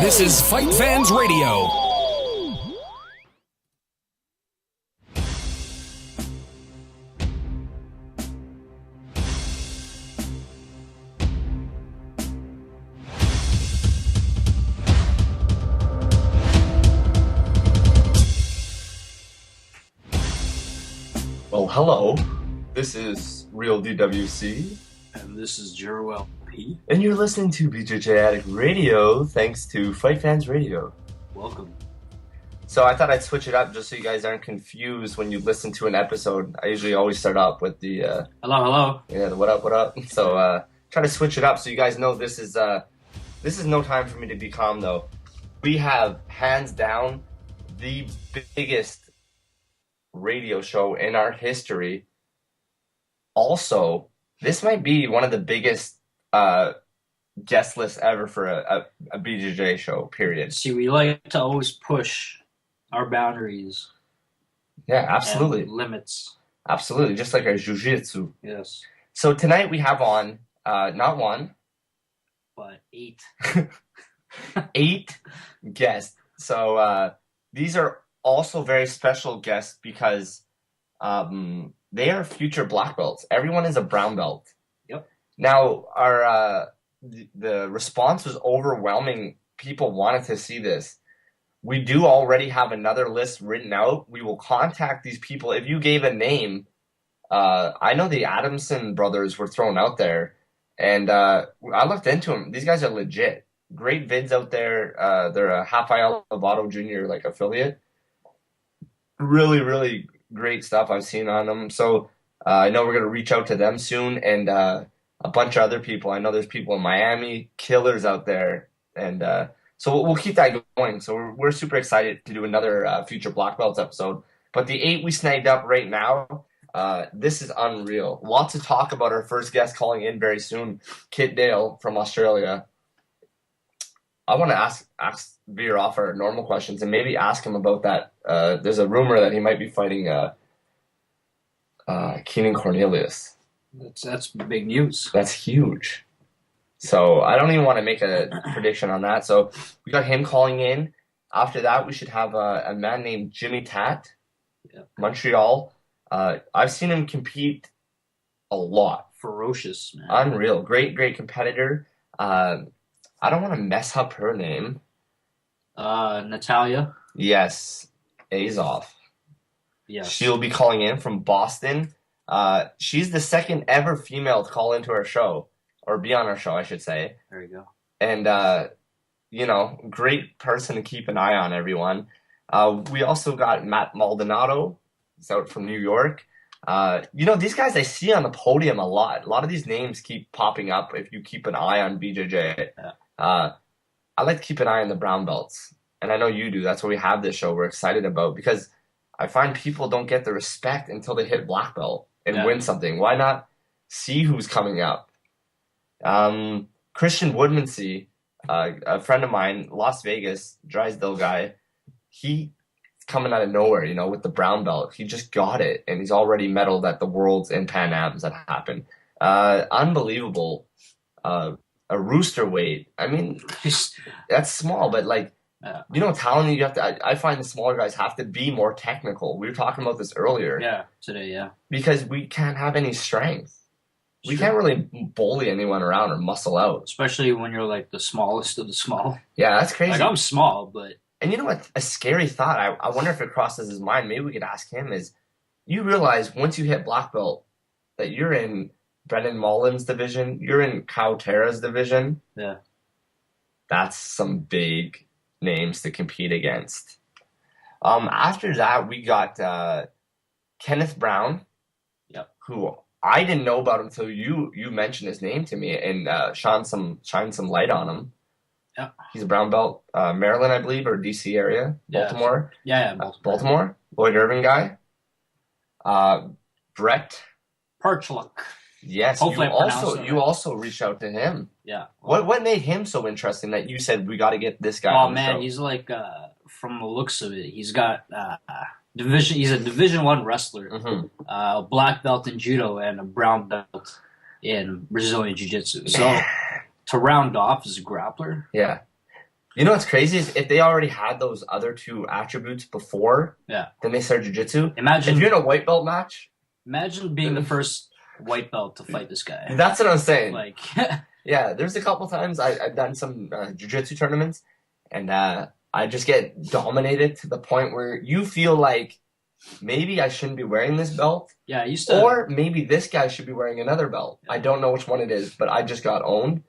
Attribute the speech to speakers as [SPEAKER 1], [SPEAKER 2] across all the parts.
[SPEAKER 1] This is FightFans Radio.
[SPEAKER 2] Well, hello. This is Real DWC.
[SPEAKER 3] And this is Jerr P.
[SPEAKER 2] And you're listening to BJJ Addict Radio, thanks to FightFans Radio.
[SPEAKER 3] Welcome.
[SPEAKER 2] So I thought I'd switch it up just so you guys aren't confused when you listen to an episode. I usually always start up with the...
[SPEAKER 3] hello.
[SPEAKER 2] Yeah, the what up. So try to switch it up so you guys know this is no time for me to be calm, though. We have, hands down, the biggest radio show in our history. Also, this might be one of the biggest guest lists ever for a BJJ show, period.
[SPEAKER 3] See, we like to always push our boundaries.
[SPEAKER 2] Yeah, absolutely.
[SPEAKER 3] And limits.
[SPEAKER 2] Absolutely, just like our Jiujitsu.
[SPEAKER 3] Yes.
[SPEAKER 2] So tonight we have on, not one,
[SPEAKER 3] but 8.
[SPEAKER 2] 8 guests. So these are also very special guests because they are future black belts. Everyone is a brown belt.
[SPEAKER 3] Yep.
[SPEAKER 2] Now, our the response was overwhelming. People wanted to see this. We do already have another list written out. We will contact these people. If you gave a name, I know the Adamson brothers were thrown out there, and I looked into them. These guys are legit. Great vids out there. They're a Rafael Lovato Jr. affiliate. Really, really great stuff I've seen on them. So I know we're going to reach out to them soon, and a bunch of other people. I know there's people in Miami, killers out there, and so we'll keep that going. So we're super excited to do another future Black Belts episode. But the 8 we snagged up right now, this is unreal. Lots to talk about. Our first guest calling in very soon, Kit Dale from Australia. I want to ask Veer off our normal questions and maybe ask him about that. There's a rumor that he might be fighting Keenan Cornelius.
[SPEAKER 3] That's big news.
[SPEAKER 2] That's huge. So I don't even want to make a prediction on that. So we got him calling in. After that, we should have a man named Jimmy Tat, Montreal. I've seen him compete a lot.
[SPEAKER 3] Ferocious, man.
[SPEAKER 2] Unreal. Great competitor. I don't want to mess up her name.
[SPEAKER 3] Nathalia?
[SPEAKER 2] Yes, Azoff.
[SPEAKER 3] Yes.
[SPEAKER 2] She'll be calling in from Boston. She's the second ever female to call into our show, or be on our show, I should say.
[SPEAKER 3] There you go.
[SPEAKER 2] And, great person to keep an eye on, everyone. We also got Matt Maldonado. He's out from New York. These guys I see on the podium a lot. A lot of these names keep popping up if you keep an eye on BJJ.
[SPEAKER 3] Yeah.
[SPEAKER 2] I like to keep an eye on the brown belts, and I know you do. That's why we have this show we're excited about, because I find people don't get the respect until they hit black belt and win something. Why not see who's coming up? Kristian Woodmansee, a friend of mine, Las Vegas, Drysdale guy, he's coming out of nowhere, with the brown belt. He just got it, and he's already medaled at the Worlds and Pan Ams that happened. Unbelievable. A rooster weight. I mean, that's small, but talent you have to. I find the smaller guys have to be more technical. We were talking about this earlier.
[SPEAKER 3] Yeah, today, yeah.
[SPEAKER 2] Because we can't have any strength. We can't really bully anyone around or muscle out.
[SPEAKER 3] Especially when you're the smallest of the small.
[SPEAKER 2] Yeah, that's crazy.
[SPEAKER 3] I'm small, but.
[SPEAKER 2] And you know what? A scary thought. I wonder if it crosses his mind. Maybe we could ask him. Is you realize once you hit black belt that you're in Brendan Mullen's division, you're in Kyle Terra's division.
[SPEAKER 3] Yeah.
[SPEAKER 2] That's some big names to compete against. After that, we got Kenneth Brown, who I didn't know about until you mentioned his name to me and shine some light on him.
[SPEAKER 3] Yeah.
[SPEAKER 2] He's a brown belt, Maryland, I believe, or DC area, Baltimore.
[SPEAKER 3] Yeah,
[SPEAKER 2] Baltimore. Lloyd Irving guy. Bret
[SPEAKER 3] Perchaluk.
[SPEAKER 2] Yes, you also reached out to him.
[SPEAKER 3] Yeah.
[SPEAKER 2] What made him so interesting that you said we got to get this guy?
[SPEAKER 3] Oh man, he's from the looks of it, he's got He's a Division 1 wrestler, a black belt in judo and a brown belt in Brazilian Jiu-Jitsu. So to round off as a grappler,
[SPEAKER 2] You know what's crazy is if they already had those other two attributes before, then they started jiu-jitsu.
[SPEAKER 3] Imagine
[SPEAKER 2] if you're in a white belt match.
[SPEAKER 3] Imagine being the first white belt to fight this guy.
[SPEAKER 2] That's what I'm saying.
[SPEAKER 3] Like,
[SPEAKER 2] yeah, there's a couple times I've done some jiu-jitsu tournaments, and I just get dominated to the point where you feel like maybe I shouldn't be wearing this belt.
[SPEAKER 3] Yeah, I used to.
[SPEAKER 2] Or maybe this guy should be wearing another belt. Yeah. I don't know which one it is, but I just got owned.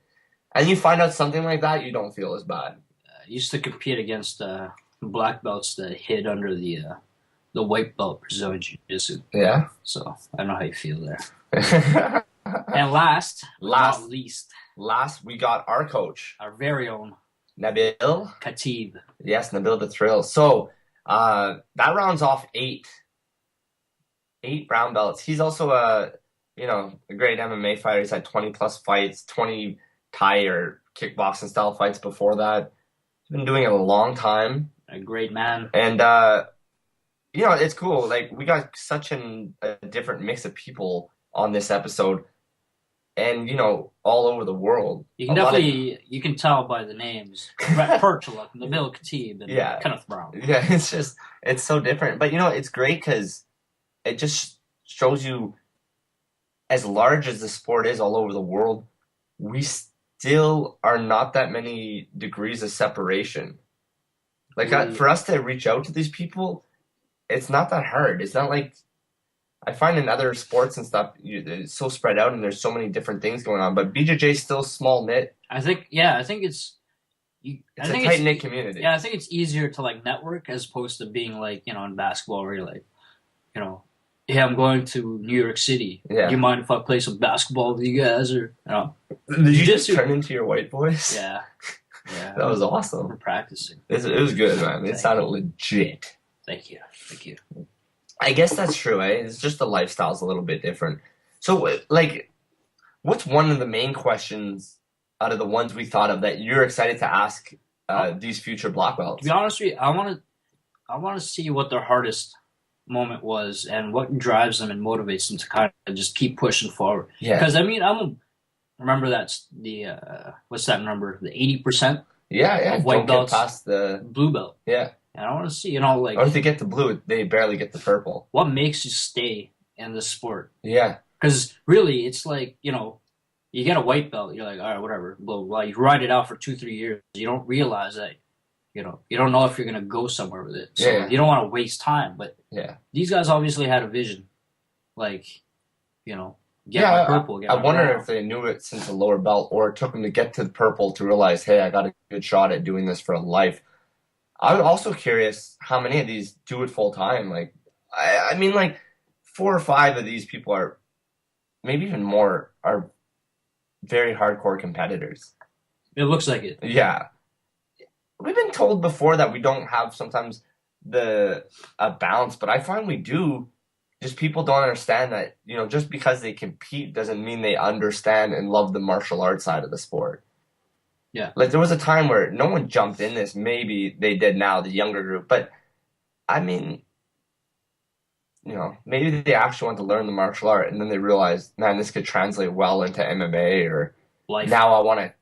[SPEAKER 2] And you find out something like that, you don't feel as bad.
[SPEAKER 3] I used to compete against black belts that hid under the white belt Brazilian Jiujitsu.
[SPEAKER 2] Yeah.
[SPEAKER 3] So I know how you feel there. And last but not least,
[SPEAKER 2] we got our coach,
[SPEAKER 3] our very own
[SPEAKER 2] Nabil
[SPEAKER 3] Khatib.
[SPEAKER 2] Yes, Nabil the Thrill. So that rounds off eight brown belts. He's also a great MMA fighter. He's had 20 plus fights, 20 Thai or kickboxing style fights before that. He's been doing it a long time.
[SPEAKER 3] A great man.
[SPEAKER 2] And it's cool. Like, we got such a different mix of people on this episode, and all over the world.
[SPEAKER 3] You can you can tell by the names: Bret Perchaluk, Nabil Khatib, and Kenneth Brown.
[SPEAKER 2] Yeah, it's so different. But it's great because it just shows you, as large as the sport is all over the world, we still are not that many degrees of separation. Like, for us to reach out to these people, it's not that hard. It's not like I find in other sports and stuff, it's so spread out and there's so many different things going on. But BJJ is still small knit.
[SPEAKER 3] I think it's a
[SPEAKER 2] tight knit community.
[SPEAKER 3] Yeah, I think it's easier to like network as opposed to being like in basketball where you're like, hey, I'm going to New York City.
[SPEAKER 2] Yeah.
[SPEAKER 3] Do you mind if I play some basketball with you guys? Or
[SPEAKER 2] did you just turn into your white voice?
[SPEAKER 3] Yeah.
[SPEAKER 2] That was awesome.
[SPEAKER 3] We're practicing.
[SPEAKER 2] It was good, man. It sounded legit.
[SPEAKER 3] Thank you.
[SPEAKER 2] I guess that's true, eh? It's just the lifestyle's a little bit different. So, like, what's one of the main questions out of the ones we thought of that you're excited to ask these future black belts?
[SPEAKER 3] To be honest with you, I want to see what their hardest moment was and what drives them and motivates them to kind of just keep pushing forward.
[SPEAKER 2] Yeah.
[SPEAKER 3] Because remember that's the what's that number? The 80%.
[SPEAKER 2] Yeah.
[SPEAKER 3] Of white belts
[SPEAKER 2] past the
[SPEAKER 3] blue belt.
[SPEAKER 2] Yeah.
[SPEAKER 3] And I want to see, like,
[SPEAKER 2] or if they get the blue, they barely get the purple.
[SPEAKER 3] What makes you stay in the sport?
[SPEAKER 2] Yeah.
[SPEAKER 3] Because really, it's like, you get a white belt, you're like, all right, whatever, blah, blah, blah. You ride it out for 2-3 years. You don't realize that, you don't know if you're going to go somewhere with it. So you don't want to waste time. But these guys obviously had a vision. Like, get my purple.
[SPEAKER 2] I wonder if they knew it since a lower belt, or it took them to get to the purple to realize, hey, I got a good shot at doing this for life. I'm also curious how many of these do it full time. Like, I mean, like 4 or 5 of these people are, maybe even more, are very hardcore competitors.
[SPEAKER 3] It looks like it.
[SPEAKER 2] Yeah. We've been told before that we don't have sometimes a balance, but I find we do. Just people don't understand that, just because they compete doesn't mean they understand and love the martial arts side of the sport.
[SPEAKER 3] Yeah.
[SPEAKER 2] Like, there was a time where no one jumped in this. Maybe they did now, the younger group. But, I mean, maybe they actually want to learn the martial art, and then they realized, man, this could translate well into MMA, or
[SPEAKER 3] life.
[SPEAKER 2] Now I want to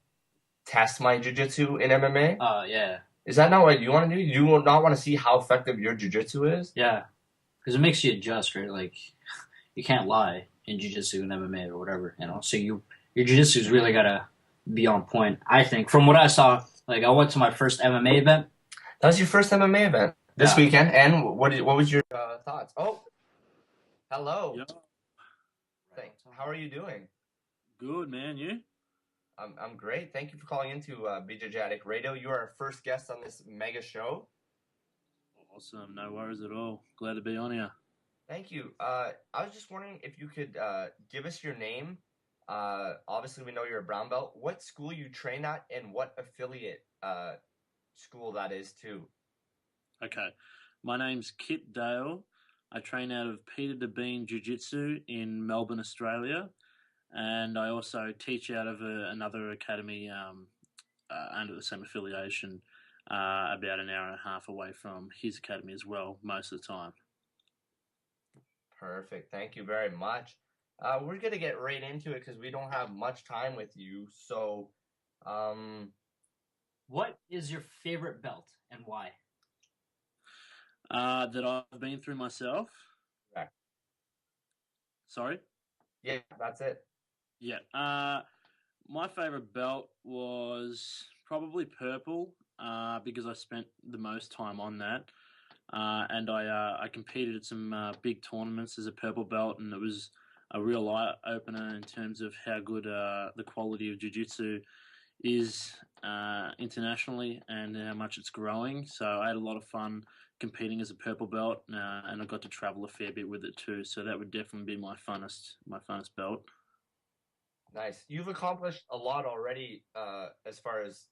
[SPEAKER 2] test my jiu-jitsu in MMA.
[SPEAKER 3] Yeah.
[SPEAKER 2] Is that not what you want to do? You will not want to see how effective your jiu-jitsu is?
[SPEAKER 3] Yeah. Because it makes you adjust, right? Like, you can't lie in jiu-jitsu and MMA or whatever, So your jiu-jitsu's really got to be on point, I think. From what I saw, like, I went to my first MMA event.
[SPEAKER 2] That was your first MMA event this weekend, and what was your thoughts? Oh, hello.
[SPEAKER 4] Yo.
[SPEAKER 2] How are you doing?
[SPEAKER 4] Good, man. You?
[SPEAKER 2] I'm great. Thank you for calling into BJJ Addict Radio. You are our first guest on this mega show.
[SPEAKER 4] Awesome. No worries at all. Glad to be on here.
[SPEAKER 2] Thank you. I was just wondering if you could give us your name. Obviously, we know you're a brown belt. What school you train at, and what affiliate school that is too?
[SPEAKER 4] Okay. My name's Kit Dale. I train out of Peter DeBean Jiu-Jitsu in Melbourne, Australia. And I also teach out of another academy under the same affiliation, about an hour and a half away from his academy as well, most of the time.
[SPEAKER 2] Perfect. Thank you very much. We're going to get right into it because we don't have much time with you. So,
[SPEAKER 3] What is your favorite belt and why?
[SPEAKER 4] That I've been through myself.
[SPEAKER 2] Correct.
[SPEAKER 4] Sorry?
[SPEAKER 2] Yeah, that's it.
[SPEAKER 4] Yeah. My favorite belt was probably purple because I spent the most time on that. And I competed at some big tournaments as a purple belt, and it was a real eye opener in terms of how good the quality of jiu-jitsu is internationally and how much it's growing. So I had a lot of fun competing as a purple belt, and I got to travel a fair bit with it too. So that would definitely be my funnest belt.
[SPEAKER 2] Nice. You've accomplished a lot already as far as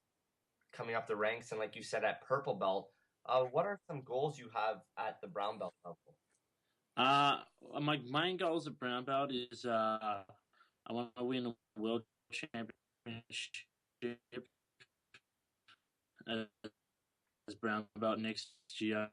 [SPEAKER 2] coming up the ranks, and like you said, at purple belt. What are some goals you have at the brown belt level?
[SPEAKER 4] My main goals at brown belt is I want to win a world championship as brown belt next year.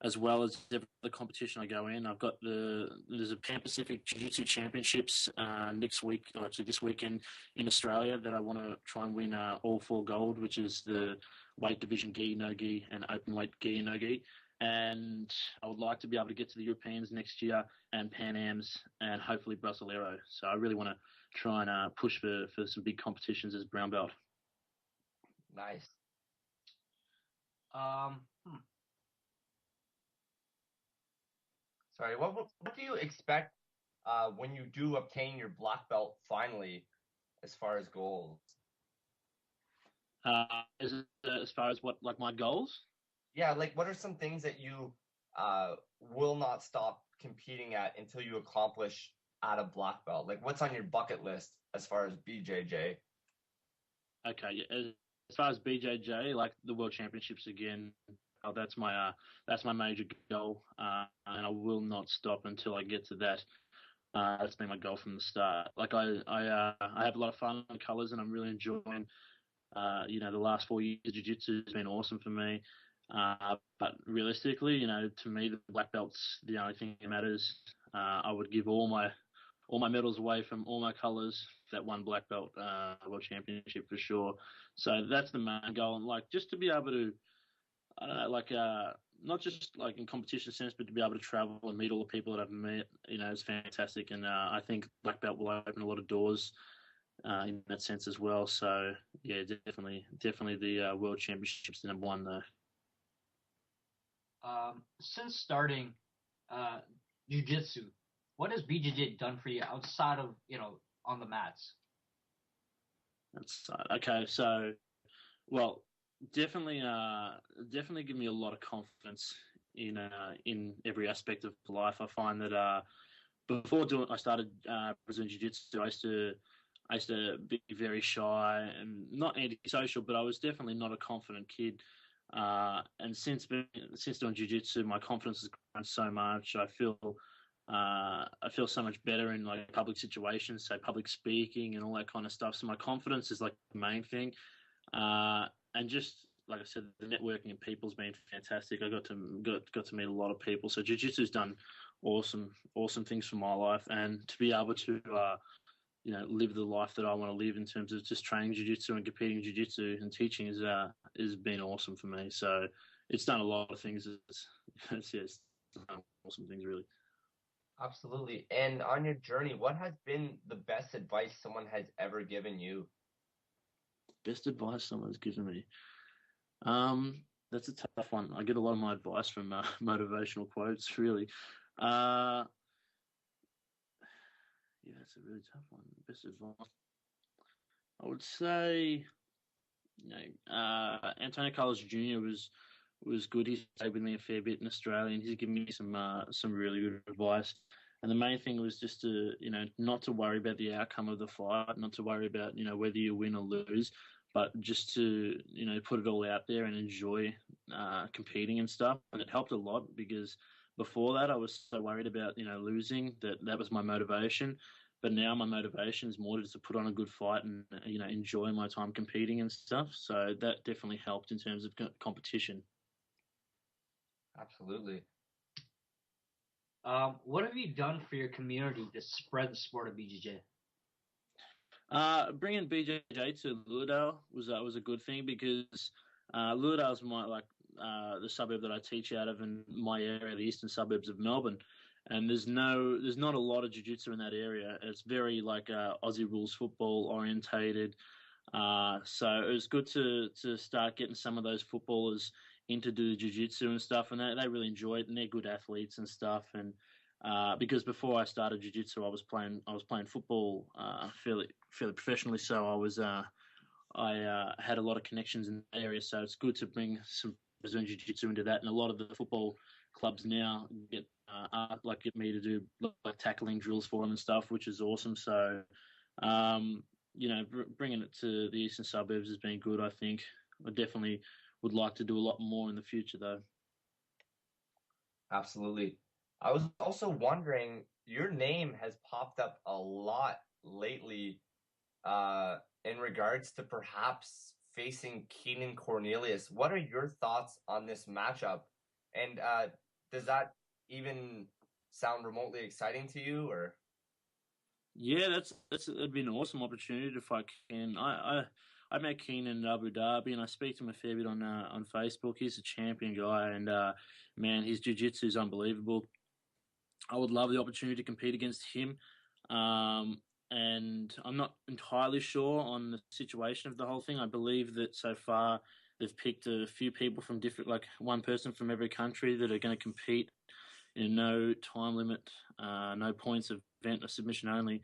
[SPEAKER 4] As well as every other competition I go in. There's a Pan Pacific Jiu-Jitsu Championships next week, or actually this weekend in Australia, that I want to try and win all 4 gold, which is the weight division gi, no gi, and open weight gi and no gi. And I would like to be able to get to the Europeans next year and Pan Ams and hopefully Brasileiro. So I really want to try and push for some big competitions as brown belt.
[SPEAKER 2] Nice. Sorry, what do you expect when you do obtain your black belt finally, as far as goals?
[SPEAKER 4] As far as what, like my goals?
[SPEAKER 2] Yeah, like what are some things that you will not stop competing at until you accomplish at a black belt? Like what's on your bucket list as far as BJJ?
[SPEAKER 4] Okay, yeah. As far as BJJ, like the World Championships again, that's my major goal, and I will not stop until I get to that. That's been my goal from the start. Like I have a lot of fun on colours, and I'm really enjoying. The last 4 years of jiu-jitsu has been awesome for me. But realistically, to me, the black belt's the only thing that matters. I would give all my medals away from all my colours for that one black belt world championship for sure. So that's the main goal, and like just to be able to, I don't know, like not just like in competition sense, but to be able to travel and meet all the people that I've met, is fantastic. And I think black belt will open a lot of doors in that sense as well. So yeah, definitely the world championships the number one though.
[SPEAKER 3] Since starting jiu-jitsu, what has BJJ done for you outside of, on the mats?
[SPEAKER 4] That's okay. So, well, definitely give me a lot of confidence in every aspect of life. I find that before I started Brazilian Jiu-Jitsu, I used to be very shy and not antisocial, but I was definitely not a confident kid. And since doing jiu-jitsu, my confidence has grown so much. I feel so much better in like public situations, say public speaking and all that kind of stuff. So my confidence is like the main thing. And just like I said, the networking and people's been fantastic. I got to meet a lot of people. So jiu-jitsu's done awesome things for my life, and to be able to live the life that I want to live in terms of just training jiu-jitsu and competing jiu-jitsu and teaching has been awesome for me. So it's done a lot of things. It's done awesome things, really.
[SPEAKER 2] Absolutely. And on your journey, what has been the best advice someone has ever given you?
[SPEAKER 4] Best advice someone's given me? That's a tough one. I get a lot of my advice from motivational quotes, really. Yeah, that's a really tough one. Best advice, I would say, Antonio Carlos Jr. was good. He stayed with me a fair bit in Australia, and he's given me some really good advice. And the main thing was just to, not to worry about the outcome of the fight, not to worry about, whether you win or lose, but just to, put it all out there and enjoy competing and stuff. And it helped a lot because before that I was so worried about, losing that was my motivation. But now my motivation is more just to put on a good fight and, enjoy my time competing and stuff. So that definitely helped in terms of competition.
[SPEAKER 2] Absolutely.
[SPEAKER 3] What have you done for your community to spread the sport of BJJ?
[SPEAKER 4] Bringing BJJ to Lilydale was a good thing because Lilydale's the suburb that I teach out of in my area, the eastern suburbs of Melbourne, and there's not a lot of jiu-jitsu in that area. It's very Aussie rules football orientated. So it was good to start getting some of those footballers into do jiu-jitsu and stuff, and they really enjoy it, and they're good athletes and stuff. And because before I started jiu-jitsu, I was playing football fairly professionally, so I had a lot of connections in the area. So it's good to bring some Brazilian jiu-jitsu into that, and a lot of the football clubs now get me to do tackling drills for them and stuff, which is awesome. So bringing it to the eastern suburbs has been good. I think I definitely would like to do a lot more in the future, though.
[SPEAKER 2] Absolutely. I was also wondering, your name has popped up a lot lately in regards to perhaps facing Keenan Cornelius. What are your thoughts on this matchup? And does that even sound remotely exciting to you, or?
[SPEAKER 4] Yeah, that'd be an awesome opportunity to fight Ken. I met Keenan in Abu Dhabi, and I speak to him a fair bit on Facebook. He's a champion guy, and man, his jiu-jitsu is unbelievable. I would love the opportunity to compete against him, and I'm not entirely sure on the situation of the whole thing. I believe that so far they've picked a few people from different, one person from every country that are going to compete in no time limit, no points event, a submission only,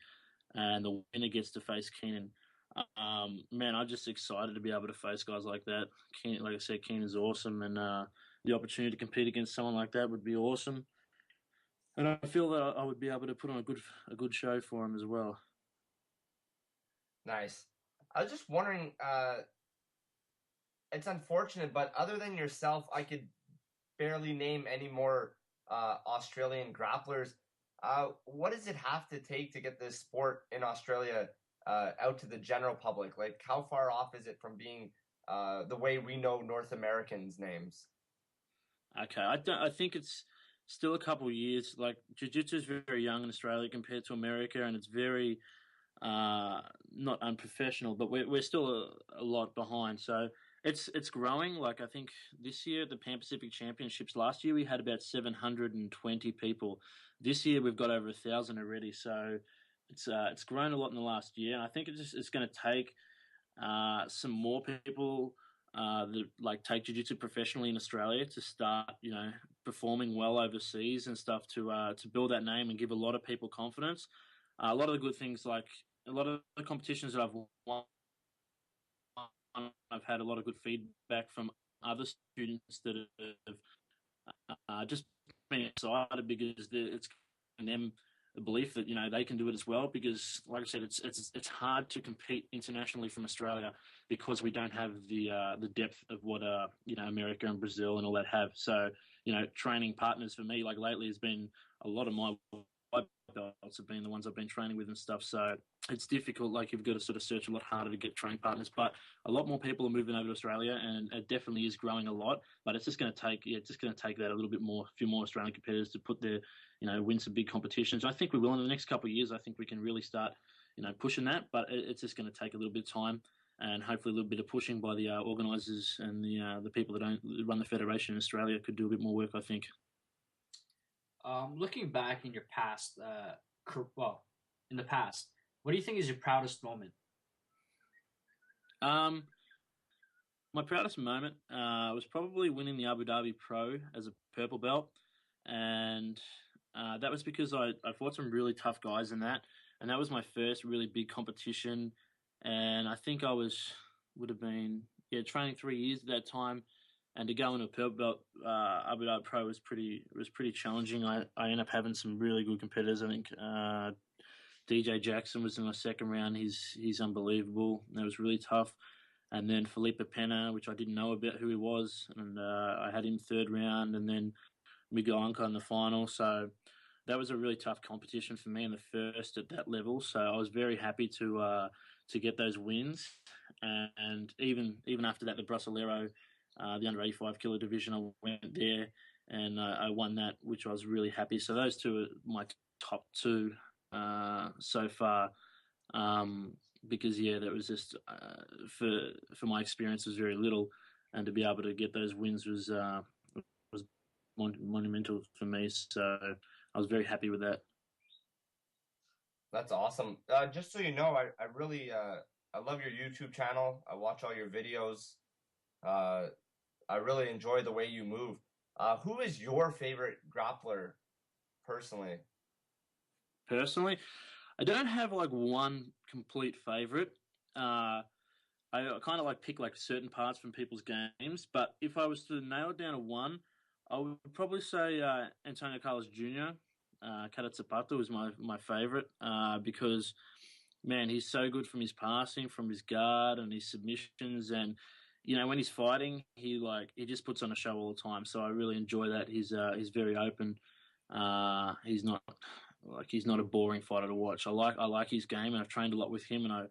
[SPEAKER 4] and the winner gets to face Keenan. Man, I'm just excited to be able to face guys like that. Keenan, like I said, Keenan's awesome, and the opportunity to compete against someone like that would be awesome. And I feel that I would be able to put on a good show for him as well.
[SPEAKER 2] Nice. I was just wondering, it's unfortunate, but other than yourself, I could barely name any more Australian grapplers. What does it have to take to get this sport in Australia out to the general public? Like, how far off is it from being the way we know North Americans' names?
[SPEAKER 4] Okay, I think it's still a couple of years. Like, jiu-jitsu is very young in Australia compared to America, and it's very not unprofessional, but we're still a lot behind. So it's growing. Like, I think this year at the Pan Pacific Championships, last year we had about 720 people. This year we've got over 1,000 already. So it's grown a lot in the last year. And I think it's going to take some more people that take jiu-jitsu professionally in Australia to start, performing well overseas and stuff to build that name and give a lot of people confidence. A lot of the good things, like a lot of the competitions that I've won, I've had a lot of good feedback from other students that have just been excited because it's given them the belief that they can do it as well. Because, like I said, it's hard to compete internationally from Australia because we don't have the depth of what America and Brazil and all that have. So training partners for me, like lately, has been a lot of my belts have been the ones I've been training with and stuff. So it's difficult. Like, you've got to sort of search a lot harder to get training partners. But a lot more people are moving over to Australia, and it definitely is growing a lot. But it's just going to take that a little bit more, a few more Australian competitors to put their, win some big competitions. I think we will in the next couple of years. I think we can really start, pushing that. But it's just going to take a little bit of time, and hopefully a little bit of pushing by the organisers and the people that run the federation in Australia could do a bit more work, I think.
[SPEAKER 3] Looking back in your past, in the past, what do you think is your proudest moment?
[SPEAKER 4] My proudest moment was probably winning the Abu Dhabi Pro as a purple belt, and that was because I fought some really tough guys in that, and that was my first really big competition, and I think I would have been training 3 years at that time. And to go into a purple belt Abu Dhabi Pro was pretty challenging. I ended up having some really good competitors. I think DJ Jackson was in my second round. He's unbelievable. That was really tough. And then Felipe Pena, which I didn't know about who he was, and I had him third round. And then Miguel Anca in the final. So that was a really tough competition for me in the first at that level. So I was very happy to get those wins. And even after that, the Brasileiro, the under 85 kilo division, I went there and I won that, which I was really happy. So those two are my top two so far. because that was just for my experience was very little, and to be able to get those wins was monumental for me. So I was very happy with that.
[SPEAKER 2] That's awesome. Just so you know, I really I love your YouTube channel. I watch all your videos. I really enjoy the way you move. Who is your favorite grappler, personally?
[SPEAKER 4] Personally, I don't have like one complete favorite. I kind of like pick like certain parts from people's games, but if I was to nail it down to one, I would probably say Antonio Carlos Jr. Kata Zapato is my favorite because, man, he's so good from his passing, from his guard and his submissions, and when he's fighting, he just puts on a show all the time. So I really enjoy that. He's very open. He's not a boring fighter to watch. I like his game, and I've trained a lot with him, and I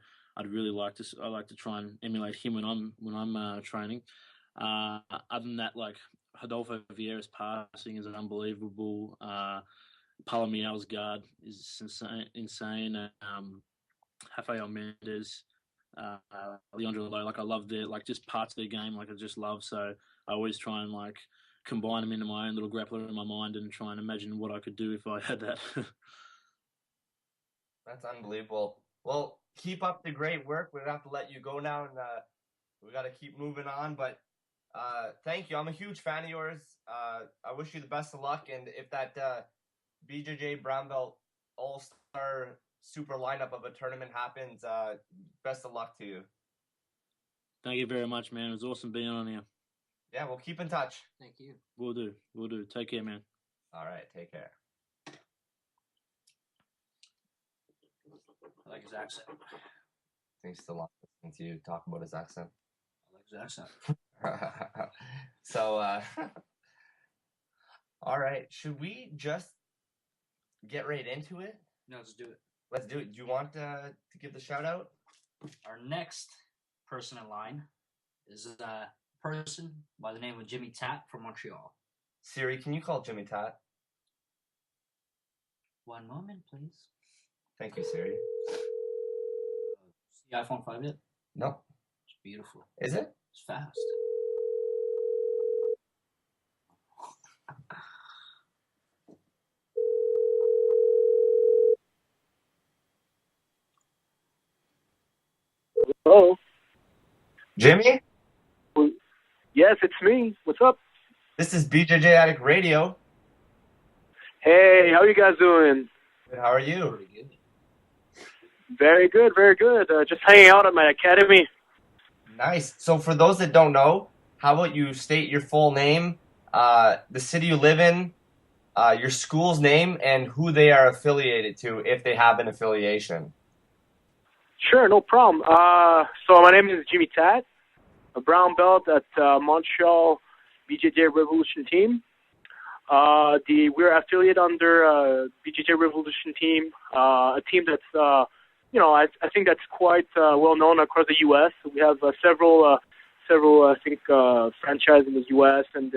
[SPEAKER 4] like to try and emulate him when I'm training. Other than that, like Rodolfo Vieira's passing is unbelievable. Palomiel's guard is insane. Rafael Mendes, Leandro Lowe, I love their just parts of their game. I just love. So I always try and combine them into my own little grappler in my mind and try and imagine what I could do if I had that.
[SPEAKER 2] That's unbelievable. Well, keep up the great work. We're going to have to let you go now, and we got to keep moving on. But thank you. I'm a huge fan of yours. I wish you the best of luck. And if that BJJ Brown Belt All-Star Super lineup of a tournament happens, best of luck to you.
[SPEAKER 4] Thank you very much, man. It was awesome being on here.
[SPEAKER 2] Yeah, we'll keep in touch.
[SPEAKER 3] Thank you.
[SPEAKER 4] We'll do. Take care, man.
[SPEAKER 2] All right, take care.
[SPEAKER 3] I like his accent.
[SPEAKER 2] Thanks a lot listening to you talk about his accent.
[SPEAKER 3] I like his accent.
[SPEAKER 2] So, all right. Should we just get right into it?
[SPEAKER 3] No, let's do it.
[SPEAKER 2] Let's do it. Do you want to give the shout out?
[SPEAKER 3] Our next person in line is a person by the name of Jimmy Tat from Montreal.
[SPEAKER 2] Siri, can you call Jimmy Tat?
[SPEAKER 3] One moment, please.
[SPEAKER 2] Thank you, Siri.
[SPEAKER 3] See the iPhone 5 yet?
[SPEAKER 2] No.
[SPEAKER 3] It's beautiful.
[SPEAKER 2] Is it?
[SPEAKER 3] It's fast.
[SPEAKER 5] Hello?
[SPEAKER 2] Jimmy?
[SPEAKER 5] Yes, it's me. What's up?
[SPEAKER 2] This is BJJ Addict Radio.
[SPEAKER 5] Hey, how are you guys doing?
[SPEAKER 2] Good. How are you?
[SPEAKER 3] Pretty good.
[SPEAKER 5] Very good, very good. Just hanging out at my academy.
[SPEAKER 2] Nice. So for those that don't know, how about you state your full name, the city you live in, your school's name, and who they are affiliated to, if they have an affiliation.
[SPEAKER 5] Sure, no problem. So my name is Jimmy Tat, a brown belt at Montreal BJJ Revolution team. We're affiliated under BJJ Revolution team, a team that's, I think that's quite well known across the U.S. We have several, I think, franchises in the U.S. and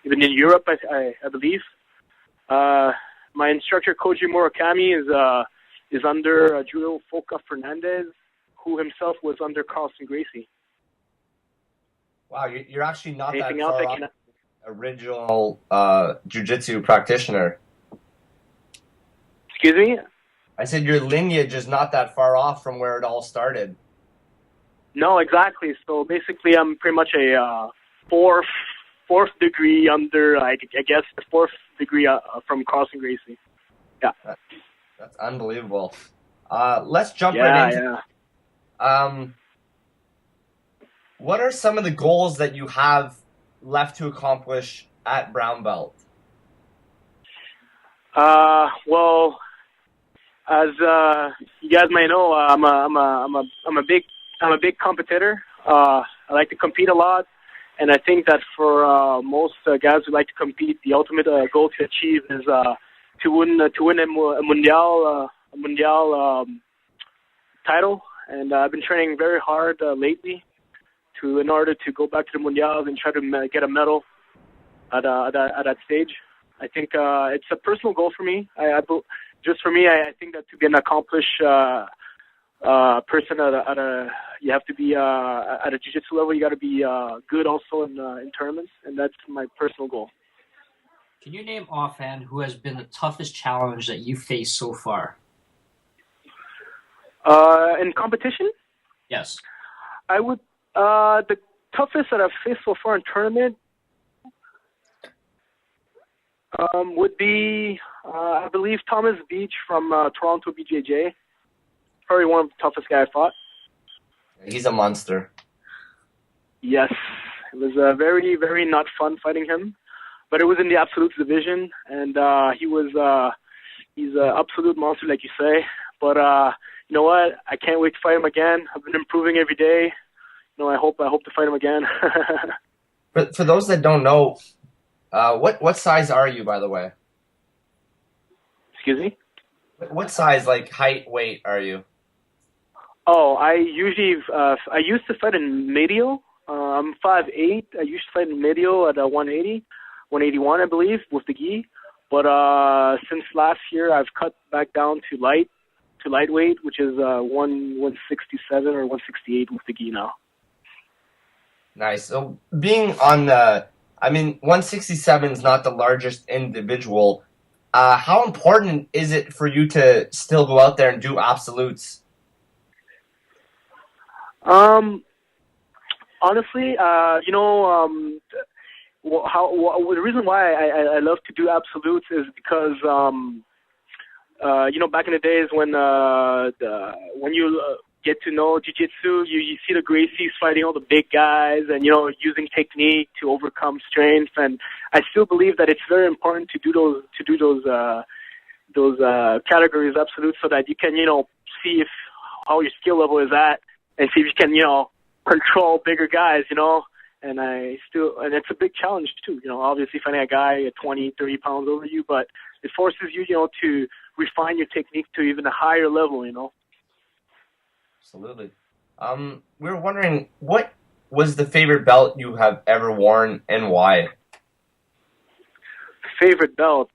[SPEAKER 5] even in Europe, I believe. My instructor, Koji Murakami, is under Julio Foca Fernandez, who himself was under Carlson Gracie.
[SPEAKER 2] Wow, you're actually not
[SPEAKER 5] Anything
[SPEAKER 2] that
[SPEAKER 5] else
[SPEAKER 2] far off the original jiu-jitsu practitioner.
[SPEAKER 5] Excuse me?
[SPEAKER 2] I said your lineage is not that far off from where it all started.
[SPEAKER 5] No, exactly. So basically, I'm pretty much a fourth degree under, I guess, the fourth degree from Carlson Gracie. Yeah.
[SPEAKER 2] That's unbelievable. Let's jump right into it. What are some of the goals that you have left to accomplish at brown belt?
[SPEAKER 5] Well, as you guys may know, I'm a big competitor. I like to compete a lot, and I think that for most guys who like to compete, the ultimate goal to achieve is to win a mundial title. And I've been training very hard lately in order to go back to the mundials and try to get a medal at that stage. I think it's a personal goal for me. Just for me, I think that to be an accomplished person you have to be at a jiu-jitsu level. You got to be good also in tournaments, and that's my personal goal.
[SPEAKER 3] Can you name offhand who has been the toughest challenge that you faced so far?
[SPEAKER 5] In competition?
[SPEAKER 3] Yes.
[SPEAKER 5] I would the toughest that I've faced so far in tournament would be I believe Thomas Beach from Toronto BJJ. Probably one of the toughest guys I fought.
[SPEAKER 2] He's a monster.
[SPEAKER 5] Yes, it was very, very not fun fighting him, but it was in the absolute division, and he's an absolute monster, like you say. But you know what? I can't wait to fight him again. I've been improving every day. You know, I hope to fight him again.
[SPEAKER 2] But for those that don't know, what size are you, by the way?
[SPEAKER 5] Excuse me?
[SPEAKER 2] What size, like height, weight, are you?
[SPEAKER 5] Oh, I used to fight in medial. I'm 5'8". I used to fight in medial at 180, 181, I believe, with the gi. But since last year, I've cut back down to lightweight, which is 167 or 168 with the gi now.
[SPEAKER 2] Nice. So being on 167 is not the largest individual. How important is it for you to still go out there and do absolutes?
[SPEAKER 5] Honestly, the reason why I love to do absolutes is because, back in the days when you get to know jiu-jitsu, you see the Gracies fighting all the big guys and, using technique to overcome strength. And I still believe that it's very important to do those categories absolutes so that you can, see how your skill level is at and see if you can, control bigger guys, and it's a big challenge too, obviously finding a guy at 20, 30 pounds over you, but it forces you, to refine your technique to even a higher level,
[SPEAKER 2] Absolutely. We were wondering, what was the favorite belt you have ever worn and why?
[SPEAKER 5] Favorite belt?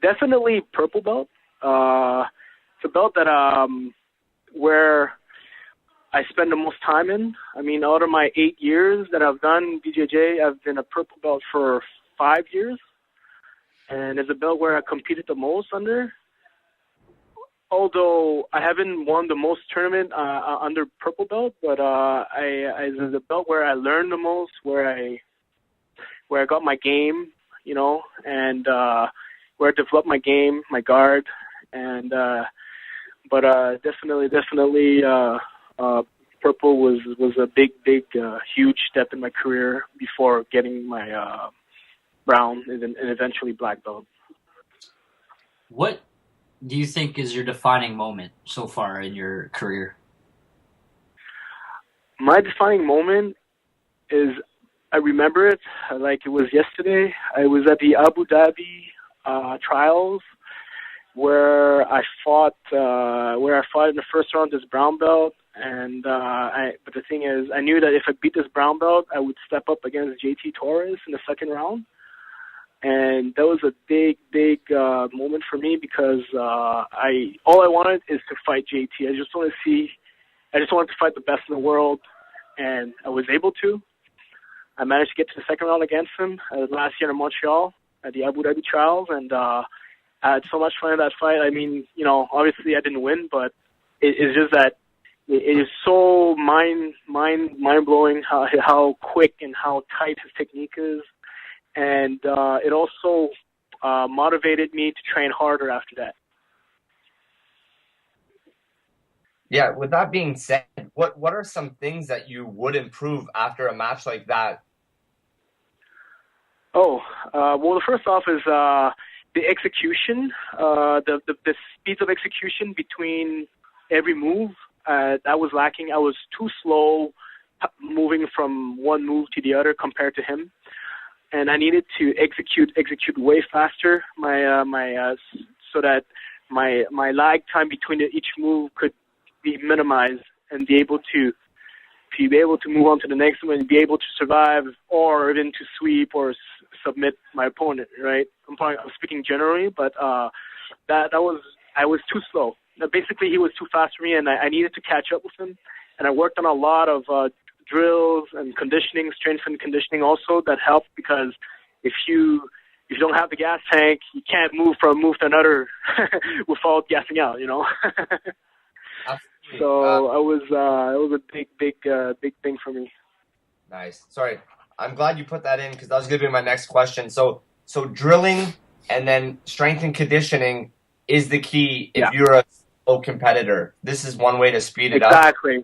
[SPEAKER 5] Definitely purple belt. It's a belt that, where I spend the most time in. I mean, out of my 8 years that I've done BJJ, I've been a purple belt for 5 years. And it's a belt where I competed the most under. Although I haven't won the most tournament under purple belt, but it's a belt where I learned the most, where I got my game, and where I developed my game, my guard, and but definitely. Purple was a big, huge step in my career before getting my brown and eventually black belt.
[SPEAKER 3] What do you think is your defining moment so far in your career? My defining moment is, I remember it like it was yesterday. I was at the Abu Dhabi trials where I fought in the first round this brown belt. And but the thing is, I knew that if I beat this brown belt, I would step up against JT Torres in the second round, and that was a big moment for me because all I wanted is to fight JT. I just wanted to fight the best in the world, and I was able to. I managed to get to the second round against him last year in Montreal at the Abu Dhabi trials, and I had so much fun in that fight. I mean, obviously I didn't win, but it's just that. It is so mind blowing how quick and how tight his technique is, and it also motivated me to train harder after that.
[SPEAKER 2] Yeah. With that being said, what are some things that you would improve after a match like that?
[SPEAKER 5] Well, the first off is the execution, the speed of execution between every move. That was lacking. I was too slow moving from one move to the other compared to him, and I needed to execute way faster. So that my lag time between each move could be minimized and be able to move on to the next one and be able to survive or even to sweep or submit my opponent. Right? I'm speaking generally, but I was too slow. basically he was too fast for me, and I needed to catch up with him. And I worked on a lot of drills and conditioning, strength and conditioning also that helped, because if you don't have the gas tank, you can't move from move to another without gassing out, you know. So it was a big thing for me.
[SPEAKER 2] Nice. Sorry, I'm glad you put that in, because that was going to be my next question. So drilling and then strength and conditioning is the key if you're a slow competitor. This is one way to speed it up.
[SPEAKER 5] Exactly.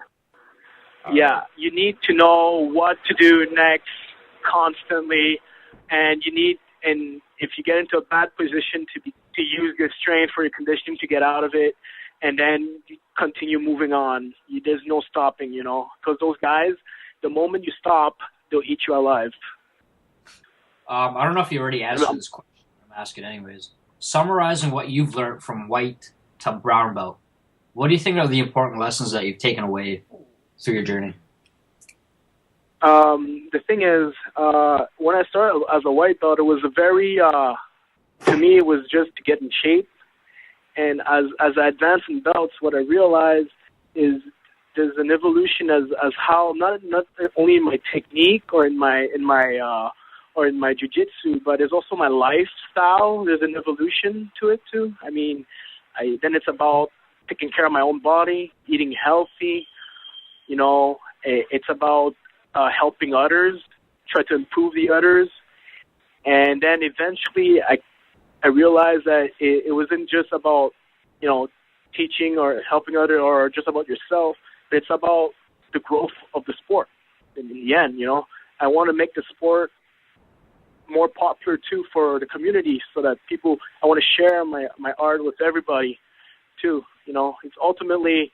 [SPEAKER 5] Yeah, you need to know what to do next constantly, and if you get into a bad position, to use your strength for your conditioning to get out of it, and then continue moving on. There's no stopping, you know, because those guys, the moment you stop, they'll eat you alive.
[SPEAKER 3] I don't know if you already answered this question. I'm asking anyways. Summarizing what you've learned from white to brown belt, what do you think are the important lessons that you've taken away through your journey?
[SPEAKER 5] The thing is, when I started as a white belt, it was a very, to me, it was just to get in shape. And as I advance in belts, what I realized is there's an evolution as how not only in my technique or in my jiu-jitsu, but there's also my lifestyle. There's an evolution to it too. I mean, then it's about taking care of my own body, eating healthy. You know, it's about helping others, try to improve the others. And then eventually I realized that it wasn't just about, you know, teaching or helping others or just about yourself, but it's about the growth of the sport. In the end, you know, I want to make the sport more popular too for the community, so that I want to share my art with everybody too. You know, it's ultimately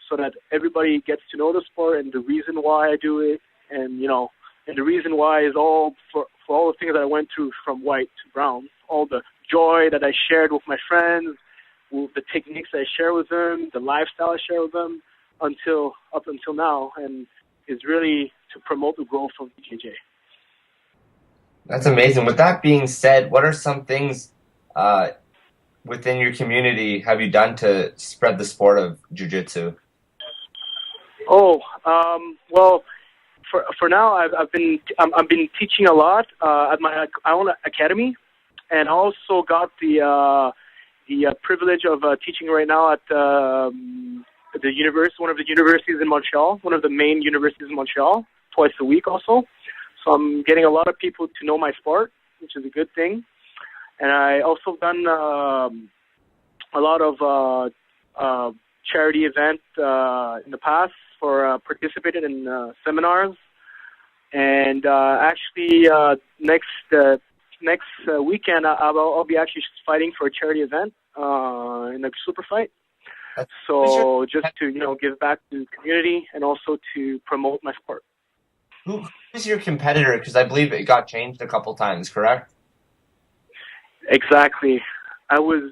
[SPEAKER 5] so that everybody gets to know the sport and the reason why I do it, and, you know, and the reason why is all for all the things that I went through from white to brown, all the joy that I shared with my friends, with the techniques I share with them, the lifestyle I share with them up until now, and is really to promote the growth of BJJ.
[SPEAKER 2] That's amazing. With that being said, what are some things within your community have you done to spread the sport of jiu-jitsu?
[SPEAKER 5] Well, for now, I've been teaching a lot at my own academy, and also got the privilege of teaching right now at the university, one of the universities in Montreal, one of the main universities in Montreal, twice a week also. So I'm getting a lot of people to know my sport, which is a good thing. And I also done a lot of charity events in the past for participated in seminars. And actually next weekend I'll be actually fighting for a charity event in a super fight. So just to, you know, give back to the community and also to promote my sport.
[SPEAKER 2] Who is your competitor? Because I believe it got changed a couple times, correct?
[SPEAKER 5] Exactly. I was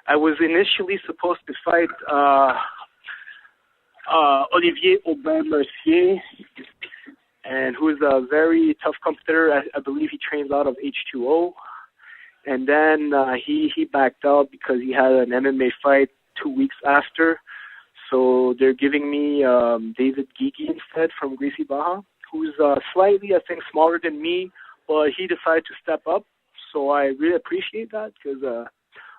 [SPEAKER 5] initially supposed to fight Olivier Aubin-Mercier, and who is a very tough competitor. I believe he trains out of H2O. And then he backed out because he had an MMA fight 2 weeks after. So they're giving me David Gigi instead from Gracie Barra, who's slightly, I think, smaller than me, but he decided to step up. So I really appreciate that, because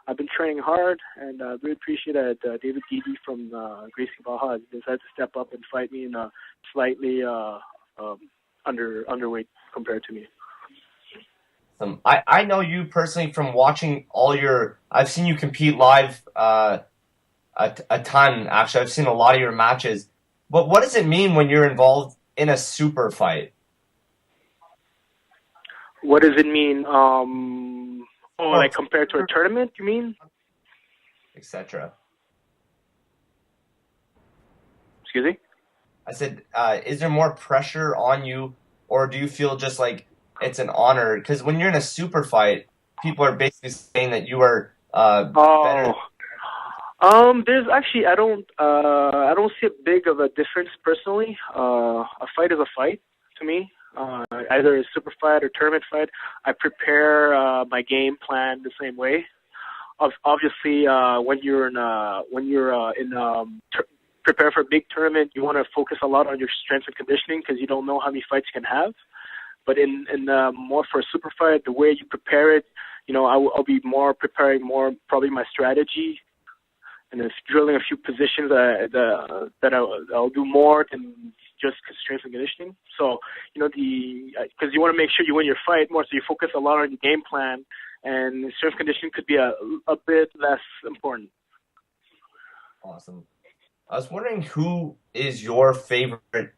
[SPEAKER 5] I've been training hard, and I really appreciate that David Gigi from Gracie Barra decided to step up and fight me in a slightly underweight compared to me.
[SPEAKER 2] I know you personally from watching I've seen you compete live a ton, actually. I've seen a lot of your matches. But what does it mean when you're involved in a super fight?
[SPEAKER 5] What does it mean? Like compared to a tournament, you mean? Etc. Excuse me?
[SPEAKER 2] I said, is there more pressure on you, or do you feel just like it's an honor? Because when you're in a super fight, people are basically saying that you are better.
[SPEAKER 5] There's actually I don't see a big of a difference personally. A fight is a fight to me. Either a super fight or tournament fight. I prepare my game plan the same way. obviously, prepare for a big tournament, you want to focus a lot on your strength and conditioning because you don't know how many fights you can have. But in more for a super fight, the way you prepare it, I'll be preparing more probably my strategy, and then drilling a few positions that I'll do more than just strength and conditioning. So, because you want to make sure you win your fight more, so you focus a lot on your game plan, and strength conditioning could be a bit less important.
[SPEAKER 2] Awesome. I was wondering who is your favorite,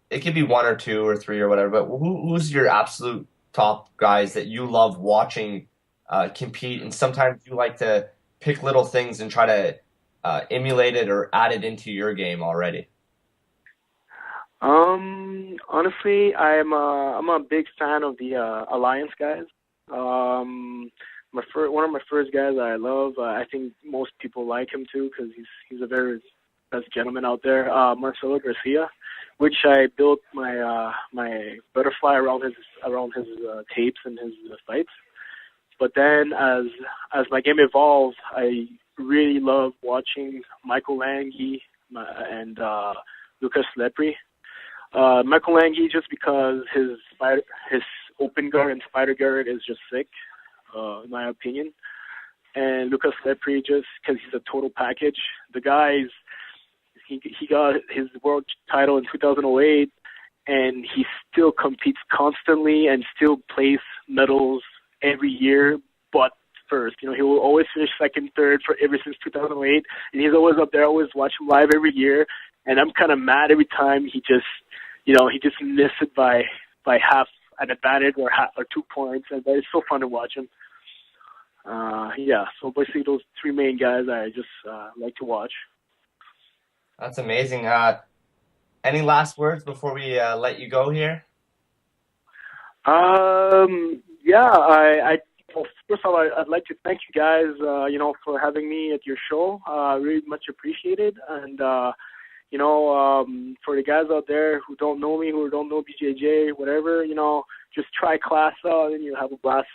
[SPEAKER 2] it could be one or two or three or whatever, but who's your absolute top guys that you love watching compete, and sometimes you like to pick little things and try to emulate it or add it into your game already?
[SPEAKER 5] Honestly, I'm a big fan of the Alliance guys. One of my first guys I love. I think most people like him too because he's a very best gentleman out there. Marcelo Garcia, which I built my butterfly around his tapes and his fights. But then as my game evolved, I really love watching Michael Langhi and Lucas Lepri. Michael Langhi just because his open guard and spider guard is just sick. In my opinion, and Lucas Lepri just because he's a total package. The guy he got his world title in 2008, and he still competes constantly and still plays medals every year. But first, he will always finish second, third ever since 2008, and he's always up there. I always watch him live every year, and I'm kind of mad every time he just missed it by half an advantage or 2 points, and it's so fun to watch him. So basically those three main guys I just like to watch.
[SPEAKER 2] That's amazing. Any last words before we let you go here? First of all, I'd like to thank you guys, for having me at your show. Really much appreciated. And, for the guys out there who don't know me, who don't know BJJ, whatever, just try class out and you'll have a blast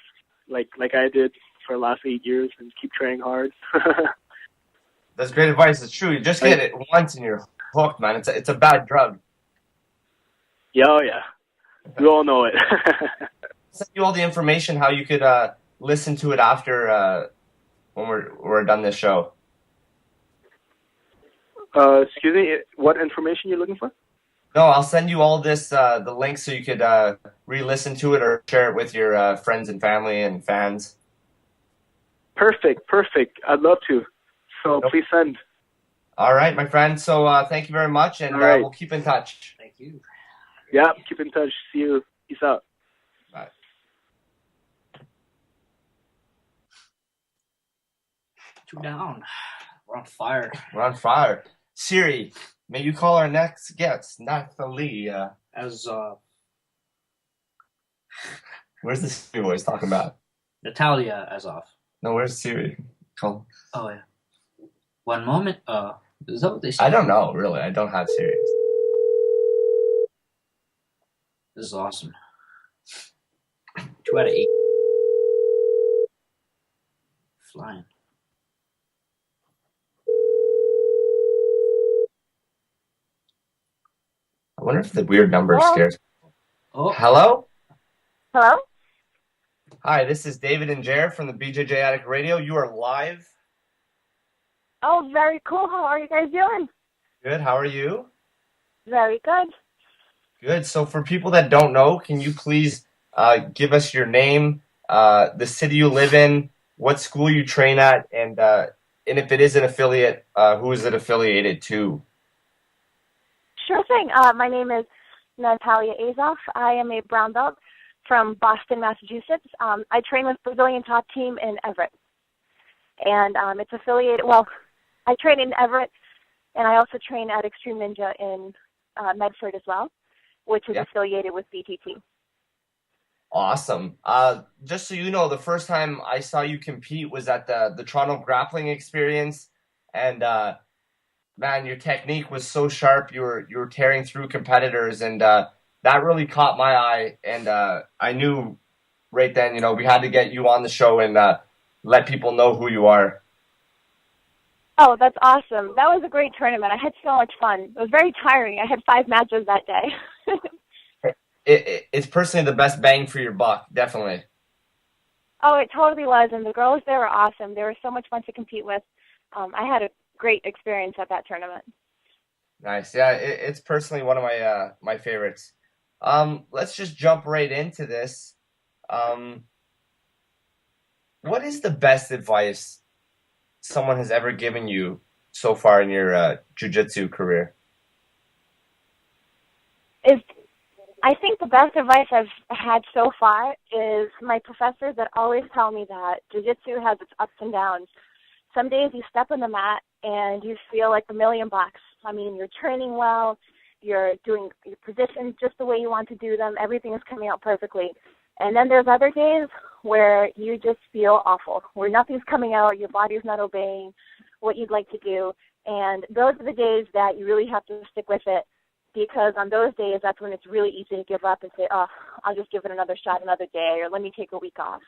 [SPEAKER 2] like I did for the last 8 years, and keep training hard. That's great advice. It's true. You just get it once and you're hooked, man. It's a bad drug.
[SPEAKER 5] Yeah, we all know it.
[SPEAKER 2] Send you all the information how you could listen to it after when we're done this show.
[SPEAKER 5] Excuse me, what information you're looking for?
[SPEAKER 2] No, I'll send you all this, the links, so you could re-listen to it or share it with your friends and family and fans.
[SPEAKER 5] Perfect. I'd love to. So please send.
[SPEAKER 2] All right, my friend. So thank you very much, and we'll keep in touch.
[SPEAKER 3] Thank you.
[SPEAKER 5] Yeah, keep in touch. See you. Peace out.
[SPEAKER 2] Bye.
[SPEAKER 3] 2 down. We're on fire.
[SPEAKER 2] We're on fire. Siri, may you call our next guest, Nathalia. Where's the Siri voice talking about?
[SPEAKER 3] Nathalia Azoff.
[SPEAKER 2] No, where's Siri? Call.
[SPEAKER 3] Oh, yeah. 1 moment. Is that what they say?
[SPEAKER 2] I don't know, really. I don't have Siri.
[SPEAKER 3] This is awesome. 2 out of 8. Flying.
[SPEAKER 2] I wonder if the weird number scares.
[SPEAKER 3] Oh.
[SPEAKER 2] Hello?
[SPEAKER 6] Hello?
[SPEAKER 2] Hi, this is David and Jerr from the BJJ Addict Radio. You are live.
[SPEAKER 6] Oh, very cool. How are you guys doing?
[SPEAKER 2] Good. How are you?
[SPEAKER 6] Very good.
[SPEAKER 2] Good. So for people that don't know, can you please give us your name, the city you live in, what school you train at, and if it is an affiliate, who is it affiliated to?
[SPEAKER 6] Sure thing. My name is Nathalia Azoff. I am a brown belt from Boston, Massachusetts. I train with Brazilian Top Team in Everett. And it's affiliated, I train in Everett, and I also train at Extreme Ninja in Medford as well, which is affiliated with BTT.
[SPEAKER 2] Awesome. Just so you know, the first time I saw you compete was at the Toronto Grappling Experience, and man, your technique was so sharp. You were tearing through competitors, and that really caught my eye. And I knew right then, we had to get you on the show and let people know who you are.
[SPEAKER 6] Oh, that's awesome. That was a great tournament. I had so much fun. It was very tiring. I had 5 matches that day.
[SPEAKER 2] It's personally the best bang for your buck, definitely.
[SPEAKER 6] Oh, it totally was. And the girls there were awesome. They were so much fun to compete with. I had a great experience at that tournament.
[SPEAKER 2] Nice. Yeah, it's personally one of my favorites. Let's just jump right into this. What is the best advice someone has ever given you so far in your jiu-jitsu career?
[SPEAKER 6] I think the best advice I've had so far is my professors that always tell me that jiu-jitsu has its ups and downs. Some days you step on the mat and you feel like $1,000,000. I mean, you're training well, you're doing your positions just the way you want to do them, everything is coming out perfectly. And then there's other days where you just feel awful, where nothing's coming out, your body's not obeying what you'd like to do. And those are the days that you really have to stick with it, because on those days, that's when it's really easy to give up and say, oh, I'll just give it another shot another day, or let me take a week off.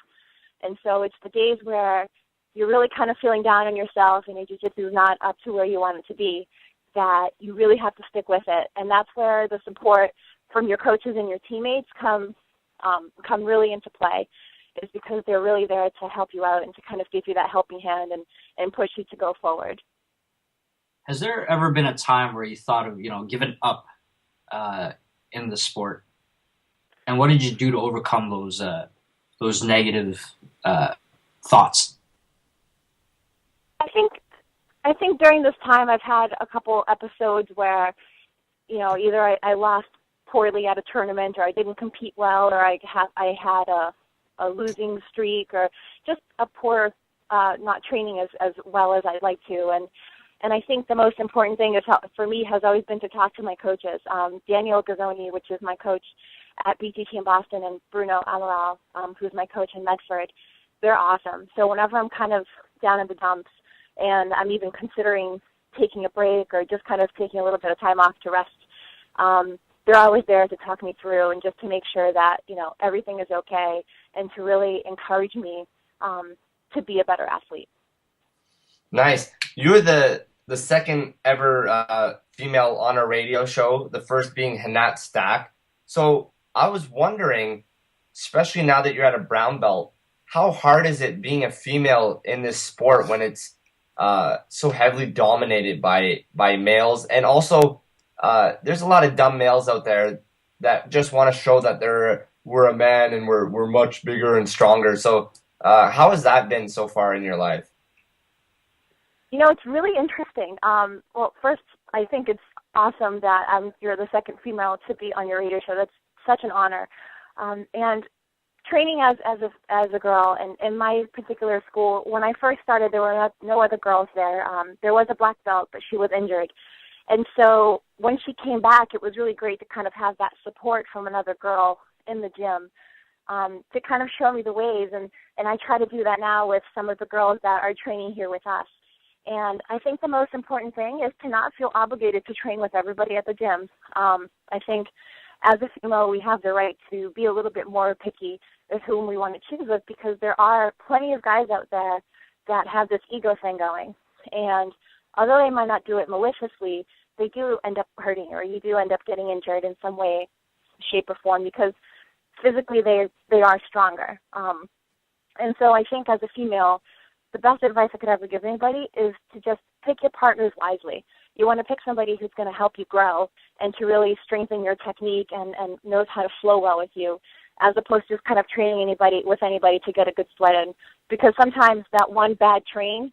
[SPEAKER 6] And so it's the days where you're really kind of feeling down on yourself and your jiu-jitsu is not up to where you want it to be, that you really have to stick with it. And that's where the support from your coaches and your teammates come really into play, is because they're really there to help you out and to kind of give you that helping hand and push you to go forward.
[SPEAKER 3] Has there ever been a time where you thought of, giving up in the sport? And what did you do to overcome those negative thoughts?
[SPEAKER 6] I think during this time I've had a couple episodes where, either I lost poorly at a tournament, or I didn't compete well, or I had a losing streak, or just a poor not training as well as I'd like to. And I think the most important thing for me has always been to talk to my coaches. Daniel Gazzoni, which is my coach at BJJ in Boston, and Bruno Amaral, who's my coach in Medford. They're awesome. So whenever I'm kind of down in the dumps and I'm even considering taking a break or just kind of taking a little bit of time off to rest, they're always there to talk me through and just to make sure that, everything is okay, and to really encourage me to be a better athlete.
[SPEAKER 2] Nice. You were the second ever female on a radio show, the first being Hanat Stack. So I was wondering, especially now that you're at a brown belt, how hard is it being a female in this sport when it's so heavily dominated by males? And also, there's a lot of dumb males out there that just want to show that we're a man and we're much bigger and stronger. So how has that been so far in your life?
[SPEAKER 6] It's really interesting. Well, first, I think it's awesome that you're the second female to be on your radio show. That's such an honor. And training as a girl, and in my particular school, when I first started, there were no other girls there. There was a black belt, but she was injured. And so when she came back, it was really great to kind of have that support from another girl in the gym to kind of show me the ways. And I try to do that now with some of the girls that are training here with us. And I think the most important thing is to not feel obligated to train with everybody at the gym. I think as a female, we have the right to be a little bit more picky with whom we want to choose with, because there are plenty of guys out there that have this ego thing going. And although they might not do it maliciously, they do end up hurting, or you do end up getting injured in some way, shape, or form, because physically they are stronger. And so I think as a female, the best advice I could ever give anybody is to just pick your partners wisely. You want to pick somebody who's going to help you grow and to really strengthen your technique and knows how to flow well with you, as opposed to just kind of training anybody to get a good sweat in. Because sometimes that one bad train,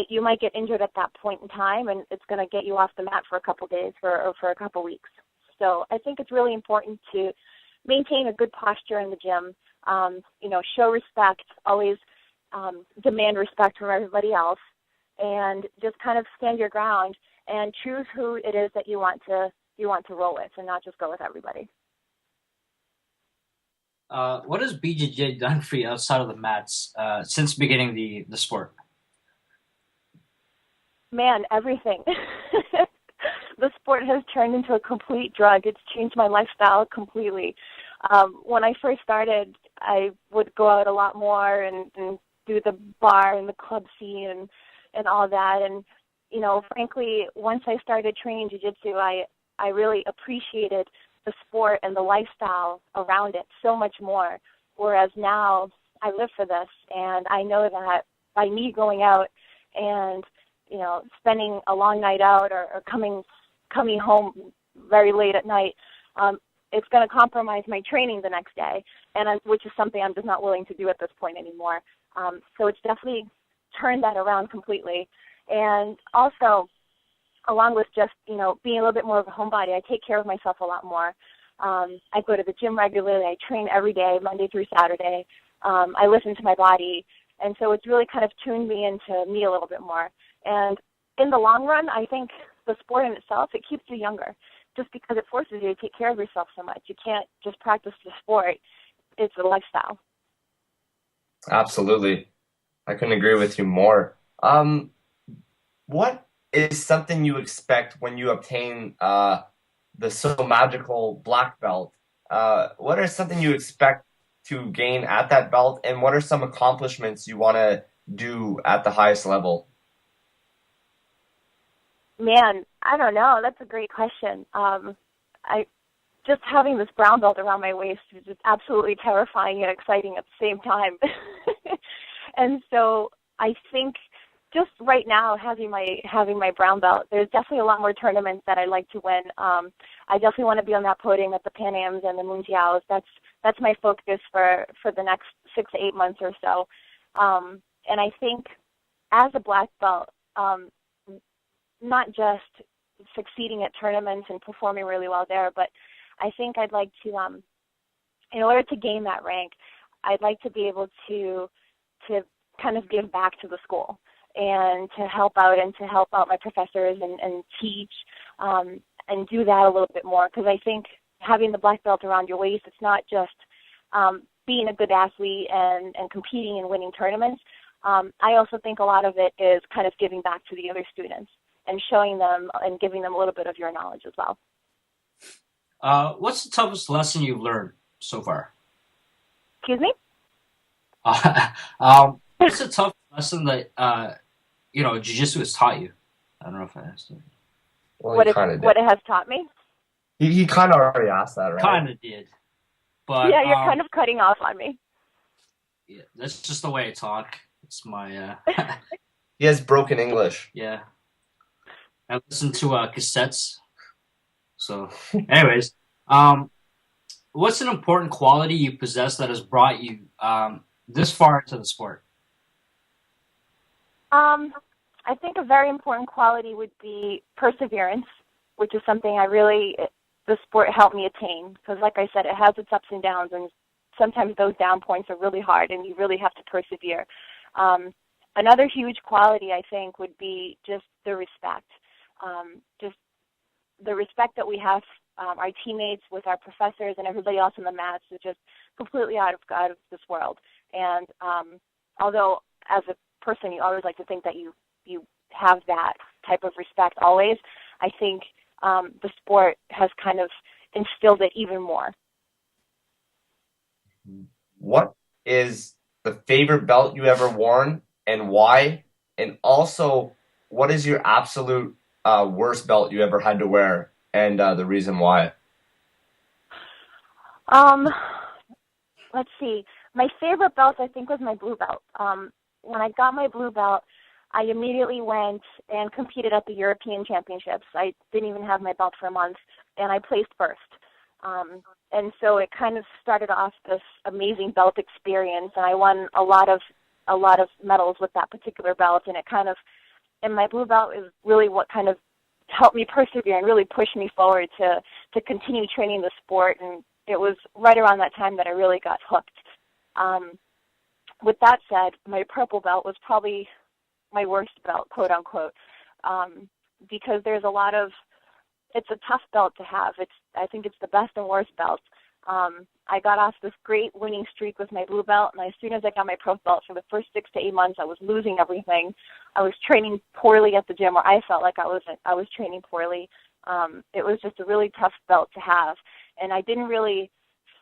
[SPEAKER 6] you might get injured at that point in time, and it's going to get you off the mat for a couple days or for a couple weeks. So I think it's really important to maintain a good posture in the gym, show respect, always demand respect from everybody else, and just kind of stand your ground and choose who it is that you want to roll with, and not just go with everybody.
[SPEAKER 3] What has BJJ done for you outside of the mats since beginning the sport?
[SPEAKER 6] Man, everything. The sport has turned into a complete drug. It's changed my lifestyle completely. When I first started, I would go out a lot more and through the bar and the club scene and all that. And, you know, frankly, once I started training jiu-jitsu, I really appreciated the sport and the lifestyle around it so much more. Whereas now I live for this, and I know that by me going out and, you know, spending a long night out or coming home very late at night, it's going to compromise my training the next day, which is something I'm just not willing to do at this point anymore. So it's definitely turned that around completely. And also, along with just, you know, being a little bit more of a homebody, I take care of myself a lot more. I go to the gym regularly. I train every day, Monday through Saturday. I listen to my body. And so it's really kind of tuned me into me a little bit more. And in the long run, I think the sport in itself, it keeps you younger just because it forces you to take care of yourself so much. You can't just practice the sport. It's a lifestyle.
[SPEAKER 2] Absolutely. I couldn't agree with you more. What is something you expect when you obtain the so magical black belt? What is something you expect to gain at that belt, and what are some accomplishments you want to do at the highest level?
[SPEAKER 6] Man, I don't know. That's a great question. Just having this brown belt around my waist is just absolutely terrifying and exciting at the same time. And so I think just right now, having my brown belt, there's definitely a lot more tournaments that I'd like to win. I definitely want to be on that podium at the Pan Ams and the Montreals. That's my focus for the next 6 to 8 months or so. And I think as a black belt, not just succeeding at tournaments and performing really well there, but I think I'd like to, in order to gain that rank, I'd like to be able to kind of give back to the school and to help out my professors and teach and do that a little bit more, because I think having the black belt around your waist, it's not just being a good athlete and competing and winning tournaments. I also think a lot of it is kind of giving back to the other students and showing them and giving them a little bit of your knowledge as well.
[SPEAKER 3] What's the toughest lesson you've learned so far?
[SPEAKER 6] Excuse me?
[SPEAKER 3] What's the toughest lesson that, jiu-jitsu has taught you? I don't know if I asked it.
[SPEAKER 2] Well,
[SPEAKER 6] what it has taught me?
[SPEAKER 2] He kind of already asked that, right?
[SPEAKER 3] Kind of did. But,
[SPEAKER 6] yeah, you're kind of cutting off on me.
[SPEAKER 3] Yeah, that's just the way I talk. It's my...
[SPEAKER 2] He has broken English.
[SPEAKER 3] Yeah. I listen to cassettes. So, anyways, what's an important quality you possess that has brought you this far into the sport?
[SPEAKER 6] I think a very important quality would be perseverance, which is something the sport helped me attain. Because like I said, it has its ups and downs, and sometimes those down points are really hard, and you really have to persevere. Another huge quality, I think, would be just the respect. Just the respect that we have, our teammates, with our professors, and everybody else on the mats is just completely out of this world. And although as a person you always like to think that you have that type of respect always, I think the sport has kind of instilled it even more.
[SPEAKER 2] What is the favorite belt you ever worn and why? And also, what is your absolute worst belt you ever had to wear and the reason why?
[SPEAKER 6] Let's see. My favorite belt, I think, was my blue belt. When I got my blue belt, I immediately went and competed at the European Championships. I didn't even have my belt for a month, and I placed first. And so it kind of started off this amazing belt experience, and I won a lot of medals with that particular belt. And my blue belt is really what kind of helped me persevere and really pushed me forward to continue training the sport. And it was right around that time that I really got hooked. With that said, my purple belt was probably my worst belt, quote unquote, because there's it's a tough belt to have. I think it's the best and worst belt. I got off this great winning streak with my blue belt, and as soon as I got my pro belt, for the first 6 to 8 months, I was losing everything. I was training poorly at the gym, or I felt like I was training poorly. It was just a really tough belt to have, and I didn't really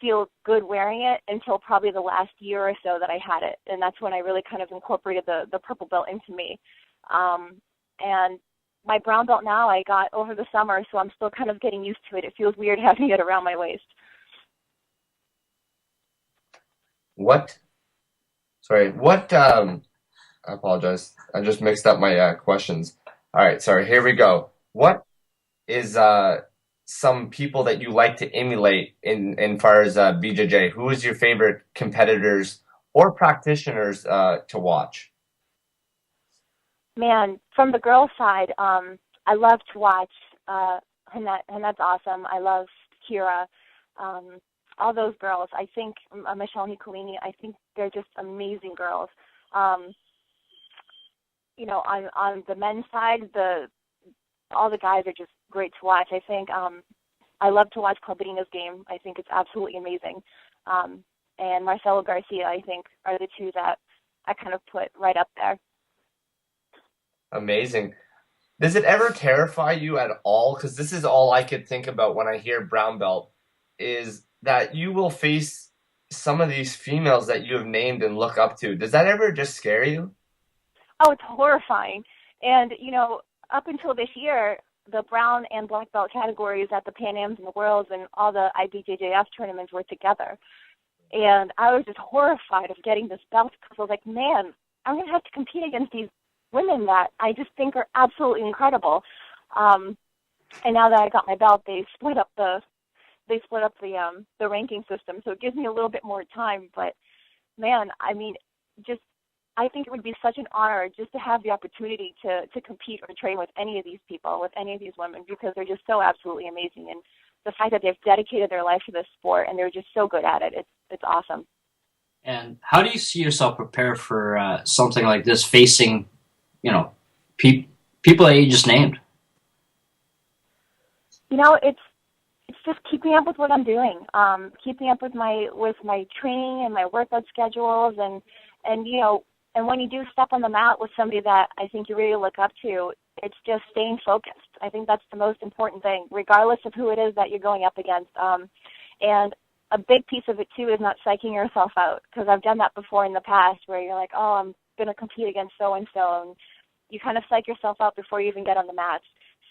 [SPEAKER 6] feel good wearing it until probably the last year or so that I had it. And that's when I really kind of incorporated the purple belt into me. And my brown belt now I got over the summer, so I'm still kind of getting used to it. It feels weird having it around my waist.
[SPEAKER 2] I apologize. I just mixed up my questions. All right, sorry, here we go. What is some people that you like to emulate in far as BJJ? Who is your favorite competitors or practitioners to watch?
[SPEAKER 6] Man, from the girls' side, I love to watch Hanet's awesome. I love Kira. All those girls. I think Michelle Nicolini, I think they're just amazing girls. You know, on the men's side, all the guys are just great to watch. I think I love to watch Claudina's game. I think it's absolutely amazing. And Marcelo Garcia, I think, are the two that I kind of put right up there.
[SPEAKER 2] Amazing. Does it ever terrify you at all? Because this is all I could think about when I hear brown belt, is that you will face some of these females that you have named and look up to. Does that ever just scare you?
[SPEAKER 6] Oh, it's horrifying. And, you know, up until this year, the brown and black belt categories at the Pan Ams and the Worlds and all the IBJJF tournaments were together. And I was just horrified of getting this belt because I was like, man, I'm going to have to compete against these women that I just think are absolutely incredible. And now that I got my belt, they split up the ranking system, so it gives me a little bit more time. But man, I mean, I think it would be such an honor just to have the opportunity to compete or train with any of these people, with any of these women, because they're just so absolutely amazing. And the fact that they've dedicated their life to this sport and they're just so good at it, it's awesome. And
[SPEAKER 3] how do you see yourself prepare for something like this, facing, you know, people that you just named?
[SPEAKER 6] You know, it's just keeping up with what I'm doing, keeping up with my training and my workout schedules, and you know, and when you do step on the mat with somebody that I think you really look up to, it's just staying focused. I think that's the most important thing, regardless of who it is that you're going up against. And a big piece of it too is not psyching yourself out, because I've done that before in the past, where you're like, oh, I'm going to compete against so and so, and you kind of psych yourself out before you even get on the mat.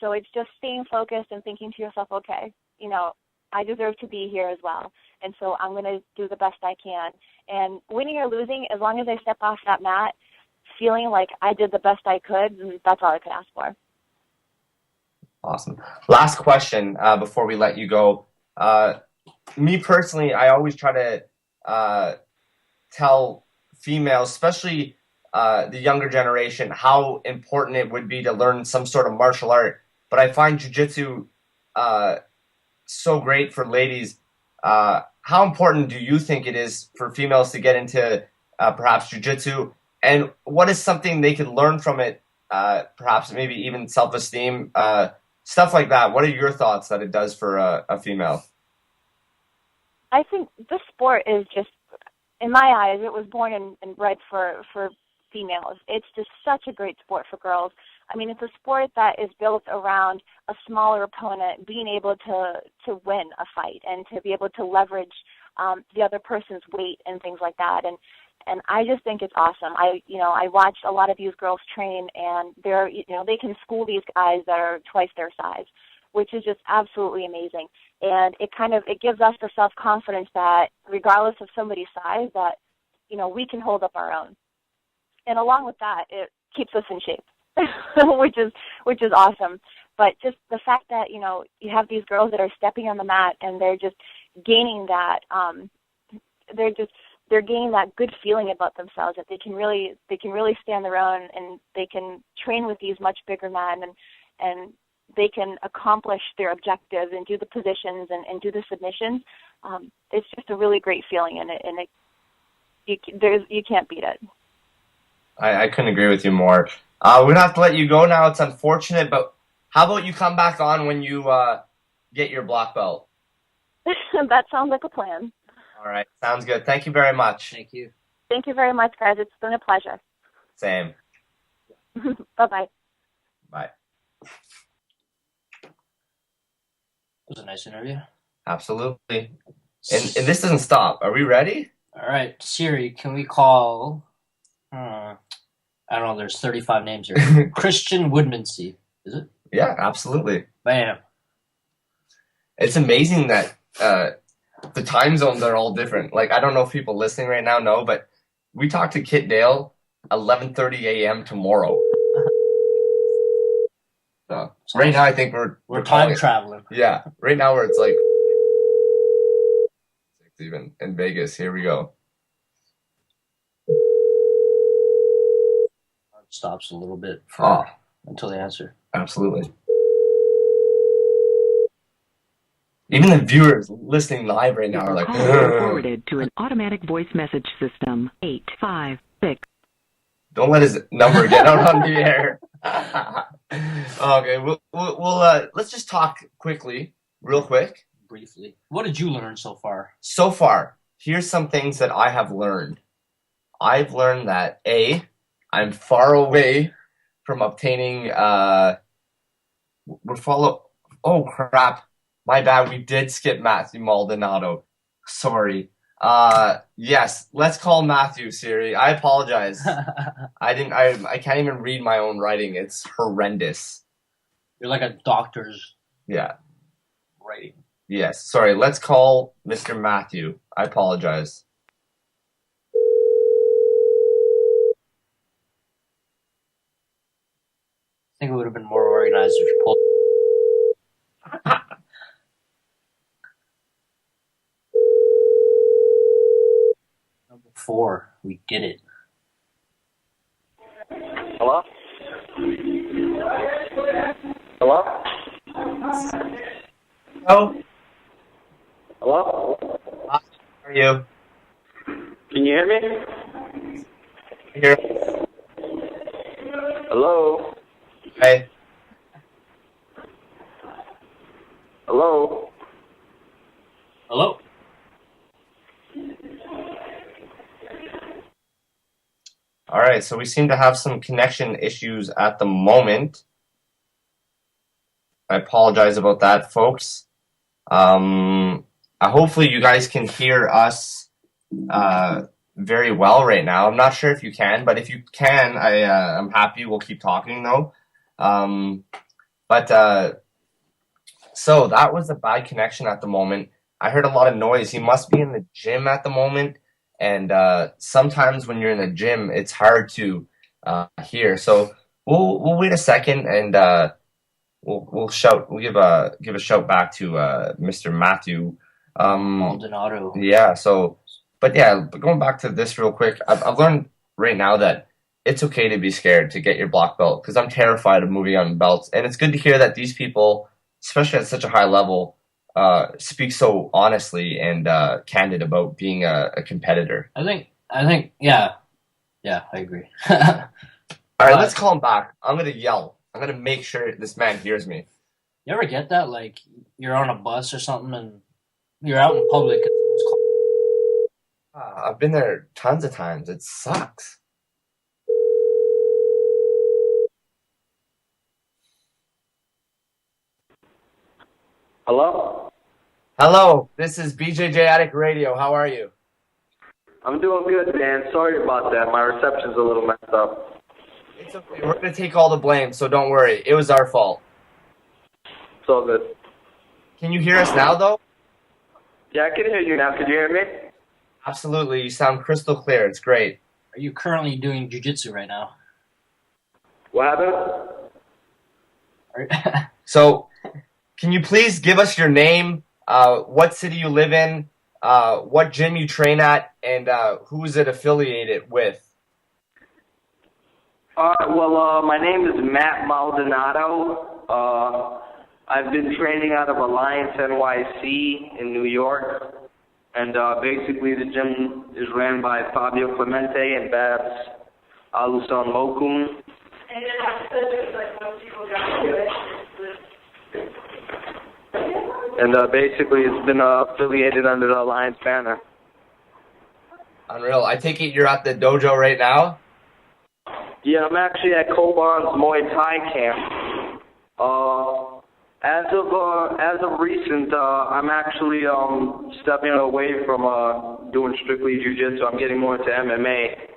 [SPEAKER 6] So it's just staying focused and thinking to yourself, okay, you know, I deserve to be here as well. And so I'm going to do the best I can. And winning or losing, as long as I step off that mat feeling like I did the best I could, that's all I could ask for.
[SPEAKER 2] Awesome. Last question before we let you go. Me personally, I always try to tell females, especially the younger generation, how important it would be to learn some sort of martial art. But I find jiu-jitsu so great for ladies. How important do you think it is for females to get into perhaps jiu-jitsu? And what is something they could learn from it, perhaps maybe even self-esteem, stuff like that? What are your thoughts that it does for a female?
[SPEAKER 6] I think this sport is just, in my eyes, it was born and bred for females. It's just such a great sport for girls. I mean, it's a sport that is built around a smaller opponent being able to win a fight and to be able to leverage the other person's weight and things like that. And I just think it's awesome. I watched a lot of these girls train, and they can school these guys that are twice their size, which is just absolutely amazing. And it gives us the self-confidence that regardless of somebody's size, that, you know, we can hold up our own. And along with that, it keeps us in shape, which is awesome. But just the fact that, you know, you have these girls that are stepping on the mat and they're just gaining that, they're gaining that good feeling about themselves, that they can really stand their own, and they can train with these much bigger men, and they can accomplish their objectives and do the positions and do the submissions. It's just a really great feeling, and you can't beat it.
[SPEAKER 2] I couldn't agree with you more. We're going to have to let you go now. It's unfortunate, but how about you come back on when you get your black belt?
[SPEAKER 6] That sounds like a plan.
[SPEAKER 2] All right. Sounds good. Thank you very much.
[SPEAKER 3] Thank you.
[SPEAKER 6] Thank you very much, guys. It's been a pleasure.
[SPEAKER 2] Same.
[SPEAKER 6] Bye-bye.
[SPEAKER 2] Bye.
[SPEAKER 3] It was a nice interview.
[SPEAKER 2] Absolutely. And this doesn't stop. Are we ready?
[SPEAKER 3] All right, Siri, can we call... I don't know, there's 35 names here. Kristian Woodmansee, is it?
[SPEAKER 2] Yeah, absolutely.
[SPEAKER 3] Bam.
[SPEAKER 2] It's amazing that the time zones are all different. Like, I don't know if people listening right now know, but we talked to Kit Dale 11:30 a.m. tomorrow. So right now, I think we're
[SPEAKER 3] time traveling.
[SPEAKER 2] Yeah, right now where it's like even in Vegas. Here we go.
[SPEAKER 3] Stops a little bit until they answer.
[SPEAKER 2] Absolutely. Even the viewers listening live right now are like,
[SPEAKER 7] forwarded to an automatic voice message system. 856.
[SPEAKER 2] Don't let his number get out on the air. Okay, we'll let's just talk quickly, real quick.
[SPEAKER 3] Briefly. What did you learn so far?
[SPEAKER 2] So far, here's some things that I have learned. I've learned that I'm far away from obtaining oh crap. My bad, we did skip Matthew Maldonado. Sorry. Yes, let's call Matthew, Siri. I apologize. I can't even read my own writing. It's horrendous.
[SPEAKER 3] You're like a doctor's writing.
[SPEAKER 2] Yes. Sorry, let's call Mr. Matthew. I apologize.
[SPEAKER 3] I think it would have been more organized if you pulled. Number 4, we did it.
[SPEAKER 5] Hello? Hello?
[SPEAKER 2] Hello?
[SPEAKER 5] Hello?
[SPEAKER 2] How are you?
[SPEAKER 5] Can you hear me?
[SPEAKER 2] Here.
[SPEAKER 5] Hello?
[SPEAKER 2] Hey.
[SPEAKER 5] Hello?
[SPEAKER 3] Hello?
[SPEAKER 2] All right, so we seem to have some connection issues at the moment. I apologize about that, folks. Hopefully you guys can hear us very well right now. I'm not sure if you can, but if you can, I'm happy. We'll keep talking, though. So that was a bad connection at the moment. I heard a lot of noise. He must be in the gym at the moment. And sometimes when you're in the gym, it's hard to hear. So we'll wait a second and we'll give a shout back to Mr. Matthew
[SPEAKER 3] Maldonado.
[SPEAKER 2] Yeah. But going back to this real quick, I've learned right now that it's okay to be scared to get your black belt because I'm terrified of moving on belts, and it's good to hear that these people, especially at such a high level, speak so honestly and candid about being a competitor.
[SPEAKER 3] I think, yeah, I agree.
[SPEAKER 2] All right, let's call him back. I'm gonna yell. I'm gonna make sure this man hears me.
[SPEAKER 3] You ever get that? Like you're on a bus or something and you're out in public. And
[SPEAKER 2] I've been there tons of times. It sucks.
[SPEAKER 5] Hello?
[SPEAKER 2] Hello, this is BJJ Addict Radio. How are you?
[SPEAKER 5] I'm doing good, man. Sorry about that. My reception's a little messed up.
[SPEAKER 2] It's okay. We're going to take all the blame, so don't worry. It was our fault.
[SPEAKER 5] It's all good.
[SPEAKER 2] Can you hear us now, though?
[SPEAKER 5] Yeah, I can hear you now. Can you hear me?
[SPEAKER 2] Absolutely. You sound crystal clear. It's great.
[SPEAKER 3] Are you currently doing jiu-jitsu right now?
[SPEAKER 5] What happened?
[SPEAKER 2] So, can you please give us your name, what city you live in, what gym you train at, and who is it affiliated with?
[SPEAKER 5] Well, my name is Matt Maldonado. I've been training out of Alliance NYC in New York. And basically the gym is ran by Fabio Clemente and Babs Aluson Mokun. And then after, like, most people got to it. And basically it's been affiliated under the Alliance banner.
[SPEAKER 2] Unreal. I take it you're at the dojo right now?
[SPEAKER 5] Yeah, I'm actually at Coban's Muay Thai camp.
[SPEAKER 8] As of recent, I'm actually stepping away from doing strictly jiu-jitsu. I'm getting more into MMA.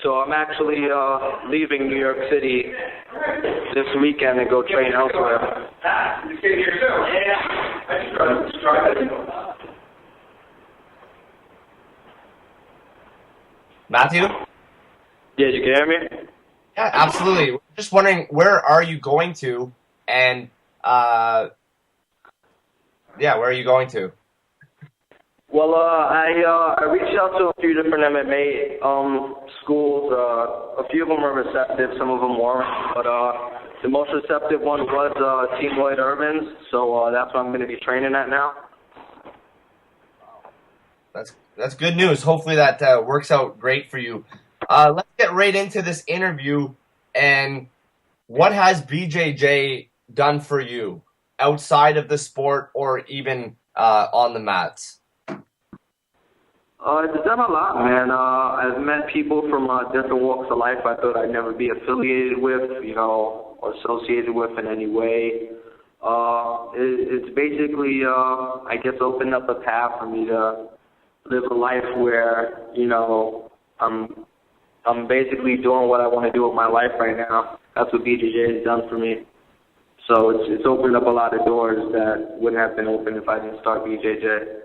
[SPEAKER 8] So I'm actually leaving New York City this weekend and go train elsewhere.
[SPEAKER 2] Matthew?
[SPEAKER 8] Yeah, you can hear me?
[SPEAKER 2] Yeah, absolutely. Just wondering, where are you going to? And, where are you going to?
[SPEAKER 8] Well, I reached out to a few different MMA schools. A few of them were receptive, some of them weren't. But the most receptive one was Team Lloyd Irvin's, so that's what I'm going to be training at now.
[SPEAKER 2] That's good news. Hopefully that works out great for you. Let's get right into this interview. And what has BJJ done for you outside of the sport or even on the mats?
[SPEAKER 8] It's done a lot, man. I've met people from different walks of life I thought I'd never be affiliated with, or associated with in any way. It's basically, I guess, opened up a path for me to live a life where, I'm basically doing what I want to do with my life right now. That's what BJJ has done for me. So it's opened up a lot of doors that wouldn't have been open if I didn't start BJJ.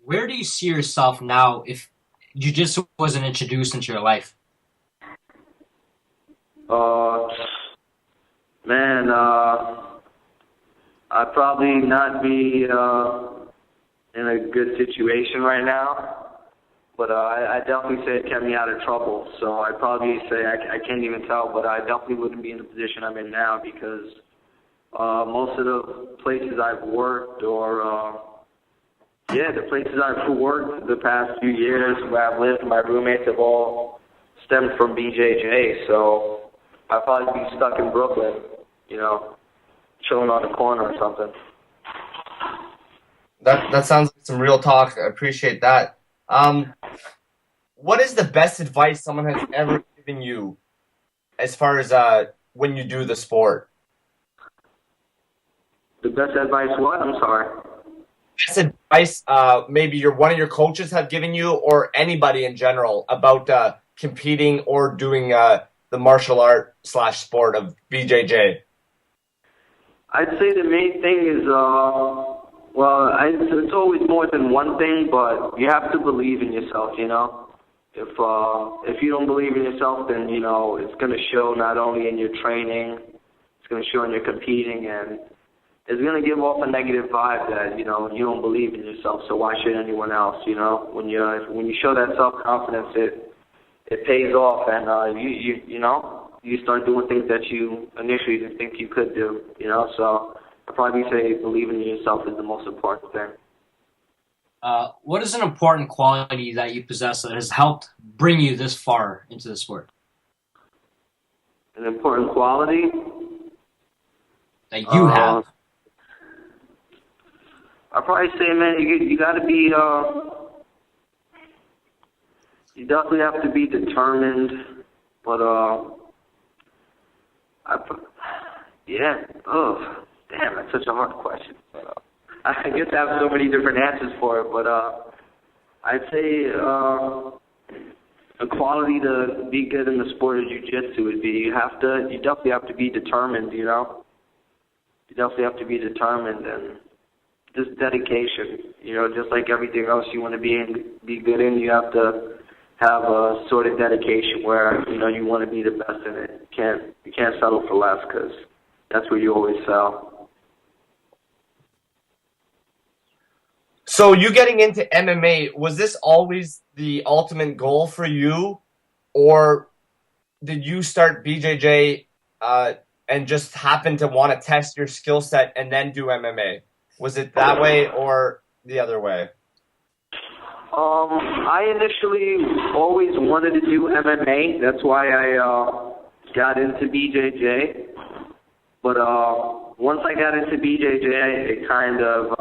[SPEAKER 3] Where do you see yourself now if jiu-jitsu wasn't introduced into your life?
[SPEAKER 8] I'd probably not be in a good situation right now, but I definitely say it kept me out of trouble. So I'd probably say I can't even tell, but I definitely wouldn't be in the position I'm in now because most of the places I've worked the places I've worked the past few years where I've lived, my roommates have all stemmed from BJJ, so I'd probably be stuck in Brooklyn, chilling on the corner or something.
[SPEAKER 2] That sounds like some real talk. I appreciate that. What is the best advice someone has ever given you as far as when you do the sport?
[SPEAKER 8] The best advice what? I'm sorry.
[SPEAKER 2] Best advice maybe one of your coaches have given you or anybody in general about competing or doing the martial art / sport of BJJ?
[SPEAKER 8] I'd say the main thing is, it's always more than one thing, but you have to believe in yourself, If you don't believe in yourself, then, it's going to show not only in your training, it's going to show in your competing, and it's going to give off a negative vibe that, you don't believe in yourself, so why should anyone else, When you show that self-confidence, it pays off, and you start doing things that you initially didn't think you could do, So I'd probably say believing in yourself is the most important thing.
[SPEAKER 3] What is an important quality that you possess that has helped bring you this far into the sport?
[SPEAKER 8] An important quality?
[SPEAKER 3] That you have?
[SPEAKER 8] I'd probably say, man, you got to be, you definitely have to be determined, but, damn, that's such a hard question. I guess I have so many different answers for it, but I'd say a quality to be good in the sport of jiu-jitsu would be you definitely have to be determined, You definitely have to be determined and just dedication. Just like everything else you want to be good in, you have to have a sort of dedication where you want to be the best in it. You can't settle for less because that's where you always fail.
[SPEAKER 2] So you getting into MMA, was this always the ultimate goal for you, or did you start BJJ and just happen to want to test your skill set and then do MMA? Was it that way or the other way?
[SPEAKER 8] I initially always wanted to do MMA. That's why I got into BJJ. But once I got into BJJ, it kind of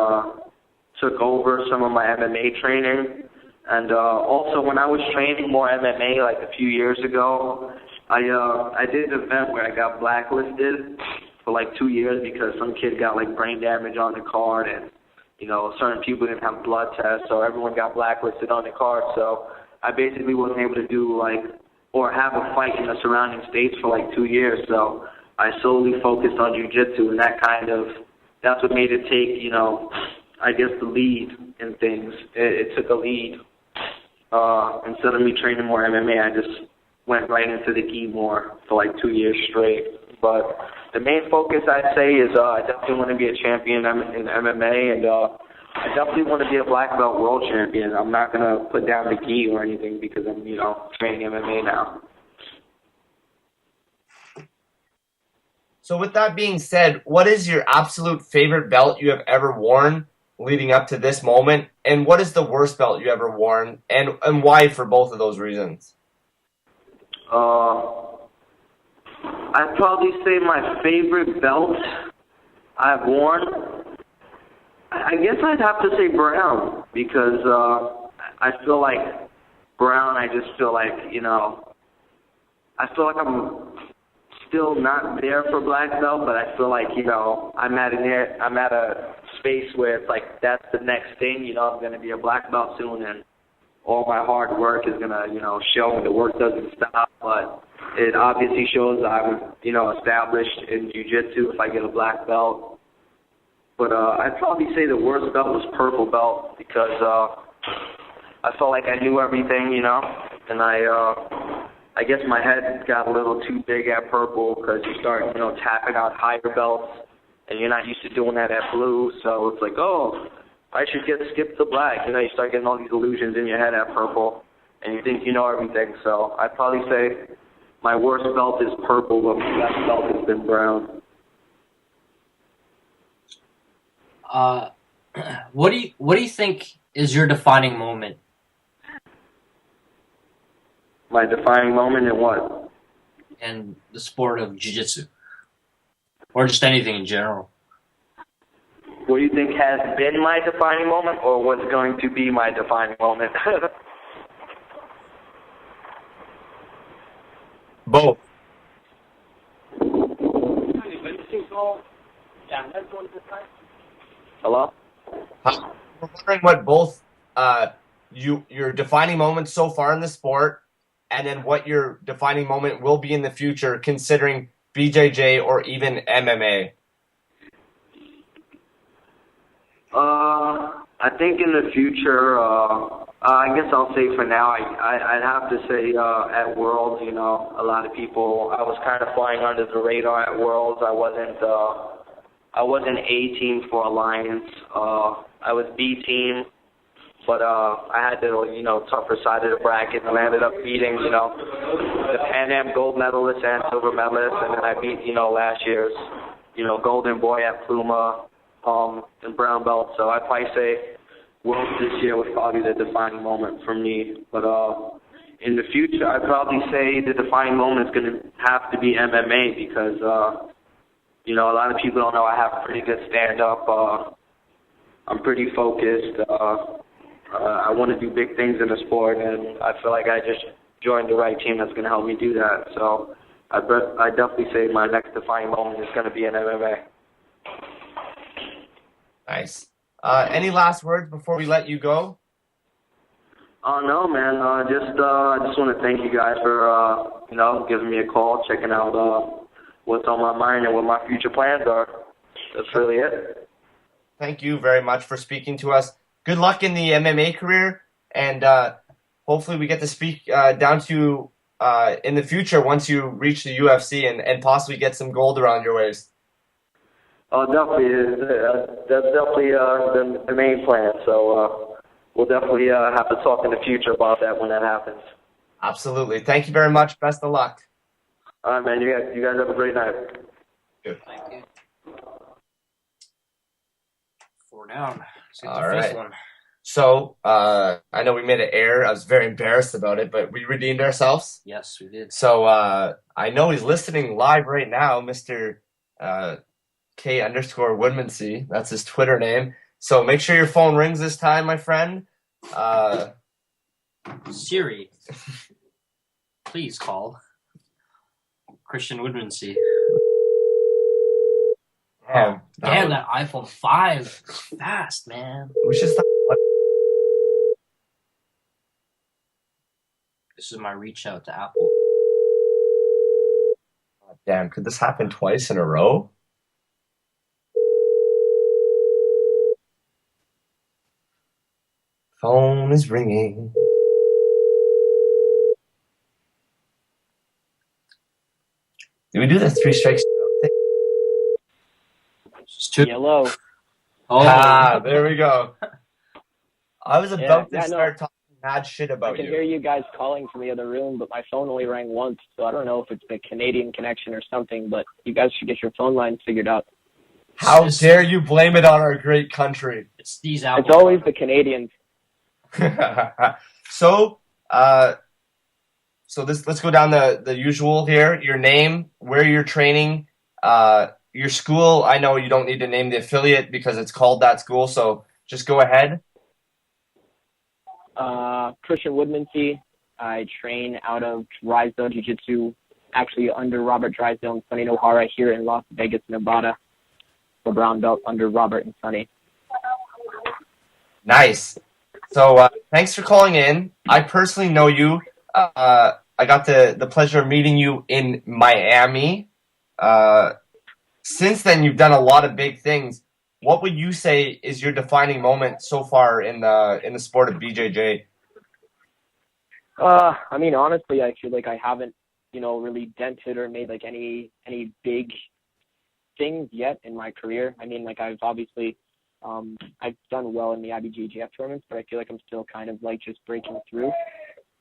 [SPEAKER 8] took over some of my MMA training. And also when I was training more MMA like a few years ago, I did an event where I got blacklisted for like 2 years because some kid got like brain damage on the card, and certain people didn't have blood tests, so everyone got blacklisted on the card. So I basically wasn't able to do or have a fight in the surrounding states for like 2 years. So I solely focused on jiu-jitsu, and that's what made it take, I guess, the lead in things. It took a lead. Instead of me training more MMA, I just went right into the gi more for like 2 years straight. But the main focus, I'd say, is I definitely want to be a champion in MMA, and I definitely want to be a black belt world champion. I'm not going to put down the gi or anything because I'm, training MMA now.
[SPEAKER 2] So with that being said, what is your absolute favorite belt you have ever worn leading up to this moment? And what is the worst belt you ever worn? And why for both of those reasons?
[SPEAKER 8] I'd probably say my favorite belt I've worn, I guess I'd have to say brown, because I feel like brown, I just feel like, I feel like I'm still not there for black belt, but I feel like, I'm at a space where it's like that's the next thing, I'm going to be a black belt soon, and all my hard work is going to, show me the work doesn't stop. But it obviously shows I'm, established in jiu-jitsu if I get a black belt. But I'd probably say the worst belt was purple belt, because I felt like I knew everything, and I guess my head got a little too big at purple, because you start, tapping out higher belts, and you're not used to doing that at blue. So it's like, oh, I should skip to black. You start getting all these illusions in your head at purple, and you think you know everything. So I'd probably say my worst belt is purple, but my best belt has been brown.
[SPEAKER 3] What do you think is your defining moment?
[SPEAKER 8] My defining moment in what?
[SPEAKER 3] In the sport of jiu-jitsu, or just anything in general.
[SPEAKER 8] What do you think has been my defining moment, or what's going to be my defining moment?
[SPEAKER 2] Both.
[SPEAKER 8] Hello?
[SPEAKER 2] We're wondering what both your defining moments so far in the sport, and then what your defining moment will be in the future, considering BJJ or even MMA.
[SPEAKER 8] I think in the future, I guess I'll say for now, I'd have to say at Worlds, a lot of people, I was kind of flying under the radar at Worlds. I wasn't A team for Alliance. I was B team, but I had the tougher side of the bracket, and I ended up beating the Pan Am gold medalist and silver medalist, and then I beat last year's golden boy at Pluma and brown belt. So I'd probably say Worlds this year was probably the defining moment for me. But in the future, I'd probably say the defining moment is going to have to be MMA, because a lot of people don't know I have pretty good stand-up. I'm pretty focused. I want to do big things in the sport, and I feel like I just joined the right team that's going to help me do that. So I definitely say my next defining moment is going to be in MMA.
[SPEAKER 2] Nice. Any last words before we let you go?
[SPEAKER 8] No, man. I just want to thank you guys for giving me a call, checking out what's on my mind and what my future plans are. That's really it.
[SPEAKER 2] Thank you very much for speaking to us. Good luck in the MMA career, and hopefully we get to speak down to you in the future once you reach the UFC and possibly get some gold around your waist.
[SPEAKER 8] Oh, definitely. That's definitely the main plan. So we'll definitely have to talk in the future about that when that happens.
[SPEAKER 2] Absolutely. Thank you very much. Best of luck.
[SPEAKER 8] All right, man. You guys have a great night.
[SPEAKER 2] Good.
[SPEAKER 3] Thank you. 4 down.
[SPEAKER 2] All right. One. So I know we made it air. I was very embarrassed about it, but we redeemed ourselves.
[SPEAKER 3] Yes, we did.
[SPEAKER 2] So I know he's listening live right now, Mr. K_Woodmansee. That's his Twitter name. So make sure your phone rings this time, my friend.
[SPEAKER 3] Siri, please call Kristian Woodmansee. Damn, that iPhone 5. Fast, man.
[SPEAKER 2] We should stop.
[SPEAKER 3] This is my reach out to Apple.
[SPEAKER 2] Damn, could this happen twice in a row? Phone is ringing. Did we do the 3 strikes thing?
[SPEAKER 3] It's too
[SPEAKER 9] Hello.
[SPEAKER 2] There we go. I was about to start talking mad shit about
[SPEAKER 9] I can hear you guys calling from the other room, but my phone only rang once, so I don't know if it's the Canadian connection or something, but you guys should get your phone lines figured out.
[SPEAKER 2] How dare you blame it on our great country?
[SPEAKER 3] It's these
[SPEAKER 9] It's always the Canadians.
[SPEAKER 2] So let's go down the usual here. Your name, where you're training, your school. I know you don't need to name the affiliate because it's called that school, so just go ahead.
[SPEAKER 9] Kristian Woodmansee. I train out of Drysdale Jiu-Jitsu, actually under Robert Drysdale and Sonny Nohara here in Las Vegas, Nevada. The brown belt under Robert and Sonny.
[SPEAKER 2] Nice. So thanks for calling in. I personally know you. I got the pleasure of meeting you in Miami. Since then, you've done a lot of big things. What would you say is your defining moment so far in the sport of BJJ?
[SPEAKER 9] I mean, honestly, I feel like I haven't, really dented or made like any big things yet in my career. I mean, like I've obviously, I've done well in the IBJJF tournaments, but I feel like I'm still kind of like just breaking through.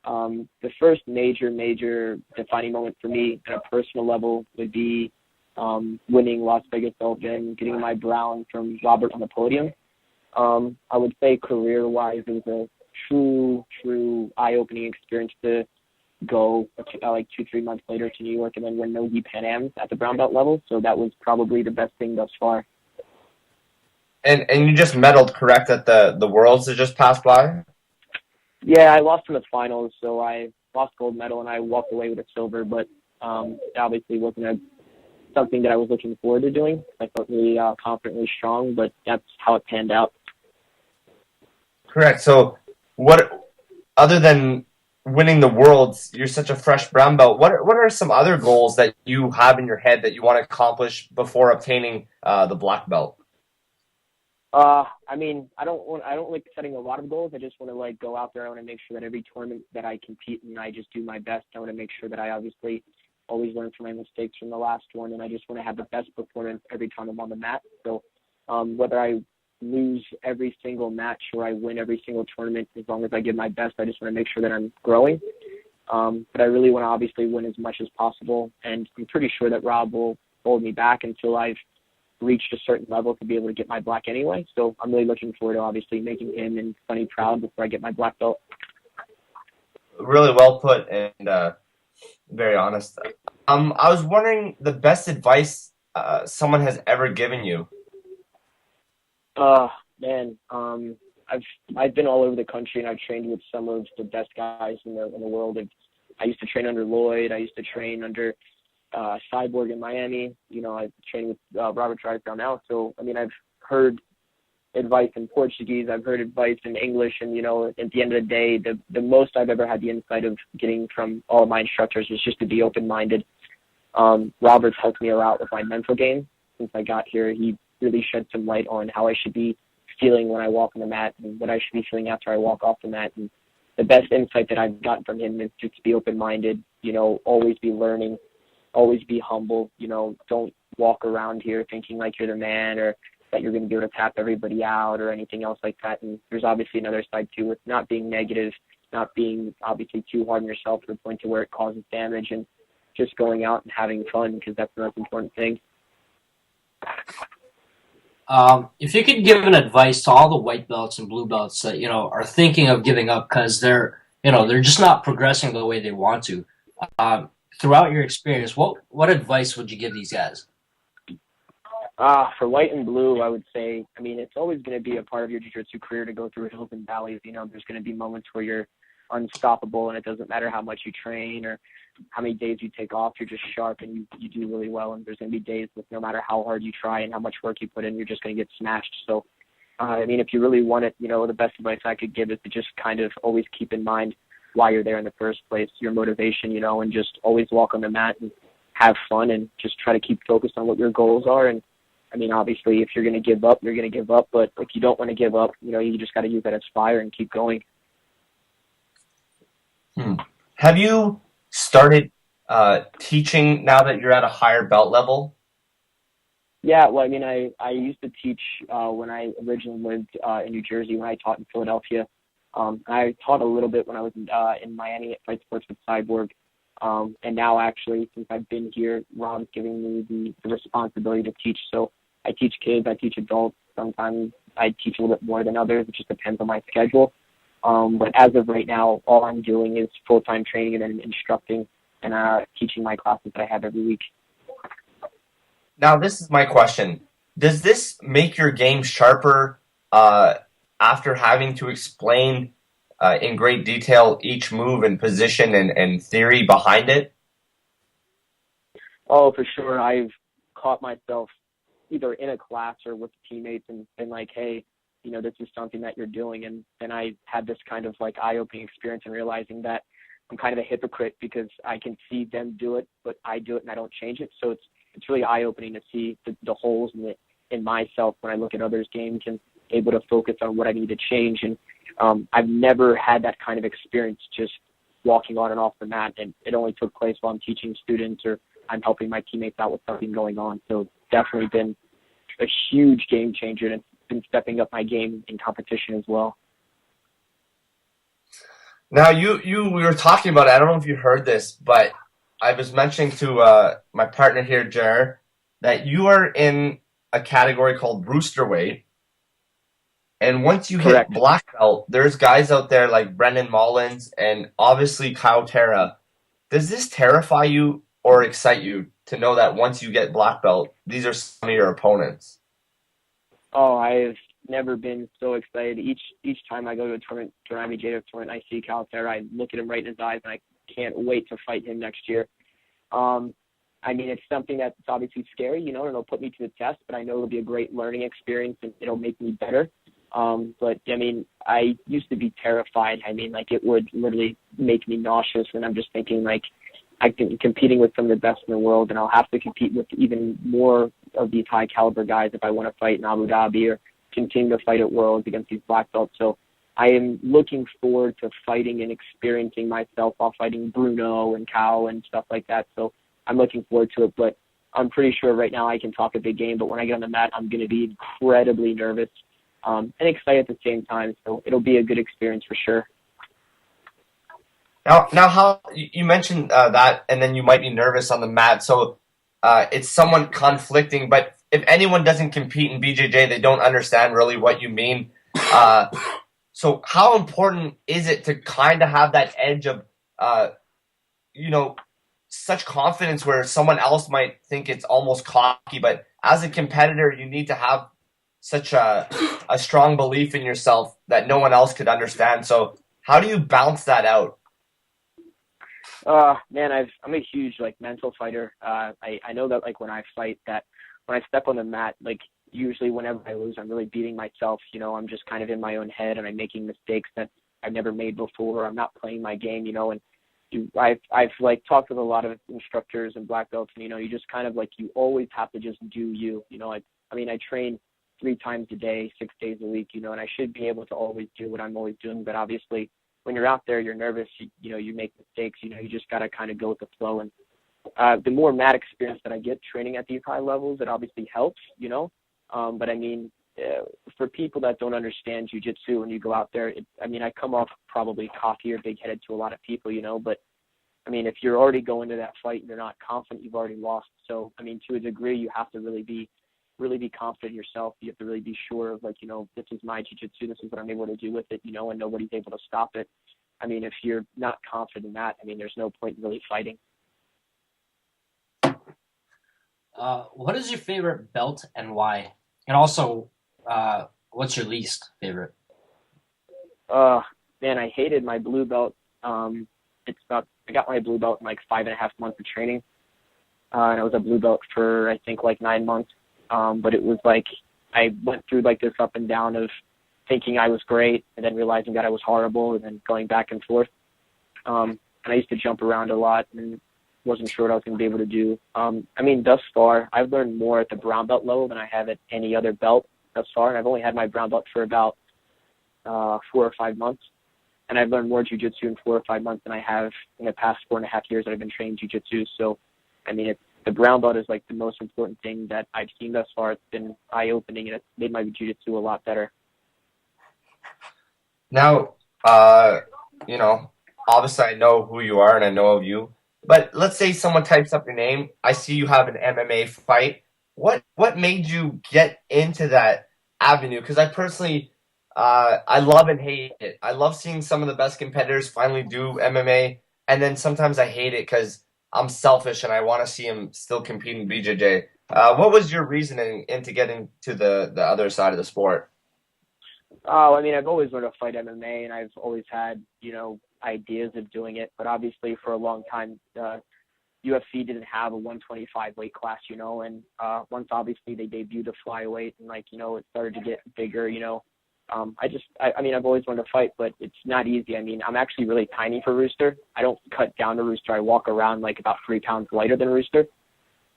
[SPEAKER 9] The first major defining moment for me at a personal level would be winning Las Vegas Open, getting my brown from Robert on the podium. I would say career-wise, it was a true eye-opening experience to go like 2-3 months later to New York and then win Nogi Pan Ams at the brown belt level. So that was probably the best thing thus far.
[SPEAKER 2] And you just medaled, correct, at the Worlds that just passed by?
[SPEAKER 9] Yeah, I lost in the finals, so I lost gold medal and I walked away with a silver, but it obviously wasn't something that I was looking forward to doing. I felt really confident, really strong, but that's how it panned out.
[SPEAKER 2] Correct. So what, other than winning the Worlds, you're such a fresh brown belt, what are some other goals that you have in your head that you want to accomplish before obtaining the black belt?
[SPEAKER 9] I mean, I don't like setting a lot of goals. I just want to like go out there. I want to make sure that every tournament that I compete in, I just do my best. I want to make sure that I obviously always learn from my mistakes from the last one, and I just want to have the best performance every time I'm on the mat. So whether I lose every single match or I win every single tournament, as long as I give my best, I just want to make sure that I'm growing. But I really want to obviously win as much as possible, and I'm pretty sure that Rob will hold me back until I've reached a certain level to be able to get my black anyway. So I'm really looking forward to obviously making him and Sonny proud before I get my black belt.
[SPEAKER 2] Really well put and very honest. I was wondering the best advice someone has ever given you.
[SPEAKER 9] Man, I've been all over the country and I've trained with some of the best guys in the world. I used to train under Lloyd. I used to train under Cyborg in Miami. I train with Robert Drysdale now. So, I mean, I've heard advice in Portuguese. I've heard advice in English. And, at the end of the day, the most I've ever had the insight of getting from all of my instructors was just to be open-minded. Robert's helped me a lot with my mental game since I got here. He really shed some light on how I should be feeling when I walk on the mat and what I should be feeling after I walk off the mat. And the best insight that I've gotten from him is just to be open-minded, always be learning, always be humble, don't walk around here thinking like you're the man or that you're going to be able to tap everybody out or anything else like that. And there's obviously another side too with not being negative, not being obviously too hard on yourself to the point to where it causes damage, and just going out and having fun, because that's the most important thing.
[SPEAKER 3] If you could give an advice to all the white belts and blue belts that, are thinking of giving up because they're just not progressing the way they want to, throughout your experience, what advice would you give these guys?
[SPEAKER 9] For white and blue, I would say, I mean, it's always going to be a part of your jiu-jitsu career to go through hills and valleys. There's going to be moments where you're unstoppable, and it doesn't matter how much you train or how many days you take off, you're just sharp and you do really well. And there's going to be days with no matter how hard you try and how much work you put in, you're just going to get smashed. So, I mean, if you really want it, the best advice I could give is to just kind of always keep in mind why you're there in the first place, your motivation, and just always walk on the mat and have fun and just try to keep focused on what your goals are. And I mean, obviously, if you're going to give up, you're going to give up. But if you don't want to give up, you just got to use that as fire and keep going.
[SPEAKER 2] Have you started teaching now that you're at a higher belt level?
[SPEAKER 9] Yeah, well, I mean, I used to teach when I originally lived in New Jersey, when I taught in Philadelphia. I taught a little bit when I was in Miami at Fight Sports with Cyborg. And now, actually, since I've been here, Rob's giving me the responsibility to teach. So I teach kids, I teach adults. Sometimes I teach a little bit more than others. It just depends on my schedule. But as of right now, all I'm doing is full-time training and then instructing and teaching my classes that I have every week.
[SPEAKER 2] Now, this is my question. Does this make your game sharper after having to explain in great detail each move and position and theory behind it?
[SPEAKER 9] Oh, for sure. I've caught myself either in a class or with teammates and been like, hey, this is something that you're doing. And then I had this kind of like eye-opening experience and realizing that I'm kind of a hypocrite because I can see them do it, but I do it and I don't change it. So it's really eye-opening to see the holes in myself when I look at others' games and able to focus on what I need to change. And I've never had that kind of experience just walking on and off the mat. And it only took place while I'm teaching students or I'm helping my teammates out with something going on. So definitely been a huge game changer, and it's been stepping up my game in competition as well.
[SPEAKER 2] Now, we were talking about it. I don't know if you heard this, but I was mentioning to my partner here, Jerr, that you are in a category called Rooster Weight. And once you hit black belt, there's guys out there like Brendan Mullins and obviously Kyle Terra. Does this terrify you or excite you to know that once you get black belt, these are some of your opponents?
[SPEAKER 9] Oh, I've never been so excited. Each time I go to a tournament, BJJ tournament, I see Kyle Terra, I look at him right in his eyes, and I can't wait to fight him next year. I mean, it's something that's obviously scary, and it'll put me to the test, but I know it'll be a great learning experience and it'll make me better. But I mean, I used to be terrified. I mean, like, it would literally make me nauseous, and I'm just thinking, like, I'm competing with some of the best in the world, and I'll have to compete with even more of these high caliber guys if I want to fight in Abu Dhabi or continue to fight at Worlds against these black belts. So I am looking forward to fighting and experiencing myself while fighting Bruno and Cal and stuff like that. So I'm looking forward to it, but I'm pretty sure right now I can talk a big game, but when I get on the mat, I'm going to be incredibly nervous and excited at the same time. So it'll be a good experience for sure.
[SPEAKER 2] Now, how you mentioned that, and then you might be nervous on the mat. So it's somewhat conflicting. But if anyone doesn't compete in BJJ, they don't understand really what you mean. So how important is it to kind of have that edge of, such confidence where someone else might think it's almost cocky, but as a competitor, you need to have such a strong belief in yourself that no one else could understand. So how do you balance that out?
[SPEAKER 9] Man, I'm a huge mental fighter. I know that when I fight, that when I step on the mat, usually whenever I lose, I'm really beating myself. I'm just kind of in my own head and I'm making mistakes that I've never made before. I'm not playing my game, and I've talked with a lot of instructors and black belts, and you just kind of you always have to just do you. I train 3 times a day, 6 days a week, and I should be able to always do what I'm always doing. But obviously, when you're out there, you're nervous. You make mistakes. You just got to kind of go with the flow. And the more mat experience that I get training at these high levels, it obviously helps. But I mean, for people that don't understand jiu-jitsu, when you go out there, I come off probably cocky or big-headed to a lot of people, But I mean, if you're already going to that fight and you're not confident, you've already lost. So I mean, to a degree, you have to really be confident in yourself. You have to really be sure of this is my jiu-jitsu, this is what I'm able to do with it, and nobody's able to stop it. I mean, if you're not confident in that, there's no point in really fighting.
[SPEAKER 3] What is your favorite belt and why? And also, what's your least favorite?
[SPEAKER 9] Man, I hated my blue belt I got my blue belt in like 5.5 months of training. And I was a blue belt for, I think, like 9 months. But it was like I went through like this up and down of thinking I was great and then realizing that I was horrible and then going back and forth. And I used to jump around a lot and wasn't sure what I was going to be able to do. I mean, thus far, I've learned more at the brown belt level than I have at any other belt thus far. And I've only had my brown belt for about 4 or 5 months. And I've learned more jiu-jitsu in 4 or 5 months than I have in the past 4.5 years that I've been training jiu-jitsu. So, I mean, the brown belt is like the most important thing that I've seen thus far. It's been eye-opening, and it's made my jiu-jitsu a lot better.
[SPEAKER 2] Now, you know, obviously I know who you are and I know of you. But let's say someone types up your name. I see you have an MMA fight. What made you get into that avenue? Because I personally, I love and hate it. I love seeing some of the best competitors finally do MMA, and then sometimes I hate it because I'm selfish and I want to see them still compete in BJJ. What was your reasoning into getting to the other side of the sport?
[SPEAKER 9] Oh, I mean, I've always wanted to fight MMA, and I've always had, you know, ideas of doing it. But obviously, for a long time, UFC didn't have a 125 weight class, you know. And once obviously they debuted the flyweight, and like, you know, it started to get bigger, you know. I mean, I've always wanted to fight, but it's not easy. I mean, I'm actually really tiny for Rooster. I don't cut down to Rooster. I walk around like about 3 pounds lighter than Rooster.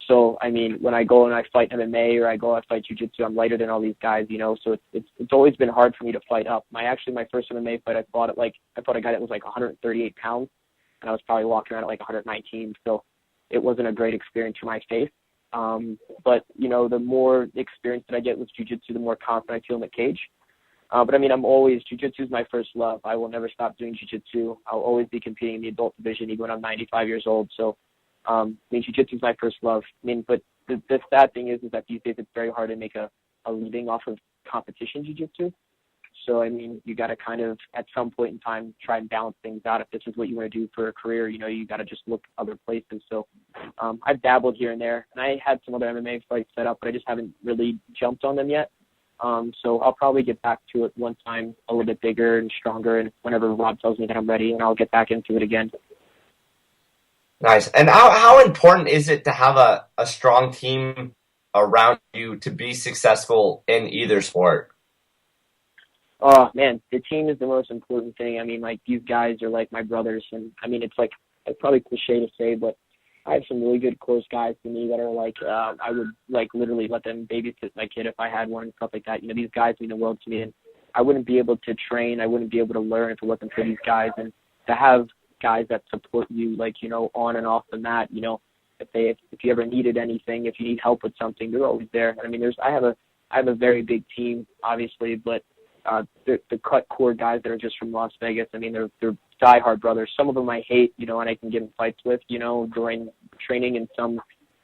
[SPEAKER 9] So, I mean, when I go and I fight MMA or I go and I fight jiu-jitsu, I'm lighter than all these guys, you know. So it's always been hard for me to fight up. My first MMA fight, I fought a guy that was like 138 pounds, and I was probably walking around at like 119. So it wasn't a great experience for my face. But, you know, the more experience that I get with jiu-jitsu, the more confident I feel in the cage. But I mean, jiu-jitsu is my first love. I will never stop doing jiu-jitsu. I'll always be competing in the adult division, even when I'm 95 years old. So, I mean, jiu-jitsu is my first love. I mean, but the sad thing is that these days it's very hard to make a living off of competition jiu-jitsu. So, I mean, you got to kind of, at some point in time, try and balance things out. If this is what you want to do for a career, you know, you got to just look other places. So, I've dabbled here and there, and I had some other MMA fights set up, but I just haven't really jumped on them yet. So I'll probably get back to it one time a little bit bigger and stronger, and whenever Rob tells me that I'm ready, and I'll get back into it again.
[SPEAKER 2] Nice. And how important is it to have a strong team around you to be successful in either sport?
[SPEAKER 9] Oh, man, the team is the most important thing. I mean, like, these guys are like my brothers, and I mean, it's probably cliche to say, but I have some really good close guys to me that are like, I would like literally let them babysit my kid if I had one and stuff like that. You know, these guys mean the world to me, and I wouldn't be able to train. I wouldn't be able to learn if it wasn't for these guys. And to have guys that support you, like, you know, on and off the mat, you know, if you ever needed anything, if you need help with something, they're always there. I mean, I have a very big team, obviously, but the cut core guys that are just from Las Vegas, I mean, they're diehard brothers. Some of them I hate, you know, and I can get in fights with, you know, during training, and some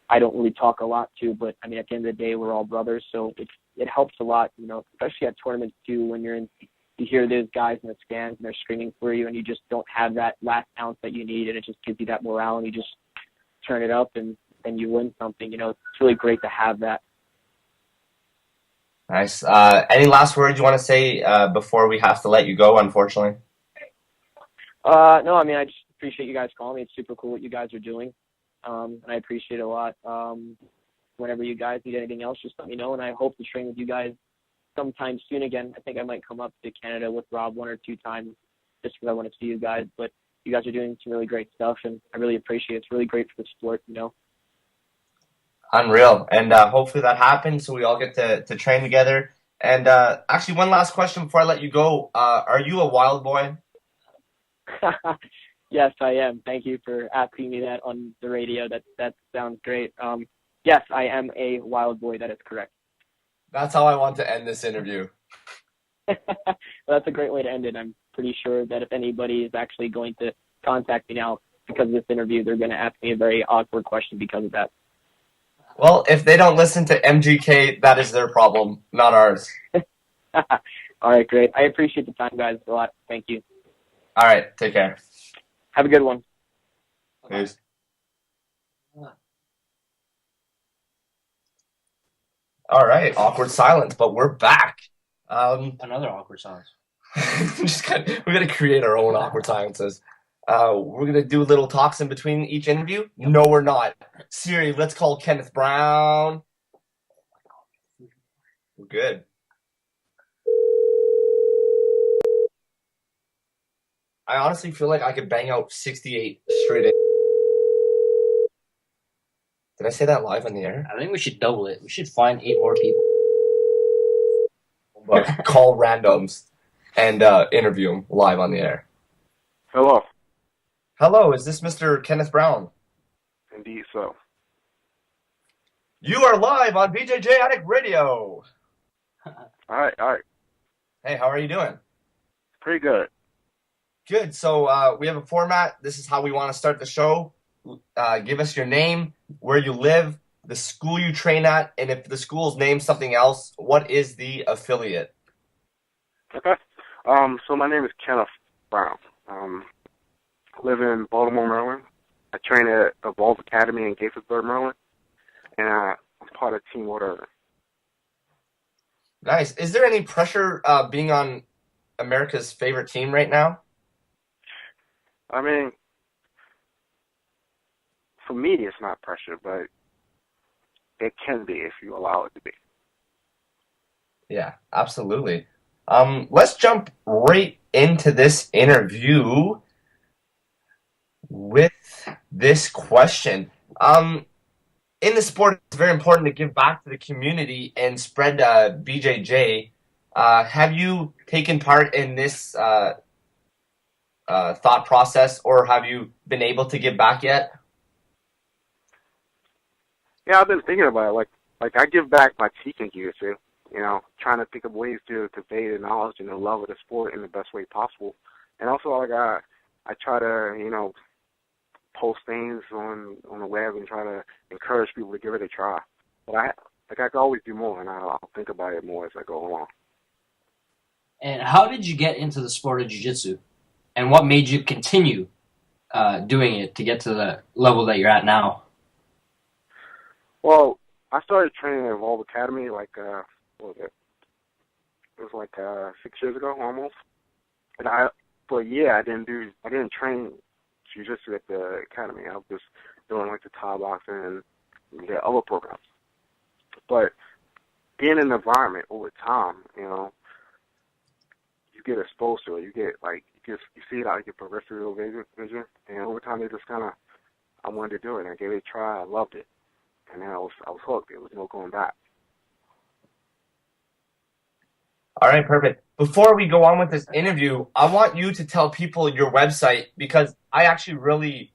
[SPEAKER 9] I don't really talk a lot to. But I mean, at the end of the day, we're all brothers, so it helps a lot, you know, especially at tournaments too, when you hear those guys in the stands and they're screaming for you, and you just don't have that last ounce that you need, and it just gives you that morale, and you just turn it up and you win something. You know, it's really great to have that.
[SPEAKER 2] Nice. Any last words you want to say before we have to let you go, unfortunately?
[SPEAKER 9] No, I mean, I just appreciate you guys calling me. It's super cool what you guys are doing, and I appreciate it a lot. Whenever you guys need anything else, just let me know, and I hope to train with you guys sometime soon again. I think I might come up to Canada with Rob 1 or 2 times just because I want to see you guys, but you guys are doing some really great stuff, and I really appreciate it. It's really great for the sport, you know.
[SPEAKER 2] Unreal. And hopefully that happens so we all get to train together. And actually, one last question before I let you go. Are you a wild boy?
[SPEAKER 9] Yes, I am. Thank you for asking me that on the radio. That sounds great. Yes, I am a wild boy. That is correct.
[SPEAKER 2] That's how I want to end this interview.
[SPEAKER 9] Well, that's a great way to end it. I'm pretty sure that if anybody is actually going to contact me now because of this interview, they're going to ask me a very awkward question because of that.
[SPEAKER 2] Well, if they don't listen to MGK, that is their problem, not ours.
[SPEAKER 9] All right, great. I appreciate the time, guys, a lot. Thank you.
[SPEAKER 2] All right, take care.
[SPEAKER 9] Have a good one.
[SPEAKER 2] Peace. All right, awkward silence, but we're back.
[SPEAKER 3] Another awkward silence.
[SPEAKER 2] We got to create our own awkward silences. We're going to do little talks in between each interview? No, we're not. Siri, let's call Kenneth Brown. Good. I honestly feel like I could bang out 68 straight in. Did I say that live on the air?
[SPEAKER 3] I think we should double it. We should find 8 more people.
[SPEAKER 2] Call randoms and interview them live on the air.
[SPEAKER 10] Hello.
[SPEAKER 2] Hello, is this Mr. Kenneth Brown?
[SPEAKER 10] Indeed so.
[SPEAKER 2] You are live on BJJ Addict Radio.
[SPEAKER 10] All right.
[SPEAKER 2] Hey, how are you doing?
[SPEAKER 10] Pretty good.
[SPEAKER 2] Good. So we have a format. This is how we want to start the show. Give us your name, where you live, the school you train at, and if the school's named something else, what is the affiliate?
[SPEAKER 10] Okay. So my name is Kenneth Brown. I live in Baltimore, Maryland. I train at Evolve Academy in Gaithersburg, Maryland, and I'm part of Team Order.
[SPEAKER 2] Nice. Is there any pressure being on America's favorite team right now?
[SPEAKER 10] I mean, for me, it's not pressure, but it can be if you allow it to be.
[SPEAKER 2] Yeah, absolutely. Let's jump right into this interview with this question. In the sport, it's very important to give back to the community and spread BJJ. Have you taken part in this thought process, or have you been able to give back yet?
[SPEAKER 10] Yeah, I've been thinking about it. Like I give back by teaching jiu-jitsu, trying to think of ways to convey the knowledge and the love of the sport in the best way possible. And also, I try to, post things on the web and try to encourage people to give it a try. But I can always do more, and I'll think about it more as I go along.
[SPEAKER 3] And how did you get into the sport of jiu-jitsu? And what made you continue doing it to get to the level that you're at now?
[SPEAKER 10] Well, I started training at Evolve Academy what was it? It was like 6 years ago almost. And for a year I didn't train jiu-jitsu at the academy. I was just doing like the Thai boxing and the other programs. But being in the environment over time, you get exposed to it. You get you see it out of your peripheral vision, and over time it just I wanted to do it, and I gave it a try. I loved it, and then I was hooked. There was no going back.
[SPEAKER 2] All right, perfect. Before we go on with this interview, I want you to tell people your website, because I actually really,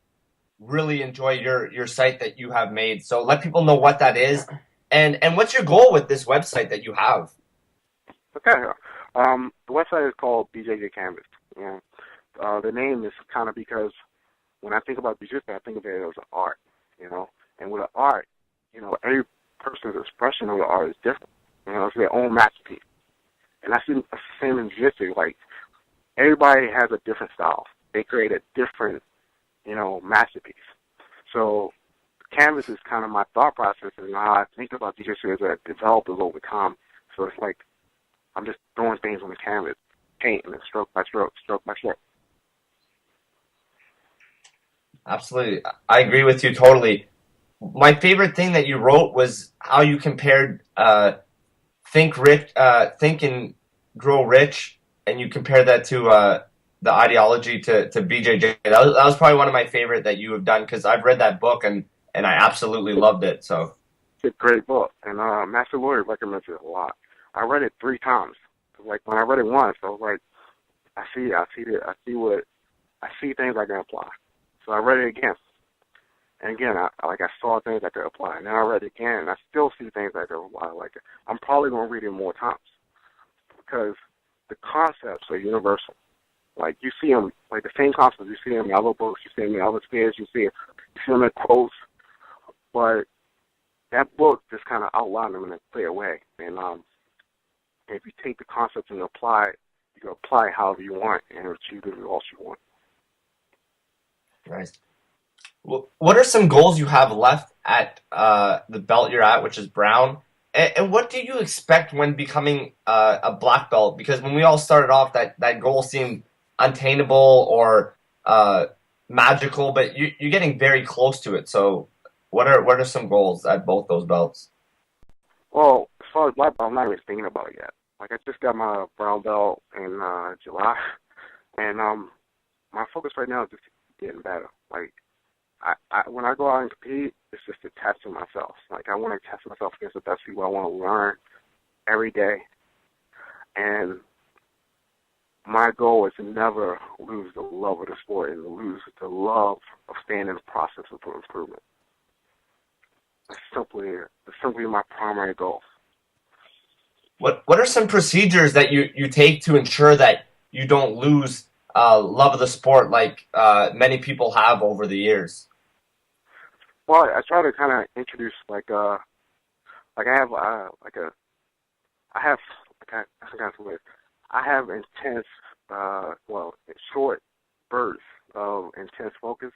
[SPEAKER 2] really enjoy your site that you have made. So let people know what that is, and what's your goal with this website that you have?
[SPEAKER 10] Okay. The website is called BJJ Canvas. The name is kind of because when I think about jiu-jitsu, I think of it as an art, And with an art, every person's expression of the art is different. It's their own masterpiece. And that's the same in jiu-jitsu. Like, everybody has a different style. They create a different, masterpiece. So Canvas is kind of my thought process and how I think about jiu-jitsu as it develops over time. So it's like I'm just throwing things on the canvas, painting it stroke by stroke, stroke by stroke. Absolutely.
[SPEAKER 2] I agree with you totally. My favorite thing that you wrote was how you compared Think and Grow Rich, and you compared that to the ideology to BJJ. That was probably one of my favorite that you have done, because I've read that book and I absolutely loved it. So
[SPEAKER 10] it's a great book, and Master Lloyd recommends it a lot. I read it 3 times. Like when I read it once, I was like, I see things I can apply. So I read it again. And again, I saw things I could apply. And then I read it again, and I still see things I could apply. Like, I'm probably going to read it more times because the concepts are universal. Like, you see them, like the same concepts, you see them in other books, you see them in other spheres, you see them in quotes. But that book just kind of outlined them in a clear way. And if you take the concepts and apply it, you can apply it however you want and achieve the results you want.
[SPEAKER 2] Nice. Well, what are some goals you have left at the belt you're at, which is brown? And what do you expect when becoming a black belt? Because when we all started off, that goal seemed unattainable or magical, but you're getting very close to it. So what are some goals at both those belts?
[SPEAKER 10] Well, as far as black belt, I'm not even thinking about it yet. Like, I just got my brown belt in July, and my focus right now is just getting better. Like, I when I go out and compete, it's just to test myself. Like, I want to test myself against the best people. I want to learn every day, and my goal is to never lose the love of the sport and to lose the love of staying in the process of improvement. That's simply my primary goal.
[SPEAKER 2] What are some procedures that you take to ensure that you don't lose love of the sport like many people have over the years?
[SPEAKER 10] Well, I try to kind of introduce I have intense short bursts of intense focus.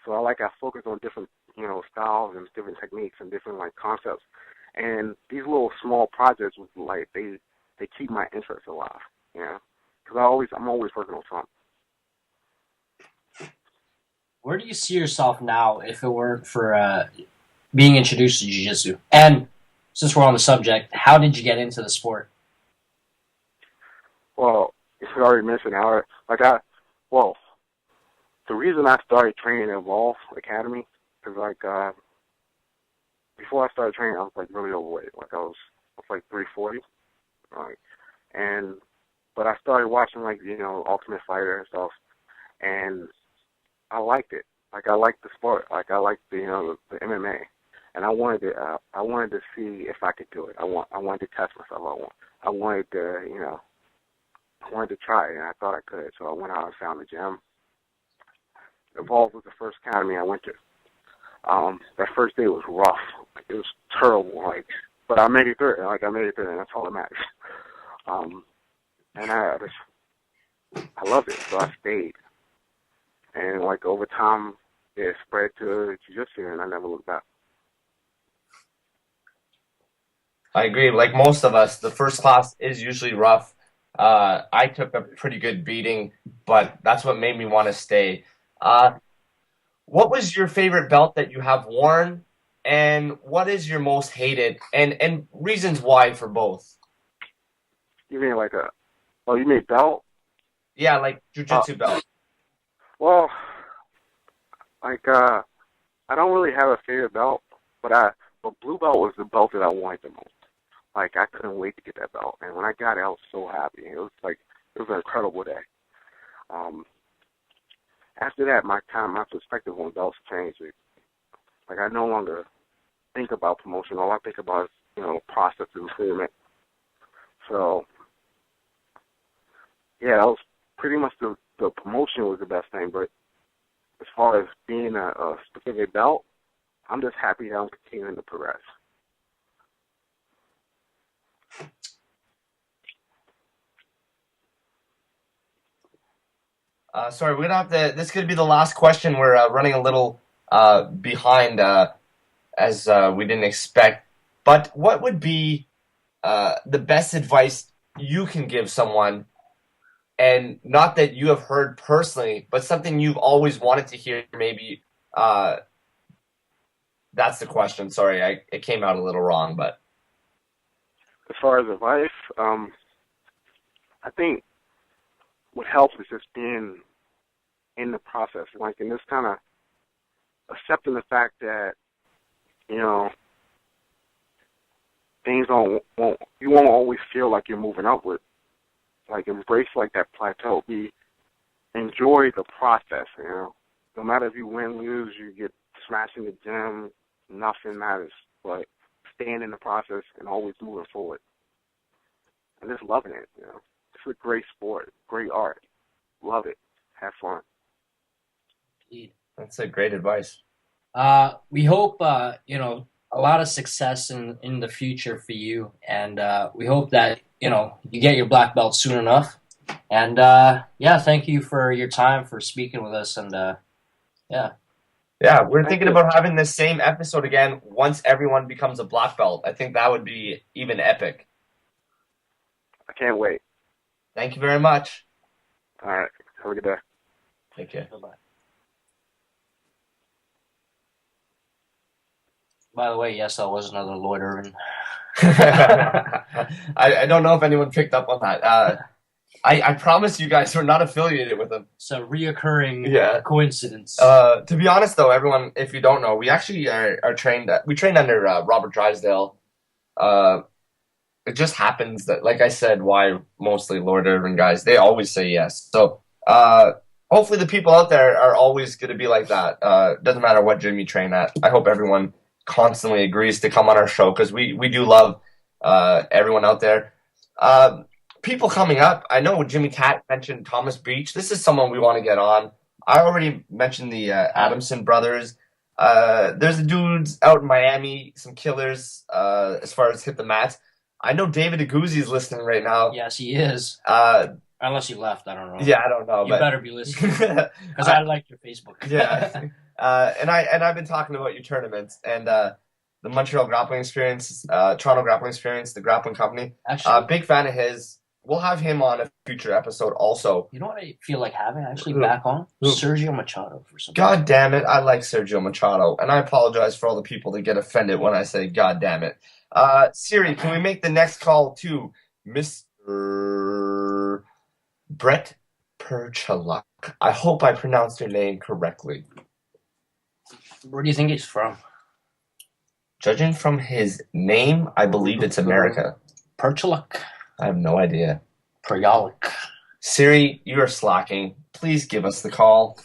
[SPEAKER 10] So I focus on different styles and different techniques and different concepts. And these little small projects they keep my interest alive, because I'm always working on something.
[SPEAKER 3] Where do you see yourself now if it weren't for being introduced to jiu-jitsu? And since we're on the subject, how did you get into the sport?
[SPEAKER 10] Well, you already mentioned the reason I started training at Evolve Academy is before I started training, I was really overweight. I was 340, right? But I started watching Ultimate Fighter and stuff, and I liked it. I liked the sport. I liked the MMA, and I wanted to see if I could do it. I wanted to test myself. I wanted to try it, and I thought I could. So I went out and found the gym. Evolve was the first academy I went to. That first day was rough. It was terrible. But I made it through. I made it through, and that's all that matters. And I loved it, so I stayed. And over time, it spread to jiu-jitsu, and I never looked back.
[SPEAKER 2] I agree. Like most of us, the first class is usually rough. I took a pretty good beating, but that's what made me want to stay. What was your favorite belt that you have worn, and what is your most hated, and reasons why for both?
[SPEAKER 10] You mean you mean belt?
[SPEAKER 2] Yeah, jiu-jitsu belt.
[SPEAKER 10] Well, I don't really have a favorite belt, but blue belt was the belt that I wanted the most. I couldn't wait to get that belt, and when I got it, I was so happy. It was an incredible day. After that, my perspective on belts changed. I no longer think about promotion. All I think about is, process of improvement. So, yeah, that was pretty much the promotion was the best thing. But as far as being a specific belt, I'm just happy that I'm continuing to progress.
[SPEAKER 2] Sorry, we're gonna have to. This could be the last question. We're running a little behind as we didn't expect. But what would be the best advice you can give someone, and not that you have heard personally, but something you've always wanted to hear? Maybe that's the question. Sorry, it came out a little wrong, but
[SPEAKER 10] as far as advice, I think what helps is just being in the process, and just kind of accepting the fact that, things you won't always feel like you're moving upward. Embrace that plateau. Enjoy the process, No matter if you win, lose, you get smashed in the gym, nothing matters. But staying in the process and always moving forward. And just loving it, It's a great sport, great art. Love it. Have fun.
[SPEAKER 2] That's a great advice.
[SPEAKER 3] We hope, a lot of success in the future for you. And we hope that, you get your black belt soon enough. And, thank you for your time, for speaking with us. And,
[SPEAKER 2] Yeah, we're thinking about having this same episode again once everyone becomes a black belt. I think that would be even epic.
[SPEAKER 10] I can't wait.
[SPEAKER 2] Thank you very much.
[SPEAKER 10] All right. Have a good day.
[SPEAKER 2] Take care.
[SPEAKER 3] Bye-bye. By the way, yes, that was another loitering.
[SPEAKER 2] I don't know if anyone picked up on that. I promise you guys we're not affiliated with them.
[SPEAKER 3] It's a reoccurring coincidence.
[SPEAKER 2] To be honest, though, everyone, if you don't know, we actually are trained. We trained under Robert Drysdale. It just happens that, like I said, why mostly loitering guys, they always say yes. So hopefully the people out there are always going to be like that. Doesn't matter what gym you train at. I hope everyone constantly agrees to come on our show because we do love everyone out there. People coming up, I know Jimmy Cat mentioned Thomas Beach. This is someone we want to get on. I already mentioned the Adamson brothers. There's the dudes out in Miami, some killers as far as hit the mats. I know David Aguzzi is listening right now.
[SPEAKER 3] Yes, he is. Unless you left, I don't know.
[SPEAKER 2] Yeah, I don't know.
[SPEAKER 3] You better be listening because I like your Facebook.
[SPEAKER 2] Yeah, and I've been talking about your tournaments and the Montreal grappling experience, Toronto grappling experience, the grappling company.
[SPEAKER 3] Actually,
[SPEAKER 2] big fan of his. We'll have him on a future episode also.
[SPEAKER 3] You know what I feel like having actually back on? Sergio Machado for some
[SPEAKER 2] God damn it, I like Sergio Machado, and I apologize for all the people that get offended when I say God damn it. Siri, can we make the next call to Mr. Bret Perchaluk? I hope I pronounced your name correctly.
[SPEAKER 3] Where do you think he's from?
[SPEAKER 2] Judging from his name, I believe it's America.
[SPEAKER 3] Perchaluk.
[SPEAKER 2] I have no idea.
[SPEAKER 3] Perchaluk.
[SPEAKER 2] Siri, you are slacking. Please give us the call.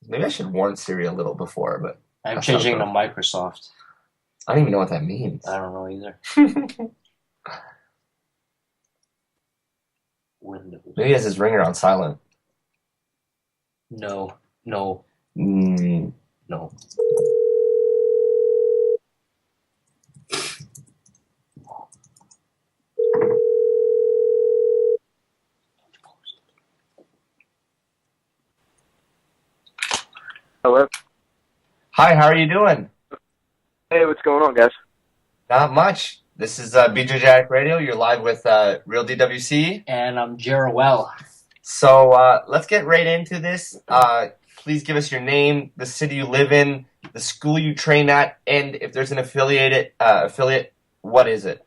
[SPEAKER 2] Maybe I should warn Siri a little before, but
[SPEAKER 3] I'm changing to Microsoft.
[SPEAKER 2] I don't even know what that means.
[SPEAKER 3] I don't know either. Windows.
[SPEAKER 2] Maybe he has his ringer on silent.
[SPEAKER 3] No.
[SPEAKER 2] No.
[SPEAKER 11] Hello.
[SPEAKER 2] Hi, how are you doing?
[SPEAKER 11] Hey, what's going on, guys?
[SPEAKER 2] Not much. This is BJJ Addict Radio. You're live with Real DWC.
[SPEAKER 3] And I'm Jerr.
[SPEAKER 2] So let's get right into this. Please give us your name, the city you live in, the school you train at, and if there's an affiliate, what is it?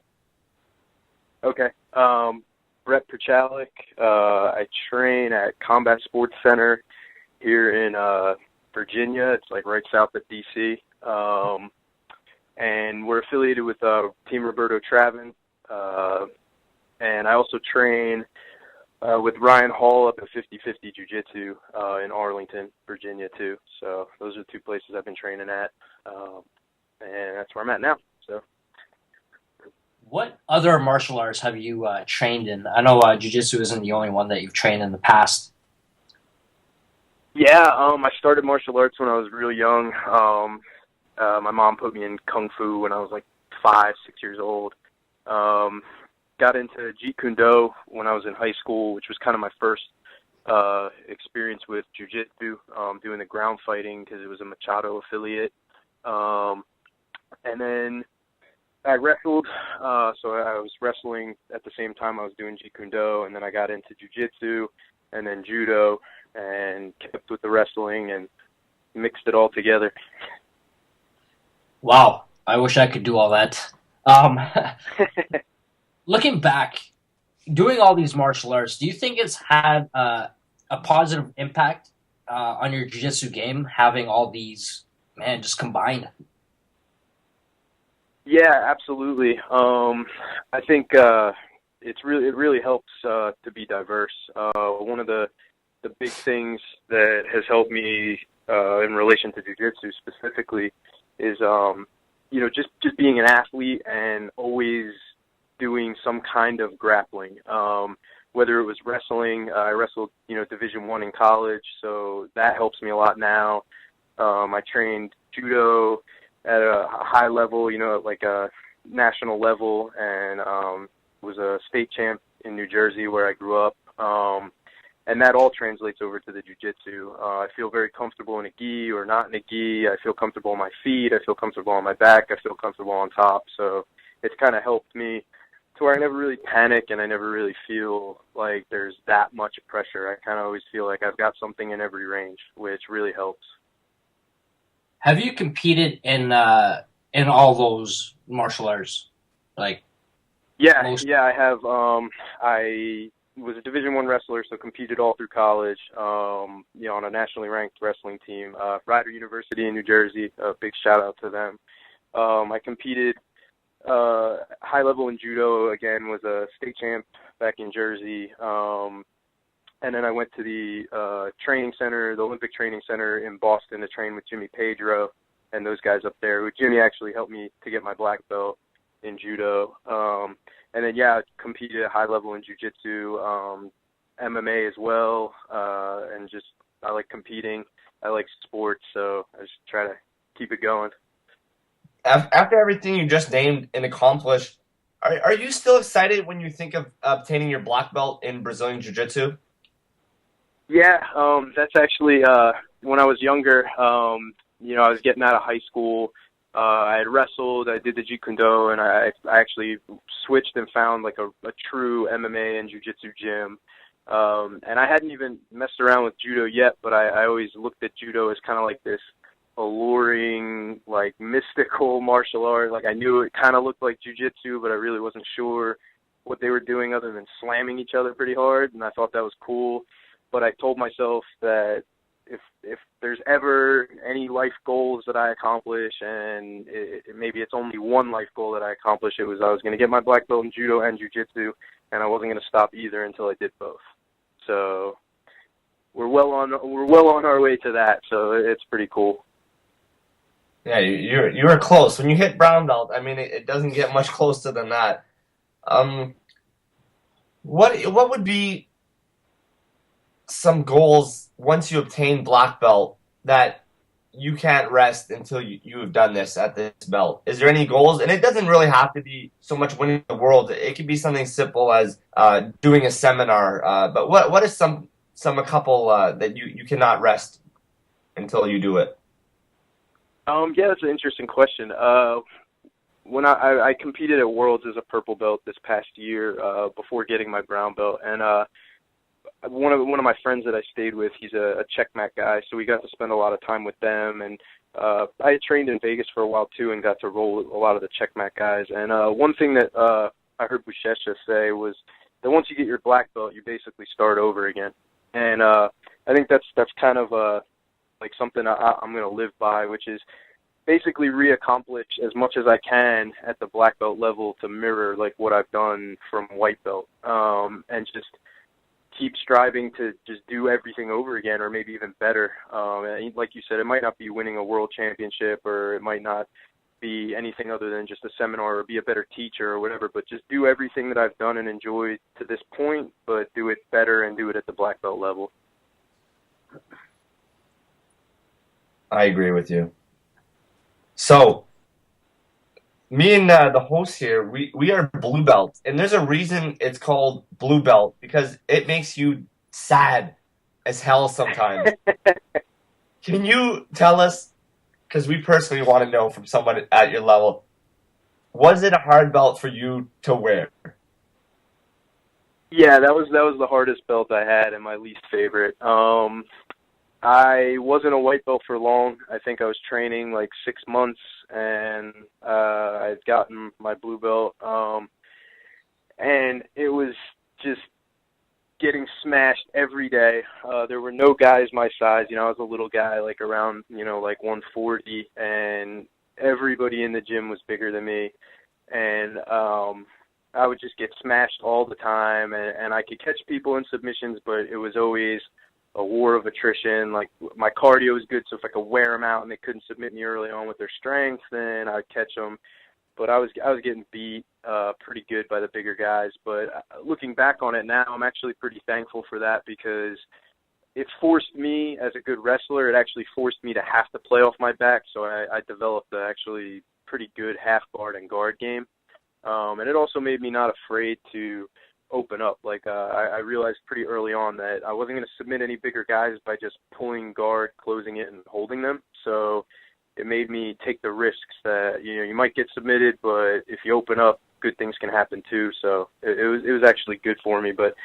[SPEAKER 11] Okay. Bret Perchaluk. I train at Combat Sports Center here in Virginia. It's like right south of D.C. And we're affiliated with Team Roberto Travin. And I also train with Ryan Hall up at 50/50 Jiu-Jitsu in Arlington, Virginia, too. So those are the two places I've been training at. And that's where I'm at now. So.
[SPEAKER 3] What other martial arts have you trained in? I know Jiu-Jitsu isn't the only one that you've trained in the past.
[SPEAKER 11] Yeah, I started martial arts when I was real young. My mom put me in Kung Fu when I was like 5, 6 years old. Got into Jeet Kune Do when I was in high school, which was kind of my first experience with Jiu-Jitsu, doing the ground fighting because it was a Machado affiliate. And then I wrestled, so I was wrestling at the same time I was doing Jeet Kune Do, and then I got into Jiu-Jitsu and then Judo and kept with the wrestling and mixed it all together.
[SPEAKER 3] Wow, I wish I could do all that. Looking back, doing all these martial arts, do you think it's had a positive impact on your jiu-jitsu game, having all these, just combined?
[SPEAKER 11] Yeah, absolutely. I think it really helps to be diverse. One of the big things that has helped me in relation to jiu-jitsu specifically is just being an athlete and always doing some kind of grappling. Whether it was wrestling, I wrestled Division I in college, so that helps me a lot now. I trained judo at a high level, like a national level, and was a state champ in New Jersey where I grew up. And that all translates over to the jiu-jitsu. I feel very comfortable in a gi or not in a gi. I feel comfortable on my feet. I feel comfortable on my back. I feel comfortable on top. So it's kind of helped me to where I never really panic and I never really feel like there's that much pressure. I kind of always feel like I've got something in every range, which really helps.
[SPEAKER 3] Have you competed in all those martial arts? Like,
[SPEAKER 11] yeah, I have. I was a Division I wrestler, so competed all through college. On a nationally ranked wrestling team, Rider University in New Jersey. A big shout out to them. I competed high level in judo. Again, was a state champ back in Jersey. And then I went to the training center, the Olympic Training Center in Boston, to train with Jimmy Pedro and those guys up there. Jimmy actually helped me to get my black belt in judo. And then, I competed at high level in jiu-jitsu, MMA as well, and just I like competing. I like sports, so I just try to keep it going.
[SPEAKER 2] After everything you just named and accomplished, are you still excited when you think of obtaining your black belt in Brazilian Jiu-Jitsu?
[SPEAKER 11] Yeah, that's actually when I was younger. I was getting out of high school. I had wrestled. I did the Jeet Kune Do, and I actually switched and found like a true MMA and Jiu-Jitsu gym. And I hadn't even messed around with judo yet, but I always looked at judo as kind of like this alluring, like mystical martial art. Like I knew it kind of looked like Jiu-Jitsu, but I really wasn't sure what they were doing other than slamming each other pretty hard, and I thought that was cool. But I told myself that if there's ever any life goals that I accomplish, and maybe it's only one life goal that I accomplish, it was I was going to get my black belt in judo and jiu-jitsu, and I wasn't going to stop either until I did both. So we're well on our way to that. So it's pretty cool.
[SPEAKER 2] Yeah, you were close. When you hit brown belt, I mean, it doesn't get much closer than that. What would be some goals once you obtain black belt that you can't rest until you have done this at this belt? Is there any goals? And it doesn't really have to be so much winning the world. It could be something simple as doing a seminar. But what is a couple that you cannot rest until you do it?
[SPEAKER 11] Yeah, that's an interesting question. When I competed at Worlds as a purple belt this past year before getting my brown belt, and one of my friends that I stayed with, he's a Checkmat guy, so we got to spend a lot of time with them. And I had trained in Vegas for a while too, and got to roll with a lot of the Checkmat guys. And one thing that I heard Buchecha say was that once you get your black belt, you basically start over again. And I think that's kind of like something I'm going to live by, which is basically reaccomplish as much as I can at the black belt level to mirror like what I've done from white belt, and just keep striving to just do everything over again, or maybe even better. And like you said, it might not be winning a world championship, or it might not be anything other than just a seminar or be a better teacher or whatever, but just do everything that I've done and enjoyed to this point, but do it better and do it at the black belt level.
[SPEAKER 2] I agree with you. So, me and the host here, we are blue belts, and there's a reason it's called blue belt, because it makes you sad as hell sometimes. Can you tell us, because we personally want to know from someone at your level, was it a hard belt for you to wear?
[SPEAKER 11] Yeah, that was the hardest belt I had and my least favorite. I wasn't a white belt for long. I think I was training like 6 months, and I'd gotten my blue belt. And it was just getting smashed every day. There were no guys my size. I was a little guy, like around, like 140, and everybody in the gym was bigger than me. And I would just get smashed all the time, and I could catch people in submissions, but it was always a war of attrition. Like, my cardio was good, so if I could wear them out and they couldn't submit me early on with their strength, then I'd catch them. But I was getting beat pretty good by the bigger guys. But looking back on it now, I'm actually pretty thankful for that, because it forced me, as a good wrestler, it actually forced me to have to play off my back. So I developed a actually pretty good half guard and guard game. And it also made me not afraid to open up. Like, I realized pretty early on that I wasn't going to submit any bigger guys by just pulling guard, closing it, and holding them. So it made me take the risks that, you might get submitted, but if you open up, good things can happen too. So it was actually good for me, but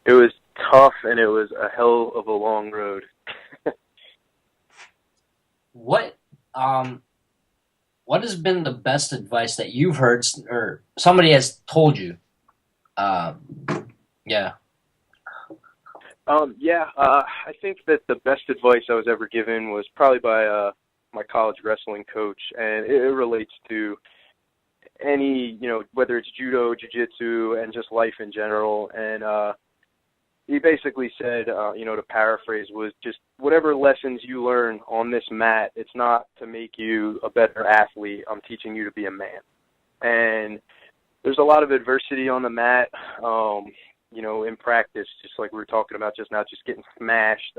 [SPEAKER 11] it was tough, and it was a hell of a long road.
[SPEAKER 3] What what has been the best advice that you've heard or somebody has told you? Yeah.
[SPEAKER 11] I think that the best advice I was ever given was probably by my college wrestling coach, and it relates to any, whether it's judo, jiu-jitsu, and just life in general. And he basically said, to paraphrase, was just whatever lessons you learn on this mat, it's not to make you a better athlete. I'm teaching you to be a man. And there's a lot of adversity on the mat, in practice, just like we were talking about just now, just getting smashed.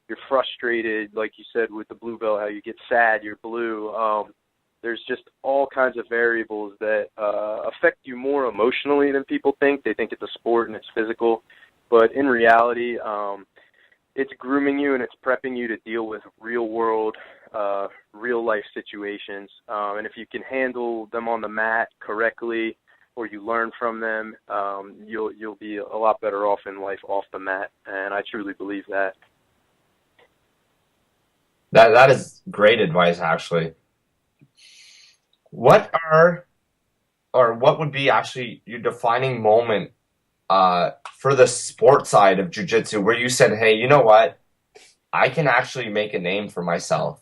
[SPEAKER 11] You're frustrated, like you said, with the blue belt, how you get sad, you're blue. There's just all kinds of variables that affect you more emotionally than people think. They think it's a sport and it's physical. But in reality, it's grooming you and it's prepping you to deal with real-world, real-life situations. And if you can handle them on the mat correctly, or you learn from them, you'll be a lot better off in life off the mat. And I truly believe that.
[SPEAKER 2] That is great advice, actually. What would be actually your defining moment for the sport side of jiu-jitsu where you said, hey, you know what? I can actually make a name for myself?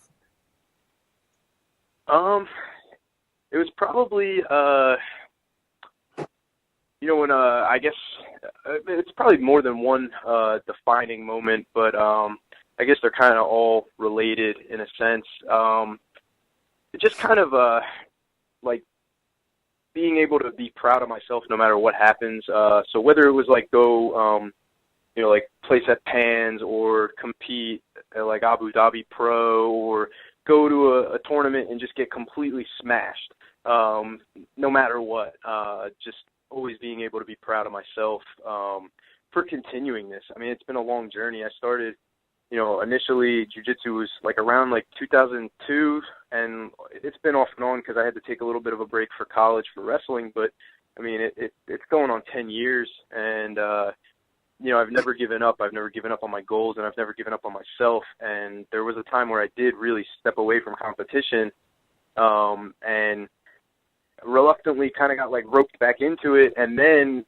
[SPEAKER 11] It was probably, when I guess it's probably more than one defining moment, but I guess they're kind of all related in a sense. It just kind of like being able to be proud of myself no matter what happens. So whether it was like go, like place at Pans or compete at like Abu Dhabi Pro or go to a tournament and just get completely smashed, no matter what, just always being able to be proud of myself for continuing this. I mean, it's been a long journey. I started, initially jiu-jitsu was like around like 2002, and it's been off and on because I had to take a little bit of a break for college for wrestling. But I mean, it's going on 10 years, and I've never given up. I've never given up on my goals, and I've never given up on myself. And there was a time where I did really step away from competition, and reluctantly kind of got like roped back into it, and then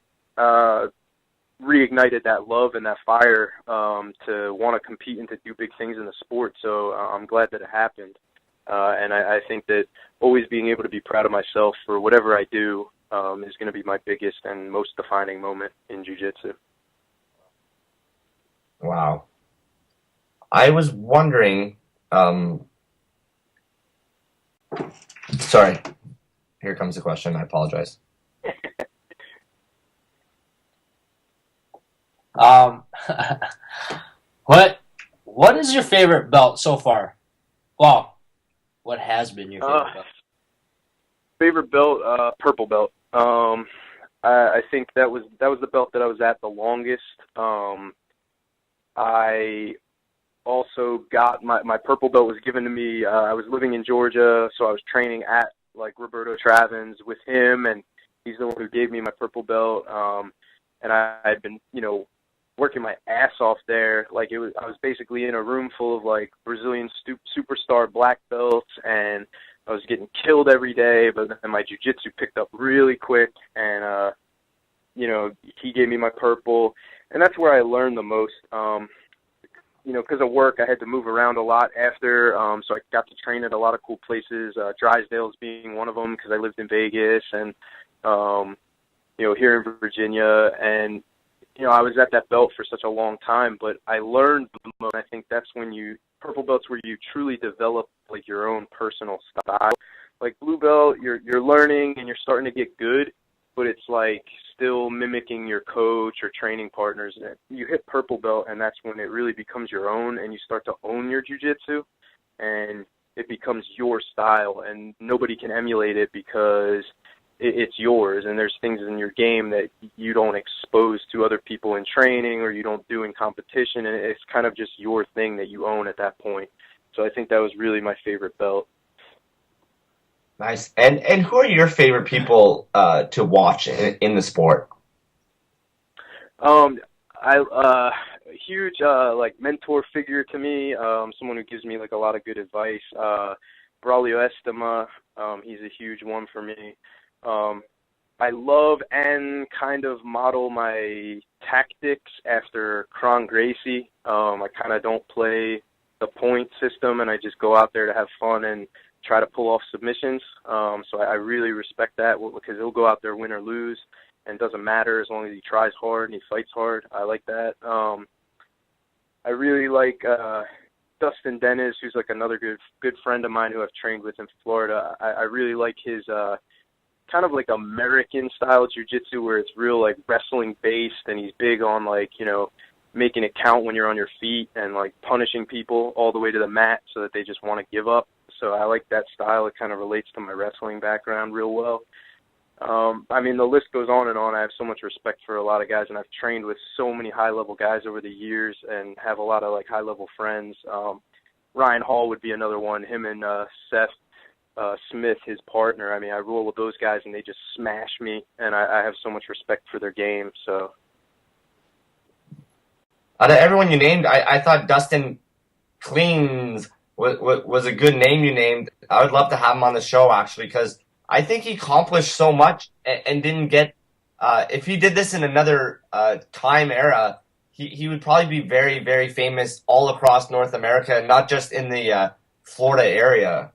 [SPEAKER 11] reignited that love and that fire to want to compete and to do big things in the sport. So I'm glad that it happened. And I think that always being able to be proud of myself for whatever I do is going to be my biggest and most defining moment in jiu-jitsu.
[SPEAKER 2] Wow. I was wondering, sorry, here comes the question. I apologize.
[SPEAKER 3] What is your favorite belt so far? Well, what has been your favorite belt?
[SPEAKER 11] Favorite belt, purple belt. I think that was the belt that I was at the longest. I also got my purple belt was given to me. I was living in Georgia, so I was training at like Roberto Travin's with him, and he's the one who gave me my purple belt. And I'd been, working my ass off there. Like I was basically in a room full of like Brazilian superstar black belts, and I was getting killed every day. But then my jiu-jitsu picked up really quick, and he gave me my purple, and that's where I learned the most. Because of work, I had to move around a lot after, so I got to train at a lot of cool places, Drysdale's being one of them because I lived in Vegas, and, here in Virginia, and, I was at that belt for such a long time, but I learned the most. I think that's when purple belts where you truly develop, like, your own personal style. Like, blue belt, you're learning and you're starting to get good, but it's like still mimicking your coach or training partners. You hit purple belt, and that's when it really becomes your own, and you start to own your jiu-jitsu, and it becomes your style, and nobody can emulate it because it's yours, and there's things in your game that you don't expose to other people in training or you don't do in competition, and it's kind of just your thing that you own at that point. So I think that was really my favorite belt.
[SPEAKER 2] Nice. And who are your favorite people to watch in the sport?
[SPEAKER 11] A huge like mentor figure to me, someone who gives me like a lot of good advice. Braulio Estima, he's a huge one for me. I love and kind of model my tactics after Kron Gracie. I kind of don't play the point system, and I just go out there to have fun and try to pull off submissions. So I really respect that because he'll go out there win or lose, and it doesn't matter as long as he tries hard and he fights hard. I like that. I really like Dustin Dennis, who's like another good friend of mine who I've trained with in Florida. I really like his kind of like American style jiu-jitsu where it's real like wrestling based, and he's big on like, you know, making it count when you're on your feet and like punishing people all the way to the mat so that they just want to give up. So I like that style. It kind of relates to my wrestling background real well. I mean, the list goes on and on. I have so much respect for a lot of guys, and I've trained with so many high-level guys over the years and have a lot of like high-level friends. Ryan Hall would be another one. Him and Seth Smith, his partner. I mean, I roll with those guys, and they just smash me, and I have so much respect for their game. So,
[SPEAKER 2] out of everyone you named, I thought Dustin Cleans was a good name you named. I would love to have him on the show, actually, because I think he accomplished so much and didn't get if he did this in another time era, he would probably be very, very famous all across North America, not just in the Florida area.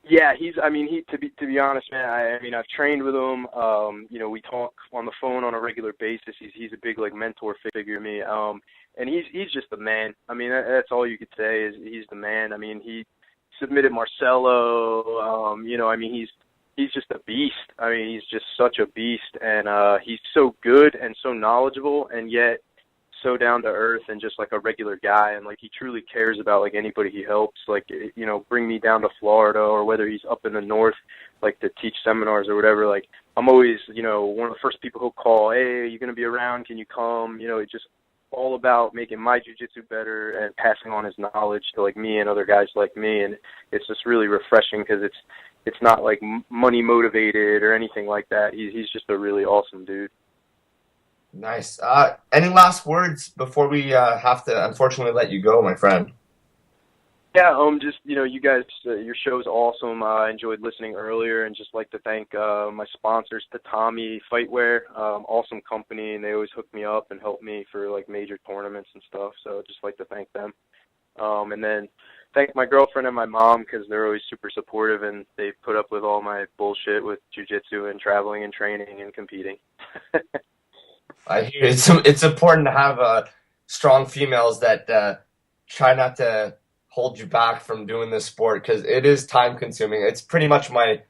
[SPEAKER 11] Yeah, to be honest, man, I mean, I've trained with him. You know, we talk on the phone on a regular basis. He's a big like mentor figure to me. And he's just the man. I mean, that's all you could say is he's the man. I mean, he submitted Marcelo. You know, I mean, he's just a beast. I mean, he's just such a beast, and he's so good and so knowledgeable, and yet so down to earth and just like a regular guy, and like he truly cares about like anybody he helps, like, you know, bring me down to Florida or whether he's up in the north like to teach seminars or whatever. Like I'm always, you know, one of the first people who'll call, hey, are you going to be around, can you come? You know, it's just all about making my jiu-jitsu better and passing on his knowledge to like me and other guys like me, and it's just really refreshing because it's not like money motivated or anything like that. He's just a really awesome dude.
[SPEAKER 2] Nice. Any last words before we have to unfortunately let you go, my friend?
[SPEAKER 11] Yeah, just, you know, you guys, your show's awesome. I enjoyed listening earlier, and just like to thank my sponsors, Tatami Fightwear, awesome company, and they always hook me up and help me for like major tournaments and stuff. So just like to thank them. And then thank my girlfriend and my mom because they're always super supportive, and they put up with all my bullshit with jiu-jitsu and traveling and training and competing.
[SPEAKER 2] I hear it's important to have strong females that try not to hold you back from doing this sport because it is time consuming. It's pretty much my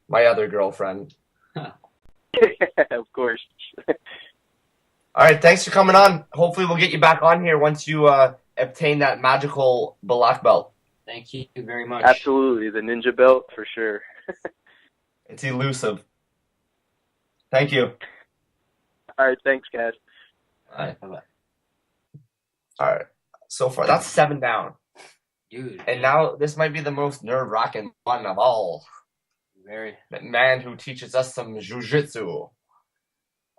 [SPEAKER 2] other girlfriend.
[SPEAKER 11] Of course.
[SPEAKER 2] All right, thanks for coming on. Hopefully we'll get you back on here once you obtain that magical black belt.
[SPEAKER 3] Thank you very much.
[SPEAKER 11] Absolutely, the ninja belt for sure.
[SPEAKER 2] It's elusive. Thank you.
[SPEAKER 11] All right, thanks, guys.
[SPEAKER 2] All right, bye-bye. All right, so far that's 7 down.
[SPEAKER 3] Dude.
[SPEAKER 2] And now this might be the most nerve-wracking one of all.
[SPEAKER 3] Very.
[SPEAKER 2] The man who teaches us some jiu-jitsu. All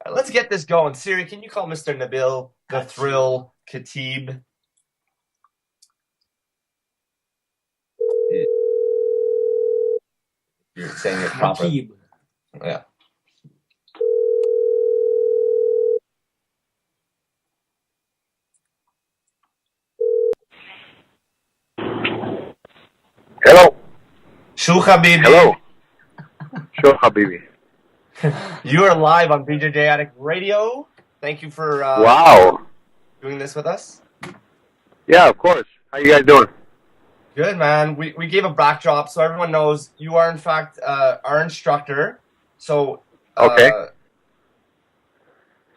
[SPEAKER 2] right, let's get this going. Siri, can you call Mr. Nabil the Thrill Khatib? You're saying it properly. Yeah.
[SPEAKER 10] Hello.
[SPEAKER 2] Shu Habibi.
[SPEAKER 10] Hello. Sure, Habibi.
[SPEAKER 2] You are live on BJJ Addict Radio. Thank you for
[SPEAKER 10] wow,
[SPEAKER 2] doing this with us.
[SPEAKER 10] Yeah, of course. How you guys doing?
[SPEAKER 2] Good, man. We gave a backdrop so everyone knows you are in fact our instructor. So
[SPEAKER 10] okay.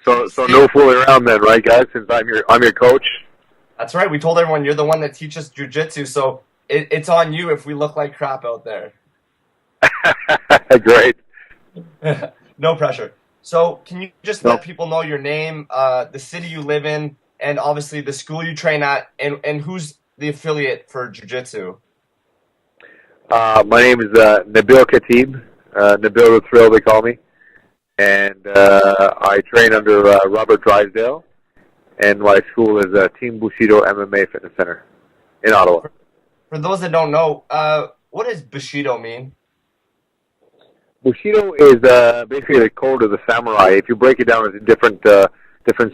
[SPEAKER 10] So no fooling around then, right, guys? Since I'm your coach.
[SPEAKER 2] That's right. We told everyone you're the one that teaches jiu-jitsu, so it's on you if we look like crap out there.
[SPEAKER 10] Great.
[SPEAKER 2] No pressure. So can you just let people know your name, the city you live in, and obviously the school you train at, and who's the affiliate for jiu-jitsu?
[SPEAKER 10] My name is Nabil Khatib. Nabil the Thrill, they call me. And I train under Robert Drysdale. And my school is Team Bushido MMA Fitness Center in Ottawa.
[SPEAKER 2] for those that don't know, what does Bushido mean?
[SPEAKER 12] Bushido is basically the code of the samurai. If you break it down into different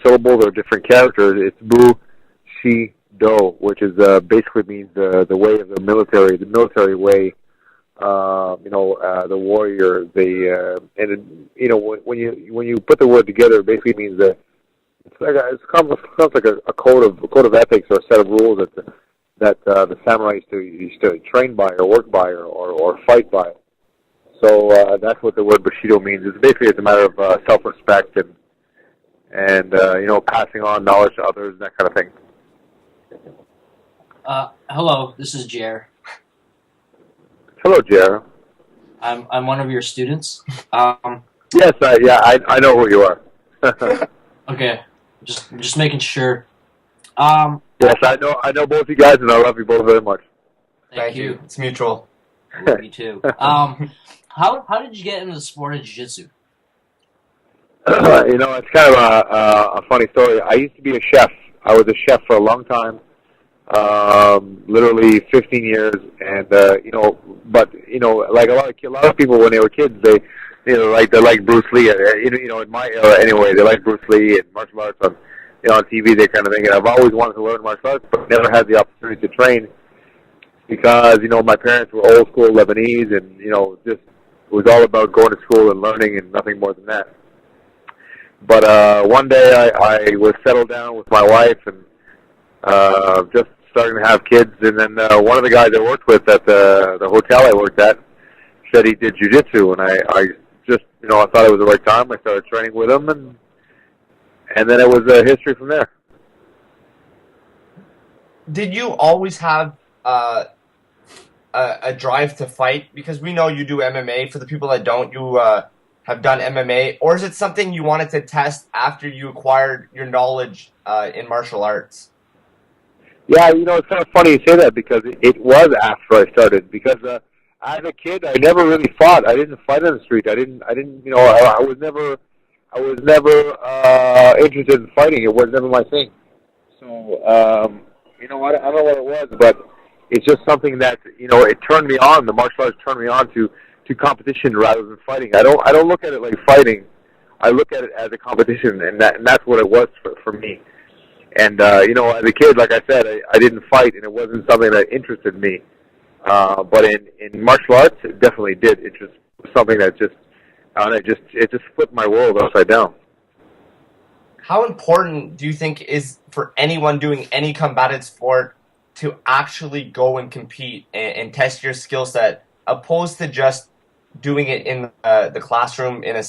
[SPEAKER 12] syllables or different characters, it's Bu-Shi-Do, which is basically means the way of the military way. The warrior. When you put the word together, it basically means that it sounds like a code of ethics or a set of rules that the samurai used to train by or work by or fight by. So that's what the word Bushido means. It's a matter of self-respect and passing on knowledge to others and that kind of thing.
[SPEAKER 3] Hello, this is Jerr.
[SPEAKER 12] Hello, Jerr.
[SPEAKER 3] I'm one of your students.
[SPEAKER 12] Yes, I know who you are.
[SPEAKER 3] Okay, just making sure.
[SPEAKER 12] Yes, I know both you guys, and I love you both very much.
[SPEAKER 3] Thank you.
[SPEAKER 2] It's mutual.
[SPEAKER 3] I love you too. How did you get into the sport of jiu-jitsu?
[SPEAKER 12] It's kind of a funny story. I used to be a chef. I was a chef for a long time, literally 15 years, and like a lot of people when they were kids, they like Bruce Lee. In my era anyway, they like Bruce Lee and martial arts on TV. They kind of thing. And I've always wanted to learn martial arts, but never had the opportunity to train because my parents were old school Lebanese, and just it was all about going to school and learning and nothing more than that. But one day I was settled down with my wife and just starting to have kids, and then one of the guys I worked with at the hotel I worked at said he did jiu-jitsu, and I just I thought it was the right time. I started training with him, and then it was history from there.
[SPEAKER 2] Did you always have a drive to fight? Because we know you do MMA. For the people that don't, you have done MMA, or is it something you wanted to test after you acquired your knowledge in martial arts?
[SPEAKER 12] Yeah, it's kind of funny you say that because it was after I started. Because as a kid, I never really fought. I didn't fight on the street. I was never interested in fighting. It was never my thing. So I don't know what it was, but it's just something that it turned me on. The martial arts turned me on to competition rather than fighting. I don't look at it like fighting. I look at it as a competition, and that's what it was for me. And as a kid, like I said, I didn't fight, and it wasn't something that interested me. But in martial arts, it definitely did interest something that it just flipped my world upside down.
[SPEAKER 2] How important do you think is for anyone doing any combative sport to actually go and compete and test your skill set, opposed to just doing it in the classroom in a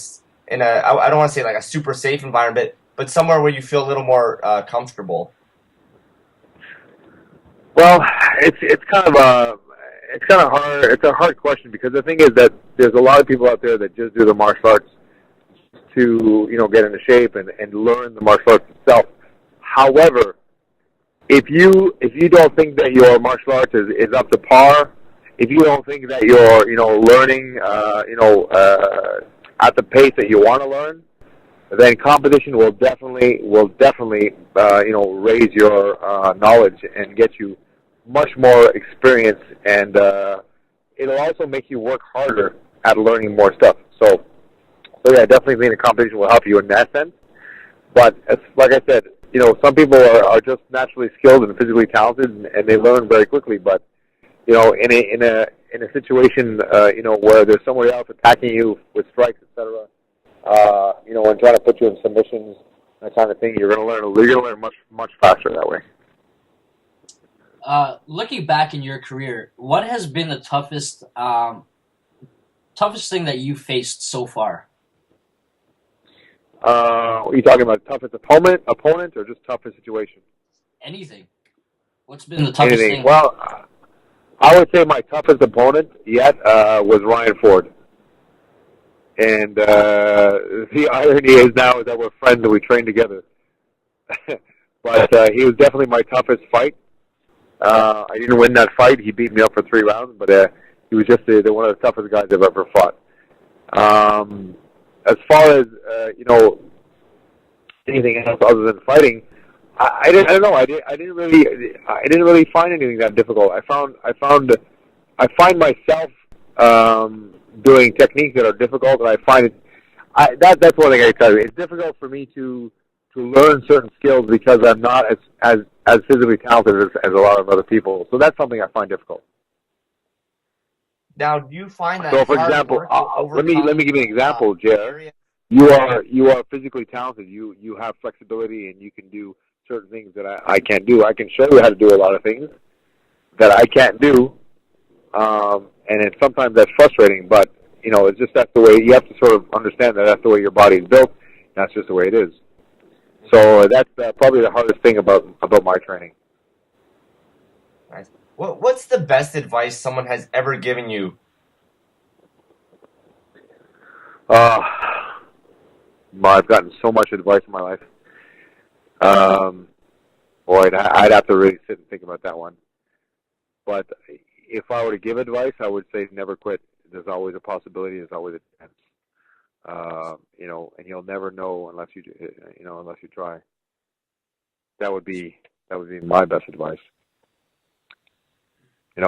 [SPEAKER 2] I don't want to say like a super safe environment, but somewhere where you feel a little more comfortable?
[SPEAKER 12] Well, it's kind of hard. It's a hard question because the thing is that there's a lot of people out there that just do the martial arts to get into shape and learn the martial arts itself. However, if you don't think that your martial arts is up to par, if you don't think that you're learning at the pace that you want to learn, then competition will definitely raise your knowledge and get you much more experience, and it'll also make you work harder at learning more stuff. So yeah, definitely think the competition will help you in that sense. But like I said, some people are just naturally skilled and physically talented, and they learn very quickly. But in a situation where there's somebody else attacking you with strikes, etc., and trying to put you in submissions, that kind of thing, you're going to learn much faster that way.
[SPEAKER 3] Looking back in your career, what has been the toughest thing that you faced so far?
[SPEAKER 12] Are you talking about toughest opponent, or just toughest situation?
[SPEAKER 3] Anything. What's been the toughest thing?
[SPEAKER 12] Well, I would say my toughest opponent yet was Ryan Ford. And the irony is now that we're friends and we train together. But he was definitely my toughest fight. I didn't win that fight. He beat me up for 3 rounds, but he was just one of the toughest guys I've ever fought. As far as anything else other than fighting, I don't know. I didn't really find anything that difficult. I find myself doing techniques that are difficult, and I find it. That's one thing I tell you. It's difficult for me to learn certain skills because I'm not as physically talented as a lot of other people. So that's something I find difficult.
[SPEAKER 2] Now, do you find that?
[SPEAKER 12] So, for example, let me give you an example, Jerr. You are physically talented. You have flexibility, and you can do certain things that I can't do. I can show you how to do a lot of things that I can't do, and sometimes that's frustrating. But it's just that's the way you have to sort of understand that's the way your body is built. That's just the way it is. So that's probably the hardest thing about my training.
[SPEAKER 2] Nice. What's the best advice someone has ever given you?
[SPEAKER 12] I've gotten so much advice in my life. Boy, I'd have to really sit and think about that one. But if I were to give advice, I would say never quit. There's always a possibility. There's always a chance. And you'll never know unless you try. That would be my best advice. And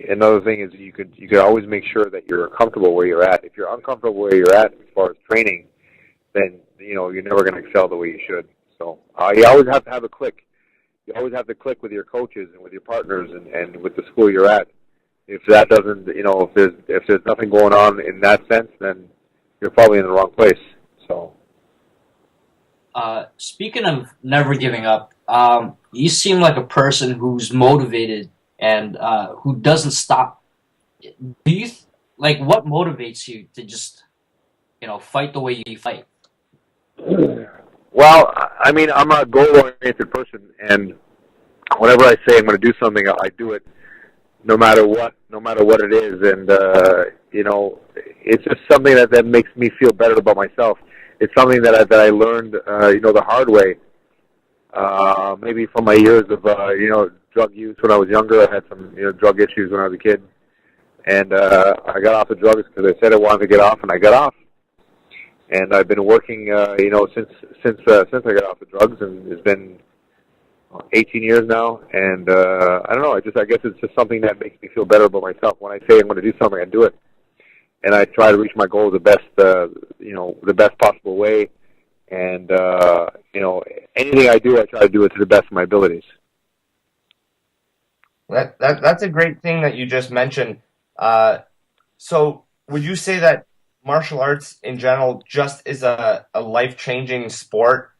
[SPEAKER 12] another thing is you could always make sure that you're comfortable where you're at. If you're uncomfortable where you're at as far as training, then you're never going to excel the way you should. So you always have to have a click. You always have to click with your coaches and with your partners and with the school you're at. If that doesn't, if there's nothing going on in that sense, then you're probably in the wrong place. So,
[SPEAKER 3] speaking of never giving up, you seem like a person who's motivated and who doesn't stop. Do you what motivates you to just fight the way you fight?
[SPEAKER 12] Well, I mean, I'm a goal-oriented person, and whenever I say I'm going to do something, I do it. No matter what it is, and it's just something that makes me feel better about myself. It's something that I learned, the hard way. Maybe from my years of drug use when I was younger. I had some drug issues when I was a kid, and I got off the drugs because I said I wanted to get off, and I got off. And I've been working, since I got off the drugs, and it's been 18 years now, and I don't know. I guess it's just something that makes me feel better about myself. When I say I'm going to do something, I do it, and I try to reach my goal the best possible way. And anything I do, I try to do it to the best of my abilities.
[SPEAKER 2] That's a great thing that you just mentioned. So, would you say that martial arts in general just is a life-changing sport?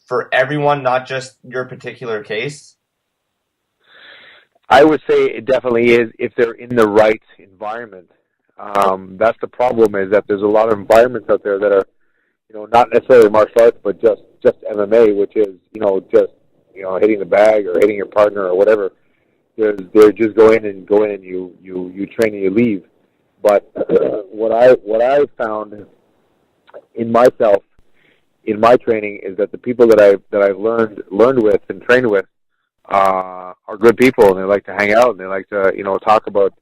[SPEAKER 2] For everyone, not just your particular case?
[SPEAKER 12] I would say it definitely is if they're in the right environment. That's the problem, is that there's a lot of environments out there that are, not necessarily martial arts, but just MMA, which is, just hitting the bag or hitting your partner or whatever. They're just go in and you train and you leave. But what I found in myself, in my training, is that the people that I've learned with and trained with are good people, and they like to hang out, and they like to talk about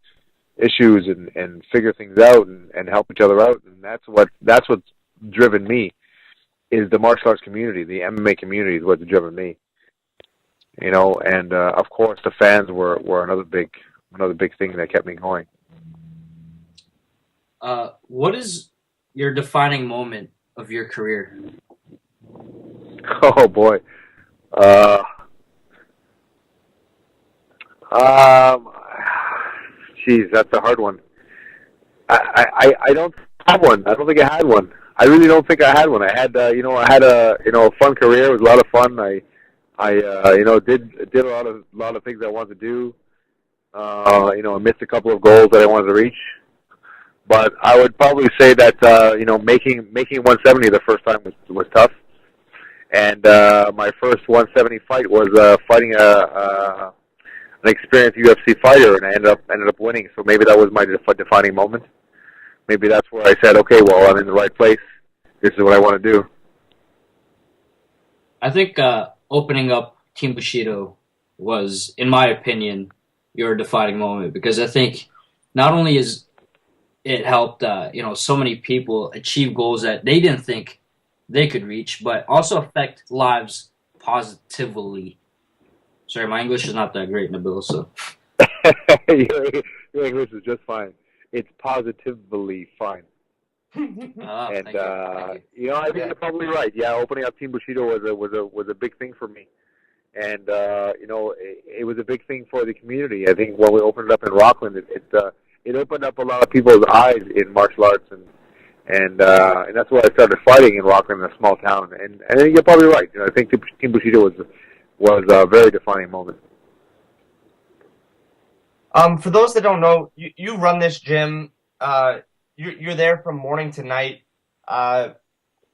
[SPEAKER 12] issues and figure things out and help each other out, and that's what's driven me, is the martial arts community. The MMA community is what's driven me. And of course the fans were another big thing that kept me going.
[SPEAKER 3] What is your defining moment of your career?
[SPEAKER 12] Oh boy. Geez, that's a hard one. I don't have one. I don't think I had one. I really don't think I had one. I had I had a fun career. It was a lot of fun. I did a lot of things I wanted to do. I missed a couple of goals that I wanted to reach. But I would probably say that making 170 the first time was tough. And my first 170 fight was fighting an experienced UFC fighter, and I ended up winning. So maybe that was my defining moment. Maybe that's where I said, okay, well, I'm in the right place. This is what I want to do.
[SPEAKER 3] I think opening up Team Bushido was, in my opinion, your defining moment, because I think not only is it helped so many people achieve goals that they didn't think they could reach, but also affect lives positively. Sorry, my English is not that great, Nabil, so.
[SPEAKER 12] Your English is just fine. It's positively fine.
[SPEAKER 3] Thank you.
[SPEAKER 12] I think you're probably right. Yeah, opening up Team Bushido was a big thing for me, and it was a big thing for the community. I think when we opened it up in Rockland, it opened up a lot of people's eyes in martial arts, and that's why I started fighting in Rockland, in a small town. And I think you're probably right. I think Team Bushido was a very defining moment.
[SPEAKER 2] For those that don't know, you run this gym. You're there from morning to night.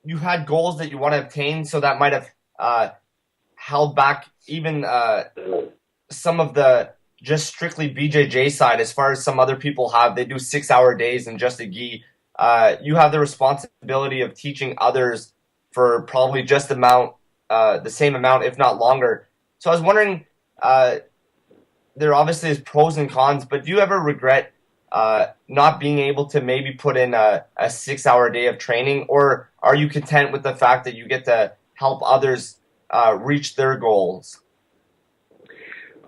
[SPEAKER 2] You had goals that you want to obtain, so that might have held back even some of the just strictly BJJ side, as far as some other people have. They do 6-hour days and just a gi. You have the responsibility of teaching others for probably just the same amount, if not longer. So I was wondering, there obviously is pros and cons, but do you ever regret not being able to maybe put in a 6-hour day of training, or are you content with the fact that you get to help others reach their goals?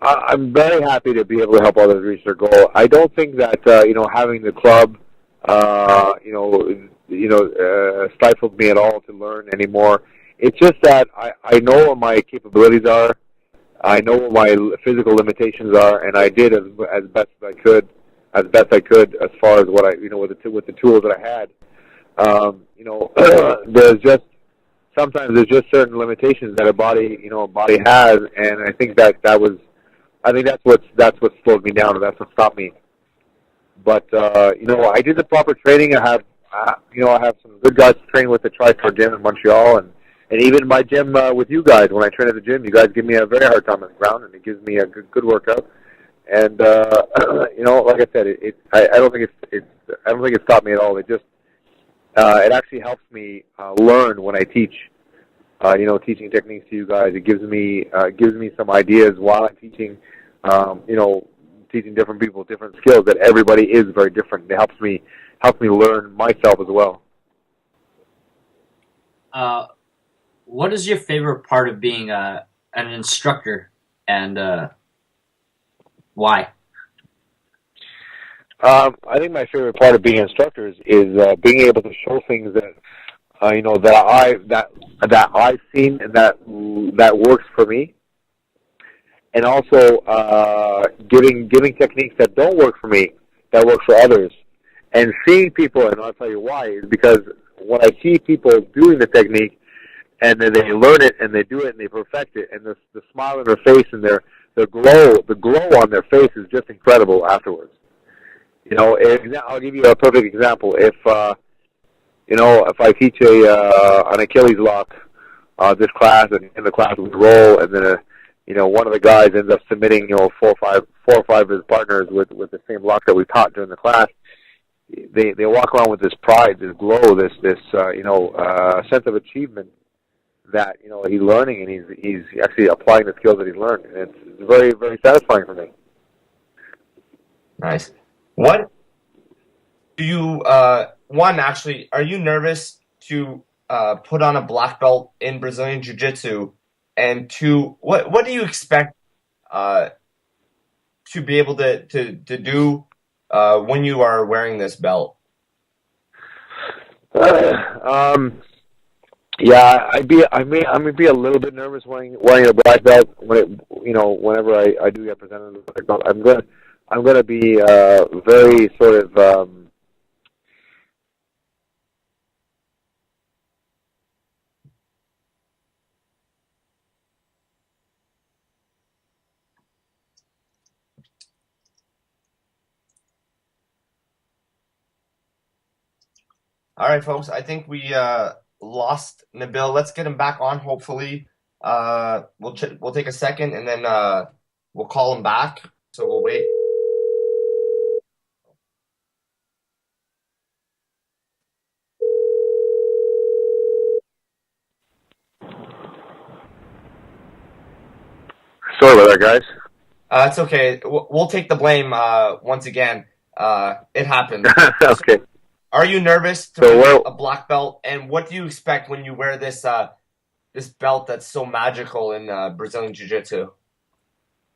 [SPEAKER 12] I'm very happy to be able to help others reach their goal. I don't think that having the club stifled me at all to learn anymore. It's just that I know what my capabilities are. I know what my physical limitations are, and I did as best I could as far as what I with the tools that I had. Sometimes there's just certain limitations that a body has, and I think that's what slowed me down, and that's what stopped me. But I did the proper training. I have some good guys to train with at TriStar Gym in Montreal, and even my gym with you guys. When I train at the gym, you guys give me a very hard time on the ground, and it gives me a good workout. And like I said, I don't think it stopped me at all. It just it actually helps me learn when I teach. Teaching techniques to you guys, it gives me some ideas while I'm teaching. Teaching different people different skills, that everybody is very different. It helps me learn myself as well.
[SPEAKER 3] What is your favorite part of being an instructor, and why?
[SPEAKER 12] I think my favorite part of being an instructor is being able to show things that that I've seen and that works for me, and also giving techniques that don't work for me that work for others, and seeing people, and I'll tell you why, is because when I see people doing the technique and then they learn it and they do it and they perfect it, and the smile on their face and the glow on their face is just incredible afterwards. I'll give you a perfect example. If I teach an Achilles lock, this class, and in the class we roll, and then one of the guys ends up submitting four or five of his partners with the same lock that we taught during the class. They walk around with this pride, this glow, this sense of achievement that he's learning, and he's actually applying the skills that he's learned, and it's very, very satisfying for me.
[SPEAKER 2] Nice. What do you are you nervous to put on a black belt in Brazilian Jiu-Jitsu? And two, what do you expect to be able to do when you are wearing this belt?
[SPEAKER 12] Yeah, I'm gonna be a little bit nervous wearing a black belt whenever I do get presented with a black belt. I'm gonna be very sort of
[SPEAKER 2] All right, folks. I think we lost Nabil. Let's get him back on. Hopefully, we'll take a second and then we'll call him back. So we'll wait.
[SPEAKER 12] Sorry about that, guys.
[SPEAKER 2] It's okay. We'll take the blame once again. It happened.
[SPEAKER 12] Okay.
[SPEAKER 2] Are you nervous to wear a black belt? And what do you expect when you wear this this belt that's so magical in Brazilian Jiu-Jitsu?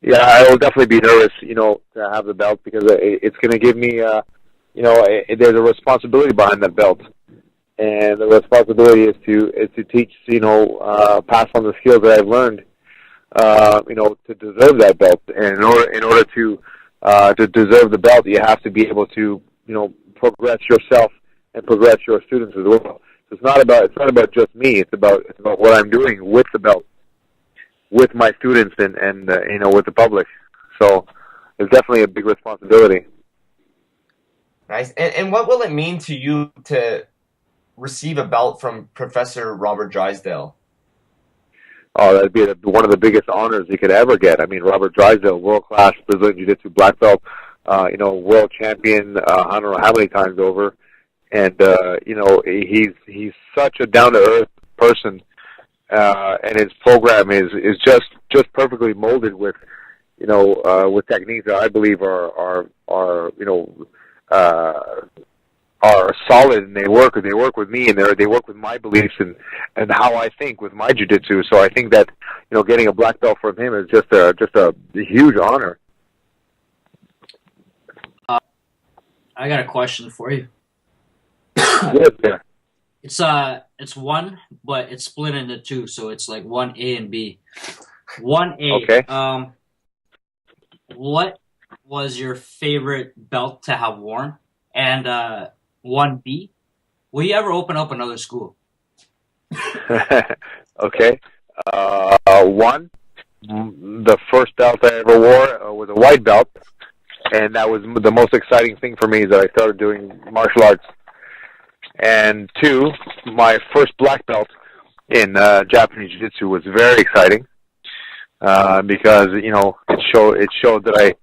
[SPEAKER 12] Yeah, I will definitely be nervous, to have the belt because it's going to give me, there's a responsibility behind that belt, and the responsibility is to teach, pass on the skills that I've learned, to deserve that belt. And in order to deserve the belt, you have to be able to, progress yourself and progress your students as well. So it's not about just me. It's about what I'm doing with the belt, with my students and with the public. So it's definitely a big responsibility.
[SPEAKER 2] Nice. And what will it mean to you to receive a belt from Professor Robert Drysdale?
[SPEAKER 12] Oh, that'd be one of the biggest honors you could ever get. I mean, Robert Drysdale, world-class Brazilian Jiu-Jitsu black belt, world champion, I don't know how many times over. And, he's such a down-to-earth person. And his program is just perfectly molded with techniques that I believe are solid, and they work with me, and they work with my beliefs and how I think with my jiu-jitsu. So I think that getting a black belt from him is just a huge honor.
[SPEAKER 3] I got a question for you.
[SPEAKER 12] Yes, yeah.
[SPEAKER 3] It's one, but it's split into two, so it's like 1A and B. 1A.
[SPEAKER 12] Okay.
[SPEAKER 3] What was your favorite belt to have worn? And 1B, will you ever open up another school?
[SPEAKER 12] Okay. One, the first belt I ever wore was a white belt, and that was the most exciting thing for me, that I started doing martial arts. And two, my first black belt in Japanese Jiu-Jitsu was very exciting because it showed that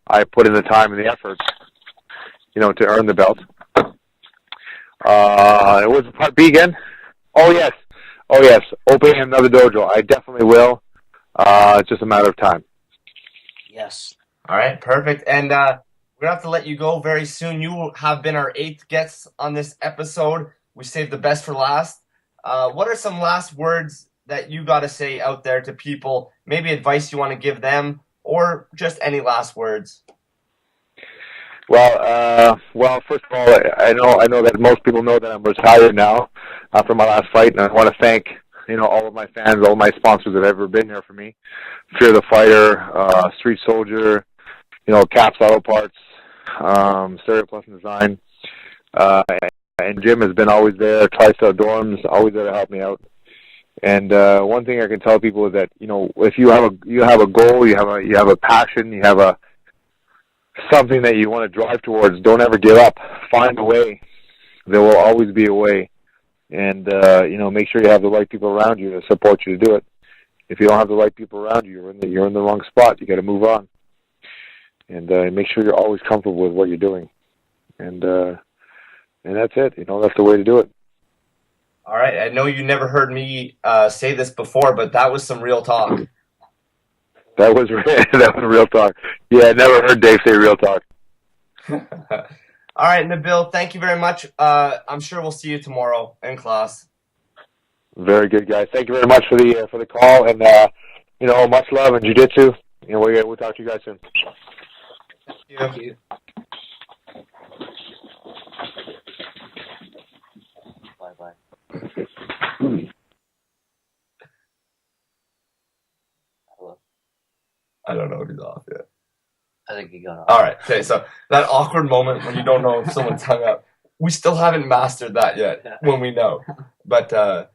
[SPEAKER 12] I put in the time and the effort, to earn the belt. It was part B again. Oh yes, opening another dojo. I definitely will. It's just a matter of time.
[SPEAKER 2] Yes. All right, perfect. And we're going to have to let you go very soon. You have been our 8th guest on this episode. We saved the best for last. What are some last words that you got to say out there to people? Maybe advice you want to give them, or just any last words?
[SPEAKER 12] Well, first of all, I know that most people know that I'm retired now after my last fight, and I want to thank all of my fans, all my sponsors that have ever been here for me. Fear the Fighter, Street Soldier, Caps Auto Parts, Stereo Plus Design, and Jim has been always there. TriStar Dorms, always there to help me out. And one thing I can tell people is that if you have a goal, you have a passion, you have something that you want to drive towards, don't ever give up. Find a way. There will always be a way. And make sure you have the right people around you to support you to do it. If you don't have the right people around you, you're in the wrong spot. You got to move on. And make sure you're always comfortable with what you're doing. And that's it. That's the way to do it.
[SPEAKER 2] All right. I know you never heard me say this before, but that was some real talk.
[SPEAKER 12] That was real talk. Yeah, I never heard Dave say real talk.
[SPEAKER 2] All right, Nabil, thank you very much. I'm sure we'll see you tomorrow in class.
[SPEAKER 12] Very good, guys. Thank you very much for the call, and much love in jiu-jitsu. We'll talk to you guys soon.
[SPEAKER 2] Thank you.
[SPEAKER 3] Bye-bye. Hello?
[SPEAKER 2] I don't know if he's off yet.
[SPEAKER 3] I think he got off.
[SPEAKER 2] All right. Okay, so that awkward moment when you don't know if someone's hung up, we still haven't mastered that yet when we know. But, all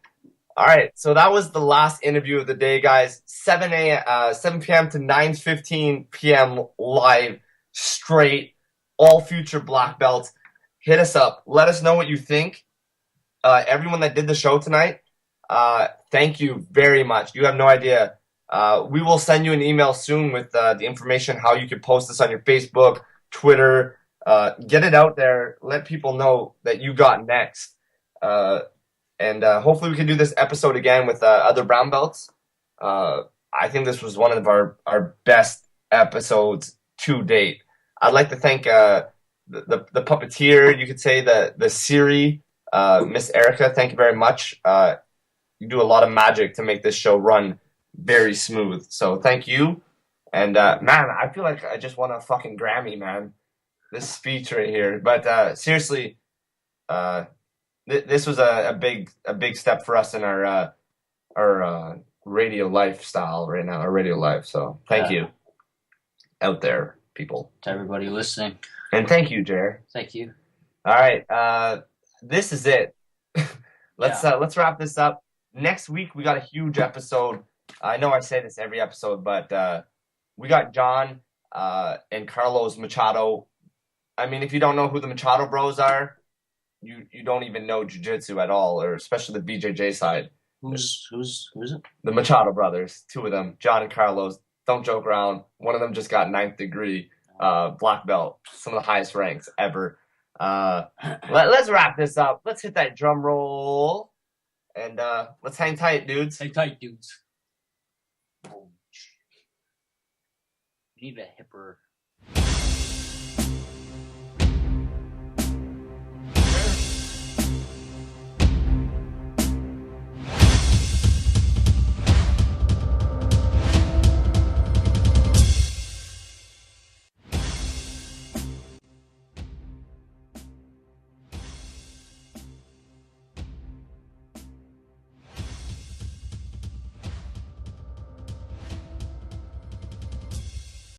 [SPEAKER 2] right. So that was the last interview of the day, guys. 7 p.m. to 9:15 p.m. live, straight, all future black belts. Hit us up. Let us know what you think. Everyone that did the show tonight, thank you very much. You have no idea. We will send you an email soon with the information how you can post this on your Facebook, Twitter. Get it out there. Let people know that you got next. And hopefully we can do this episode again with other brown belts. I think this was one of our best episodes to date. I'd like to thank the puppeteer. You could say the Siri, Miss Erica. Thank you very much. You do a lot of magic to make this show run very smooth. So thank you. And man, I feel like I just won a fucking Grammy, man. This speech right here. But seriously, this was a big step for us in our radio lifestyle right now, our radio life. So thank you out there, people.
[SPEAKER 3] To everybody listening.
[SPEAKER 2] And thank you, Jerr.
[SPEAKER 3] Thank you.
[SPEAKER 2] All right. This is it. Let's wrap this up. Next week, we got a huge episode. I know I say this every episode, but we got John and Carlos Machado. I mean, if you don't know who the Machado bros are, you don't even know jiu-jitsu at all, or especially the BJJ side.
[SPEAKER 3] Who's it?
[SPEAKER 2] The Machado brothers, 2 of them, John and Carlos. Don't joke around. One of them just got 9th degree, black belt, some of the highest ranks ever. Let's wrap this up. Let's hit that drum roll, and let's hang tight, dudes.
[SPEAKER 3] Hang tight, dudes. You need a hipper